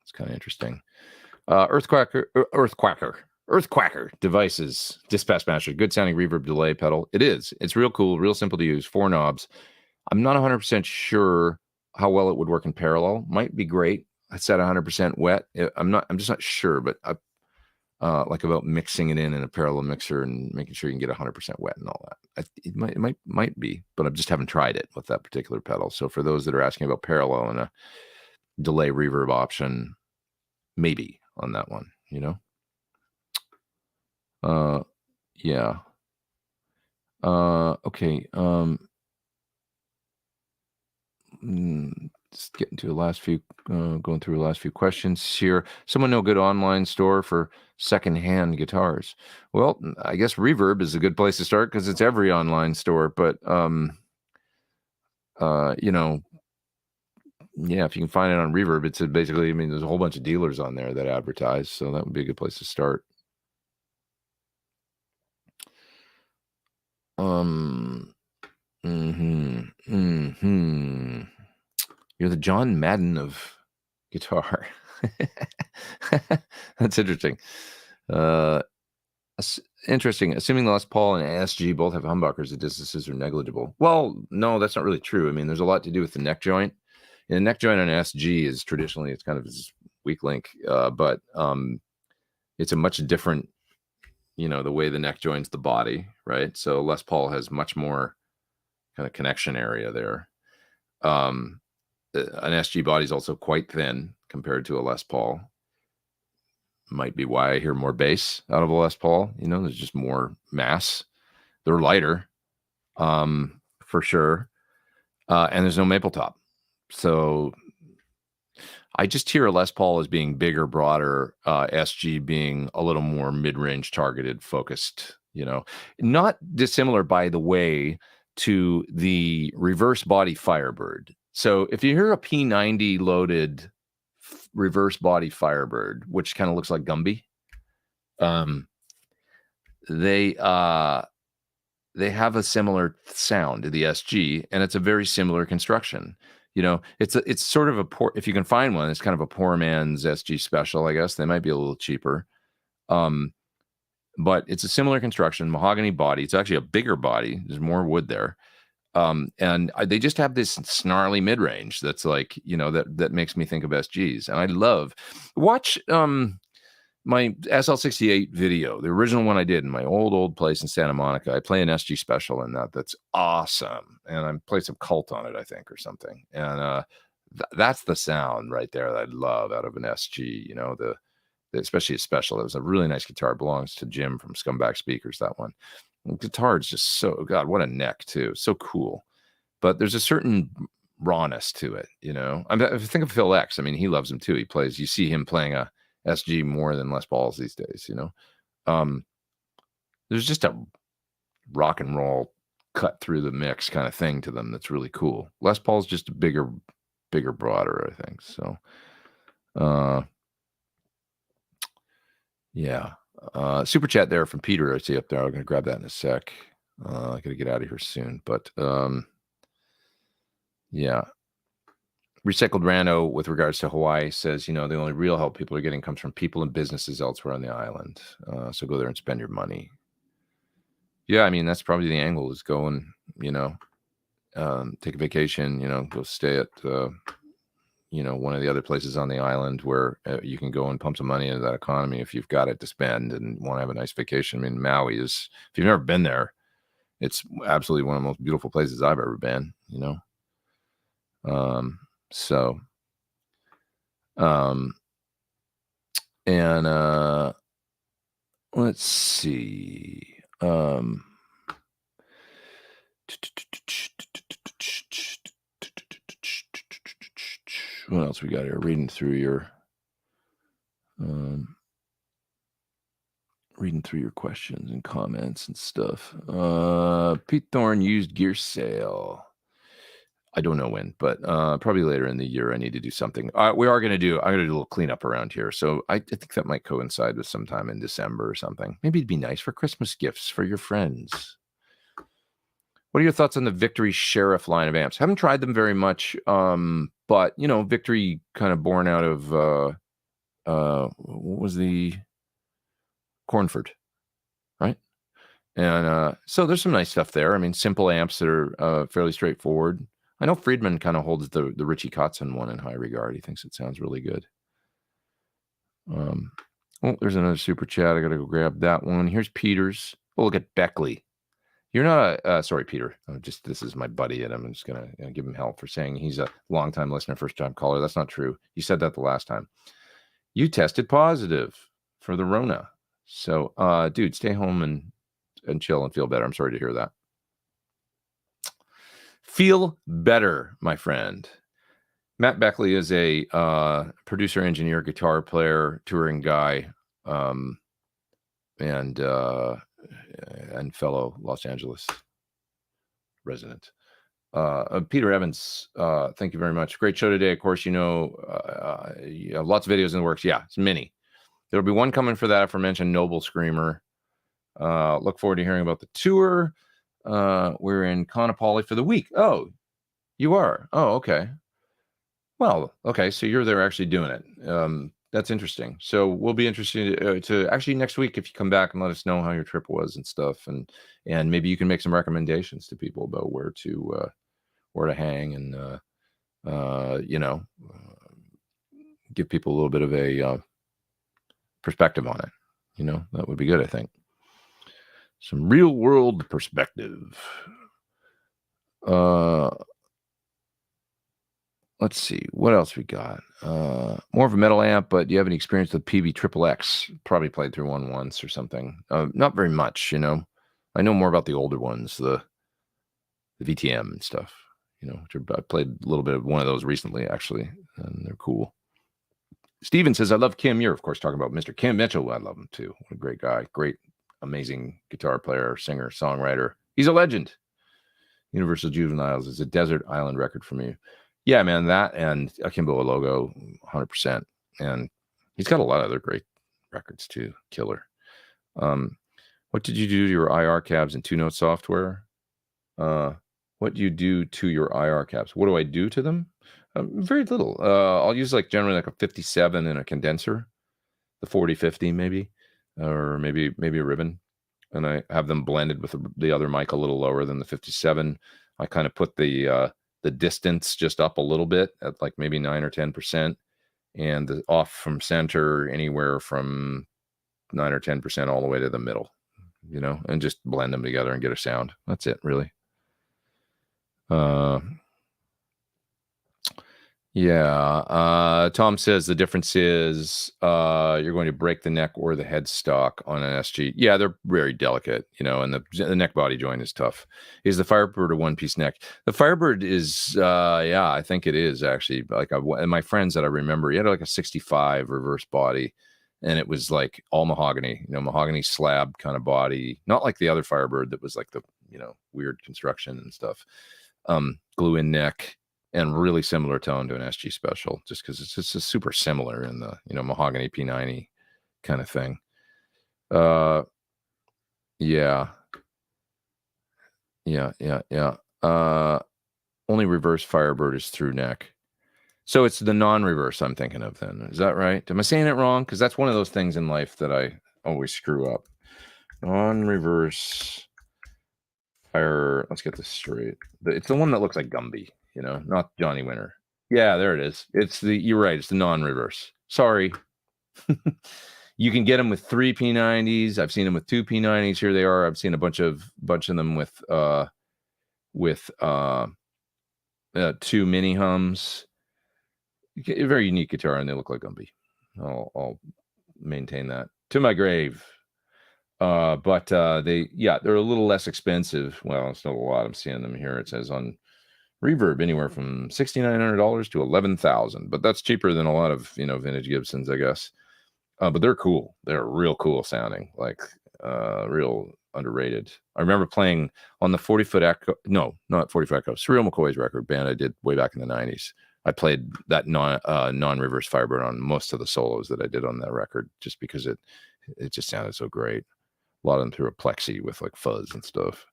it's kind of interesting. Earthquacker devices, Dispatch Master, good sounding reverb delay pedal. It is. It's real cool, real simple to use, 4 knobs. I'm not 100% sure how well it would work in parallel. Might be great. I said 100% wet. I'm just not sure, but like about mixing it in a parallel mixer and making sure you can get 100% wet and all that. It might be, but I just haven't tried it with that particular pedal. So for those that are asking about parallel and a delay reverb option, maybe on that one, you know? Yeah. Okay. Just getting to the last few, going through the last few questions here. Someone know a good online store for secondhand guitars? Well, I guess Reverb is a good place to start because it's every online store. But you know, yeah, if you can find it on Reverb, it's basically, I mean, there's a whole bunch of dealers on there that advertise, so that would be a good place to start. You're the John Madden of guitar. That's interesting. Interesting. Assuming the Les Paul and SG both have humbuckers, the distances are negligible. Well, no, that's not really true. I mean, there's a lot to do with the neck joint. And the neck joint on an SG is traditionally, it's kind of this weak link, but it's a much different, the way the neck joins the body, right? So Les Paul has much more kind of connection area there. An SG body is also quite thin compared to a Les Paul. Might be why I hear more bass out of a Les Paul. There's just more mass. They're lighter, for sure. And there's no maple top. So I just hear a Les Paul as being bigger, broader, SG being a little more mid-range targeted, focused, not dissimilar, by the way, to the reverse body Firebird. So if you hear a P90 loaded reverse body Firebird, which kind of looks like Gumby, they have a similar sound to the SG, and it's a very similar construction. It's sort of if you can find one, it's kind of a poor man's SG special, I guess. They might be a little cheaper. But it's a similar construction, mahogany body. It's actually a bigger body. There's more wood there. And they just have this snarly mid-range that's like, that makes me think of SGs. And I watch my SL68 video, the original one I did in my old place in Santa Monica. I play an SG special in that's awesome. And I play some Cult on it, I think, or something. And that's the sound right there that I love out of an SG, especially a special. It was a really nice guitar. Belongs to Jim from Scumbag Speakers, that one. The guitar is just God, what a neck too. So cool. But there's a certain rawness to it, I think of Phil X. I mean, he loves him too. You see him playing a SG more than Les Pauls these days, There's just a rock and roll cut through the mix kind of thing to them that's really cool. Les Paul's just bigger, broader, I think. So, yeah. Super chat there from Peter. I see up there. I'm going to grab that in a sec. I got to get out of here soon, but yeah. Recycled Rando, with regards to Hawaii, says, the only real help people are getting comes from people and businesses elsewhere on the island. So go there and spend your money. Yeah, I mean, that's probably the angle, is go and, take a vacation, go stay at, one of the other places on the island where you can go and pump some money into that economy if you've got it to spend and want to have a nice vacation. I mean, Maui is, if you've never been there, it's absolutely one of the most beautiful places I've ever been, So, and let's see. What else we got here? Reading through your questions and comments and stuff. Pete Thorn used gear sale. I don't know when, but probably later in the year. I need to do something. I'm going to do a little cleanup around here. So I think that might coincide with sometime in December or something. Maybe it'd be nice for Christmas gifts for your friends. What are your thoughts on the Victory Sheriff line of amps? Haven't tried them very much, but Victory kind of born out of what was the Cornford, right? And so there's some nice stuff there. I mean, simple amps that are fairly straightforward. I know Friedman kind of holds the Richie Kotzen one in high regard. He thinks it sounds really good. Oh, there's another super chat. I got to go grab that one. Here's Peter's. Oh, look at Beckley. You're not sorry, Peter. This is my buddy, and I'm just going to give him help for saying he's a longtime listener, first-time caller. That's not true. You said that the last time. You tested positive for the Rona. So, dude, stay home and chill and feel better. I'm sorry to hear that. Feel better, my friend. Matt Beckley is a producer, engineer, guitar player, touring guy, and fellow Los Angeles resident. Peter Evans, thank you very much. Great show today. Of course, you have lots of videos in the works. Yeah, it's many. There'll be one coming for that aforementioned Noble Screamer. Look forward to hearing about the tour. We're in Conopoli for the week. Oh, you are? Oh, okay. Well, okay. So you're there actually doing it. That's interesting. So we'll be interested to actually next week if you come back and let us know how your trip was and stuff, and maybe you can make some recommendations to people about where to hang and give people a little bit of a perspective on it. That would be good. I think some real world perspective. Let's see what else we got. More of a metal amp, but do you have any experience with PV Triple X? Probably played through one once or something. Not very much, I know more about the older ones, the VTM and stuff. I played a little bit of one of those recently, actually, and they're cool. Steven says, I love Kim. You're, of course, talking about Mr. Kim Mitchell. I love him, too. What a great guy. Great, amazing guitar player, singer, songwriter. He's a legend. Universal Juveniles is a desert island record for me. Yeah, man, that and Akimbo Logo, 100%. And he's got a lot of other great records, too. Killer. What did you do to your IR cabs in two-note software? What do you do to your IR cabs? What do I do to them? Very little. I'll use generally a 57 and a condenser, the 40-50 maybe, or maybe a ribbon, and I have them blended with the other mic a little lower than the 57. I kind of put the distance just up a little bit at maybe 9 or 10%, and the off from center anywhere from 9 or 10% all the way to the middle, and just blend them together and get a sound. That's it, really. Yeah. Tom says the difference is you're going to break the neck or the headstock on an SG. Yeah, they're very delicate, and the neck body joint is tough. Is the Firebird a one-piece neck? The Firebird is, yeah, I think it is actually. My friends that I remember, he had a 65 reverse body, and it was all mahogany, mahogany slab kind of body, not like the other Firebird that was the weird construction and stuff. Glue in neck. And really similar tone to an SG Special, just because it's just super similar in the mahogany P90 kind of thing. Yeah. Only reverse Firebird is through neck, so it's the non-reverse I'm thinking of. Then is that right? Am I saying it wrong? Because that's one of those things in life that I always screw up. Non-reverse Fire. Let's get this straight. It's the one that looks like Gumby. Not Johnny Winter. Yeah, there it is. You're right. It's the non-reverse. Sorry. You can get them with 3 P90s. I've seen them with 2 P90s. Here they are. I've seen a bunch of them with 2 mini hums. A very unique guitar, and they look like Gumby. I'll maintain that to my grave. But they're a little less expensive. Well, it's not a lot. I'm seeing them here. It says on Reverb anywhere from $6,900 to $11,000, but that's cheaper than a lot of vintage Gibsons, I guess. But they're cool. They're real cool sounding, real underrated. I remember playing on the 40-foot Echo. No, not 40-foot Echo. Surreal McCoy's record band I did way back in the 90s. I played that non-reverse Firebird on most of the solos that I did on that record, just because it just sounded so great. A lot of them through a plexi with fuzz and stuff.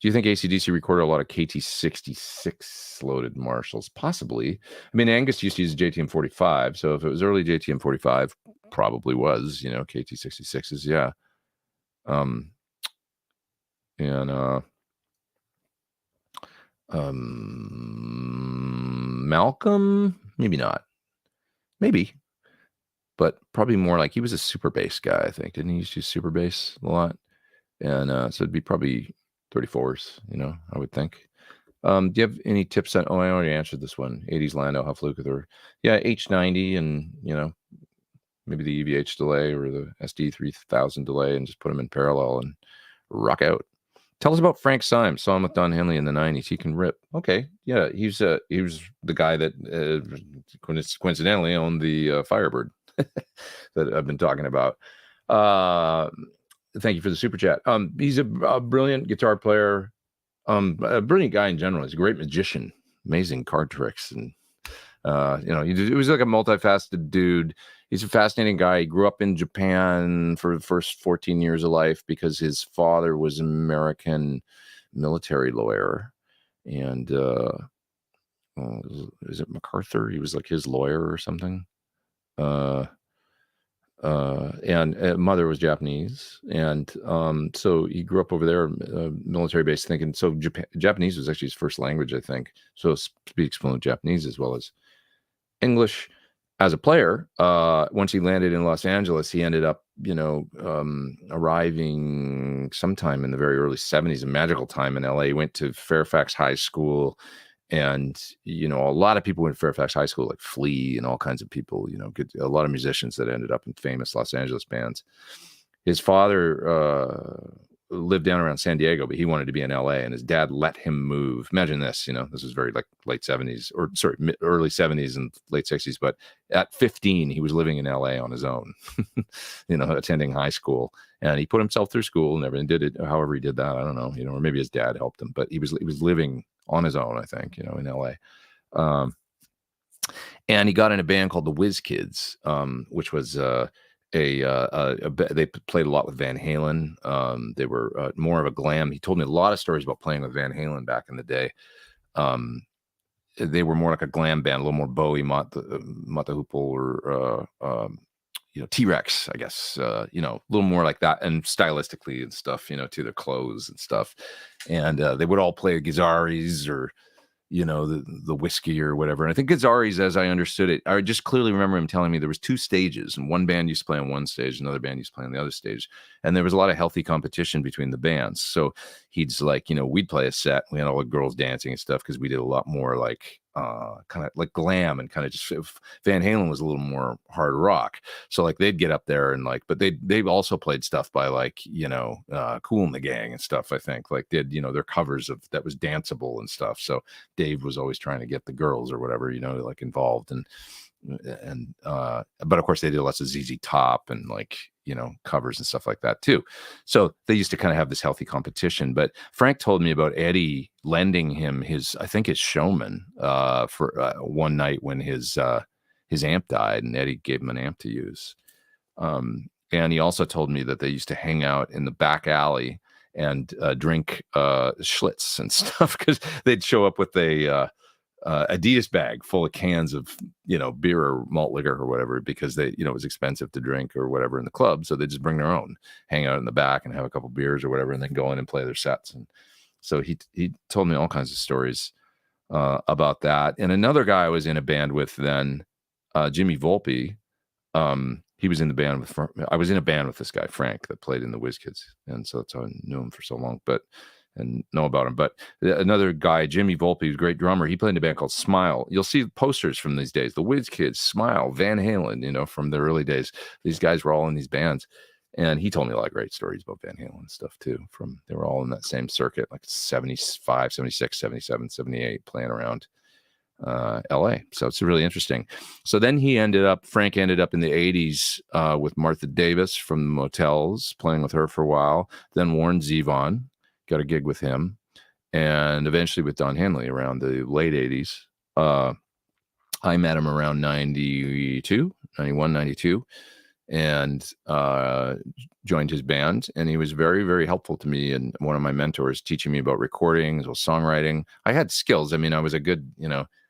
Do you think AC/DC recorded a lot of KT66 loaded Marshalls? Possibly. I mean, Angus used to use a JTM 45, so if it was early JTM 45, probably was, KT66s, yeah. Malcolm, maybe not. Maybe. But probably more he was a super bass guy, I think. Didn't he used to use super bass a lot? And so it'd be probably 34s, I would think. Do you have any tips on, I already answered this one, 80s Lando, how fluke with H90 and, maybe the EVH delay or the SD3000 delay, and just put them in parallel and rock out. Tell us about Frank Symes. Saw him with Don Henley in the 90s. He can rip. Okay. Yeah. He was the guy that coincidentally owned the Firebird that I've been talking about. Thank you for the super chat. He's a brilliant guitar player, a brilliant guy in general. He's a great magician, amazing card tricks, and he was like a multifaceted dude. He's a fascinating guy. He grew up in Japan for the first 14 years of life because his father was an American military lawyer, and is it MacArthur? He was his lawyer or something. and mother was Japanese, and so he grew up over there, military base. Thinking so, Japanese was actually his first language, I think. So speaks fluent Japanese as well as English. As a player, once he landed in Los Angeles, he ended up, arriving sometime in the very early 70s, a magical time in LA. He went to Fairfax High School, and, a lot of people went to Fairfax High School, like Flea and all kinds of people, a lot of musicians that ended up in famous Los Angeles bands. His father lived down around San Diego, but he wanted to be in LA, and his dad let him move. Imagine this, this was very like late 70s, or sorry, early 70s and late 60s. But at 15, he was living in LA on his own, attending high school, and he put himself through school and everything. Did it however he did that, I don't know, or maybe his dad helped him, but he was living on his own, I think, in LA. And he got in a band called the Whiz Kids, which was they played a lot with Van Halen. They were more of a glam. He told me a lot of stories about playing with Van Halen back in the day. They were more like a glam band, a little more Bowie, Mott the Hoople, or T-Rex, I guess. A little more like that, and stylistically and stuff. To their clothes and stuff. And they would all play Gizzaris or the whiskey or whatever. And I think Gizzaris, as I understood it, I just clearly remember him telling me there was two stages, and one band used to play on one stage, another band used to play on the other stage. And there was a lot of healthy competition between the bands. So he'd like, we'd play a set. We had all the girls dancing and stuff, because we did a lot more like kind of like glam, and kind of just Van Halen was a little more hard rock. So like they'd get up there and like, but they've also played stuff by like, Kool and the Gang and stuff, I think, like did, their covers of that was danceable and stuff. So Dave was always trying to get the girls or whatever, like involved. But of course they did lots of ZZ Top and like, covers and stuff like that too. So they used to kind of have this healthy competition. But Frank told me about Eddie lending him his Showman for one night when his amp died, and Eddie gave him an amp to use. And he also told me that they used to hang out in the back alley and drink Schlitz and stuff, because they'd show up with a Adidas bag full of cans of, beer or malt liquor or whatever, because they, it was expensive to drink or whatever in the club. So they just bring their own, hang out in the back and have a couple beers or whatever, and then go in and play their sets. And so he told me all kinds of stories about that. And another guy I was in a band with then, Jimmy Volpe. He was in the band with, I was in a band with this guy, Frank, that played in the Whiz Kids. And so that's how I knew him for so long, and know about him. But another guy, Jimmy Volpe, who's a great drummer, he played in a band called Smile. You'll see posters from these days, the Whiz Kids, Smile, Van Halen, from the early days. These guys were all in these bands. And he told me a lot of great stories about Van Halen and stuff too. They were all in that same circuit, like 75, 76, 77, 78, playing around LA. So it's really interesting. So then Frank ended up in the 80s with Martha Davis from the Motels, playing with her for a while. Then Warren Zevon, got a gig with him, and eventually with Don Henley around the late 80s. I met him around 91, 92, and joined his band. And he was very, very helpful to me, and one of my mentors, teaching me about recording as well, songwriting. I had skills. I mean, I was a good,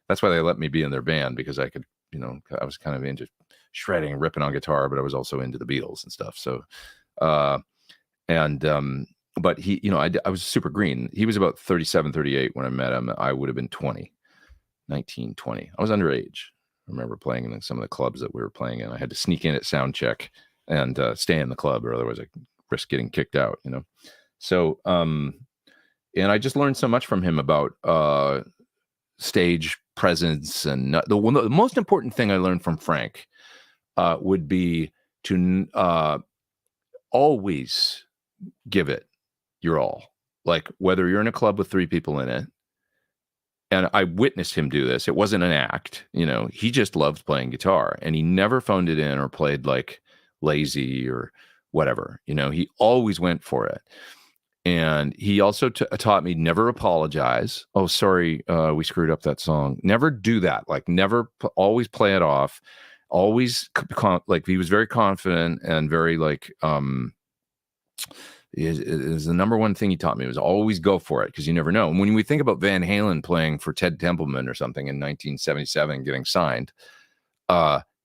that's why they let me be in their band, because I could, I was kind of into shredding, ripping on guitar, but I was also into the Beatles and stuff. So, but he, I was super green. He was about 37, 38 when I met him. I would have been 19, 20. I was underage. I remember playing in some of the clubs that we were playing in. I had to sneak in at sound check and stay in the club, or otherwise I risk getting kicked out, So, and I just learned so much from him about stage presence. And the most important thing I learned from Frank would be to always give it your all. Like, whether you're in a club with 3 people in it, and I witnessed him do this. It wasn't an act, he just loved playing guitar, and he never phoned it in or played like lazy or whatever. He always went for it. And he also taught me never apologize. Oh, sorry, we screwed up that song. Never do that. Like, never, always play it off. Always, like, he was very confident and very like, is the number one thing he taught me was always go for it, because you never know. And when we think about Van Halen playing for Ted Templeman or something in 1977, getting signed,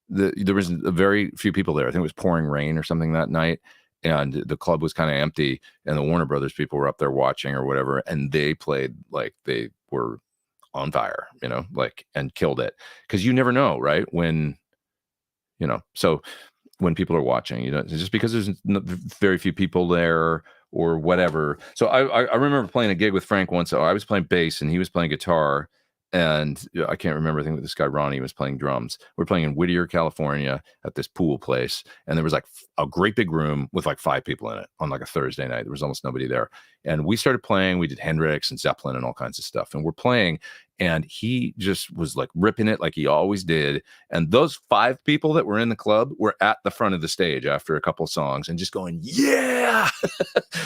there was a very few people there. I think it was pouring rain or something that night, and the club was kind of empty, and the Warner Brothers people were up there watching or whatever, and they played like they were on fire, like, and killed it. Because you never know, right? When, so when people are watching, just because there's very few people there or whatever. So I remember playing a gig with Frank once. I was playing bass and he was playing guitar, and I can't remember. I think this guy Ronnie was playing drums. We're playing in Whittier, California, at this pool place, and there was like a great big room with like 5 people in it on like a Thursday night. There was almost nobody there, and we started playing. We did Hendrix and Zeppelin and all kinds of stuff, and we're playing, and he just was like ripping it like he always did. And those 5 people that were in the club were at the front of the stage after a couple songs and just going, yeah,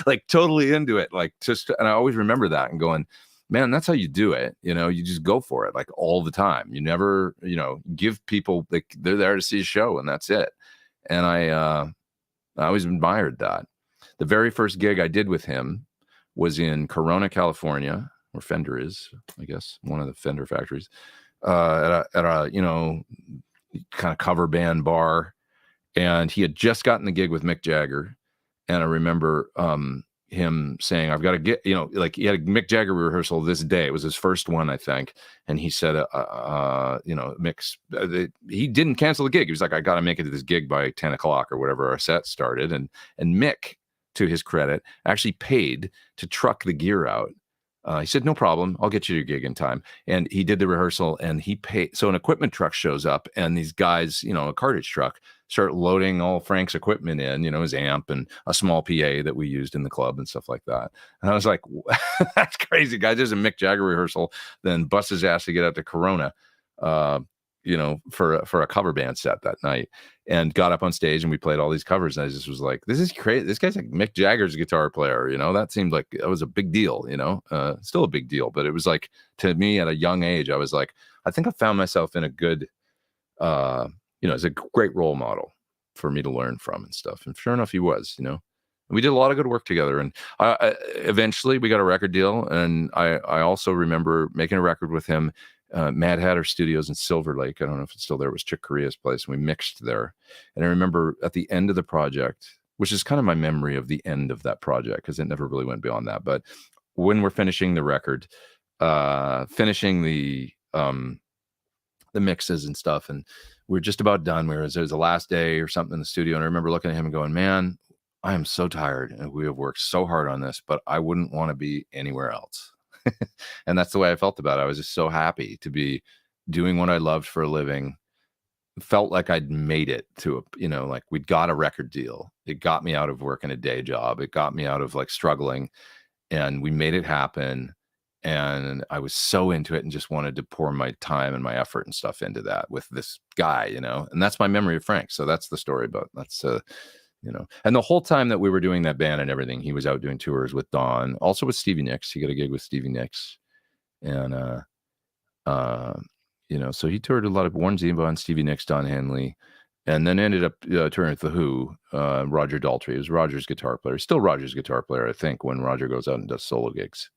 like totally into it. Like and I always remember that and going, man, that's how you do it. You just go for it like all the time. You never, give people, like, they're there to see a show and that's it. And I always admired that. The very first gig I did with him was in Corona, California, where Fender is, I guess, one of the Fender factories, at a kind of cover band bar. And he had just gotten the gig with Mick Jagger. And I remember him saying, I've got to get, like, he had a Mick Jagger rehearsal this day. It was his first one, I think. And he said, Mick's, he didn't cancel the gig. He was like, I got to make it to this gig by 10 o'clock or whatever our set started. And Mick, to his credit, actually paid to truck the gear out. He said, no problem. I'll get you your gig in time. And he did the rehearsal and he paid. So an equipment truck shows up and these guys, a cartage truck, start loading all Frank's equipment in, his amp and a small PA that we used in the club and stuff like that. And I was like, that's crazy, guys. There's a Mick Jagger rehearsal, then busts his ass to get out to Corona, for a cover band set that night, and got up on stage and we played all these covers. And I just was like, this is crazy. This guy's like Mick Jagger's guitar player. That seemed like it was a big deal, still a big deal. But it was like, to me at a young age, I was like, I think I found myself in a good, as a great role model for me to learn from and stuff. And sure enough, he was, we did a lot of good work together. And eventually we got a record deal. And I also remember making a record with him, Mad Hatter Studios in Silver Lake. I don't know if it's still there. It was Chick Corea's place. And we mixed there. And I remember at the end of the project, which is kind of my memory of the end of that project, because it never really went beyond that. But when we're finishing the record, finishing the mixes and stuff, and we're just about done. It was the last day or something in the studio. And I remember looking at him and going, man, I am so tired. And we have worked so hard on this, but I wouldn't want to be anywhere else. And that's the way I felt about it. I was just so happy to be doing what I loved for a living. Felt like I'd made it to like we'd got a record deal. It got me out of working a day job. It got me out of like struggling, and we made it happen. And I was so into it and just wanted to pour my time and my effort and stuff into that with this guy, and that's my memory of Frank. So that's the story about that's, and the whole time that we were doing that band and everything, he was out doing tours with Don, also with Stevie Nicks. He got a gig with Stevie Nicks. And, so he toured a lot of Warren Zevon, Stevie Nicks, Don Henley, and then ended up touring with The Who, Roger Daltrey. He was Roger's guitar player, still Roger's guitar player, I think, when Roger goes out and does solo gigs.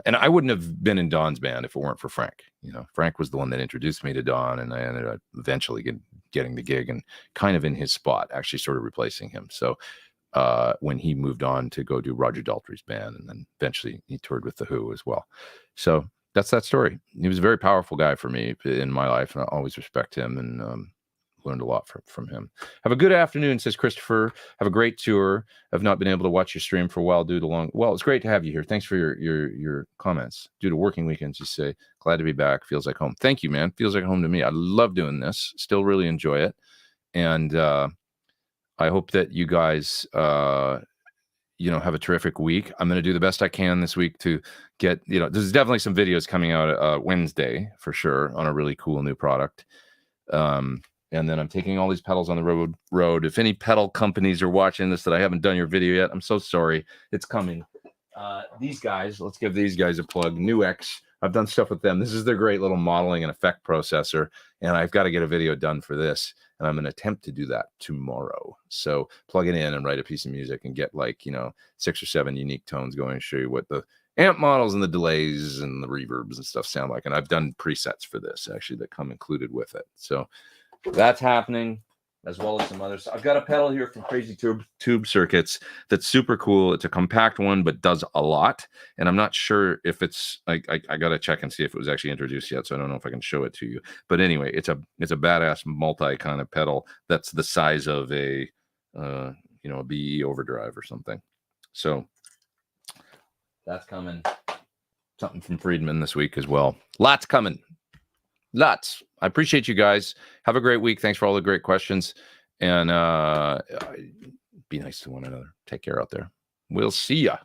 And I wouldn't have been in Don's band if it weren't for Frank. Frank was the one that introduced me to Don, and I ended up eventually getting the gig and kind of in his spot, actually sort of replacing him. So when he moved on to go do Roger Daltrey's band, and then eventually he toured with The Who as well. So that's that story. He was a very powerful guy for me in my life, and I always respect him and learned a lot from him. Have a good afternoon, says Christopher. Have a great tour. I've not been able to watch your stream for a while due to well, it's great to have you here. Thanks for your comments. Due to working weekends, you say, glad to be back. Feels like home. Thank you, man. Feels like home to me. I love doing this. Still really enjoy it. And I hope that you guys have a terrific week. I'm going to do the best I can this week to get, there's definitely some videos coming out Wednesday for sure on a really cool new product. And then I'm taking all these pedals on the road. If any pedal companies are watching this that I haven't done your video yet, I'm so sorry. It's coming. These guys, let's give these guys a plug. NuX. I've done stuff with them. This is their great little modeling and effect processor. And I've got to get a video done for this. And I'm going to attempt to do that tomorrow. So plug it in and write a piece of music and get 6 or 7 unique tones going and show you what the amp models and the delays and the reverbs and stuff sound like. And I've done presets for this actually that come included with it. So that's happening, as well as some other stuff. I've got a pedal here from Crazy Tube Circuits that's super cool. It's a compact one, but does a lot. And I'm not sure if it's, I got to check and see if it was actually introduced yet. So I don't know if I can show it to you. But anyway, it's a badass multi kind of pedal that's the size of a, you know, a BE overdrive or something. So that's coming. Something from Friedman this week as well. Lots coming. Lots. I appreciate you guys. Have a great week. Thanks for all the great questions. And be nice to one another. Take care out there. We'll see ya.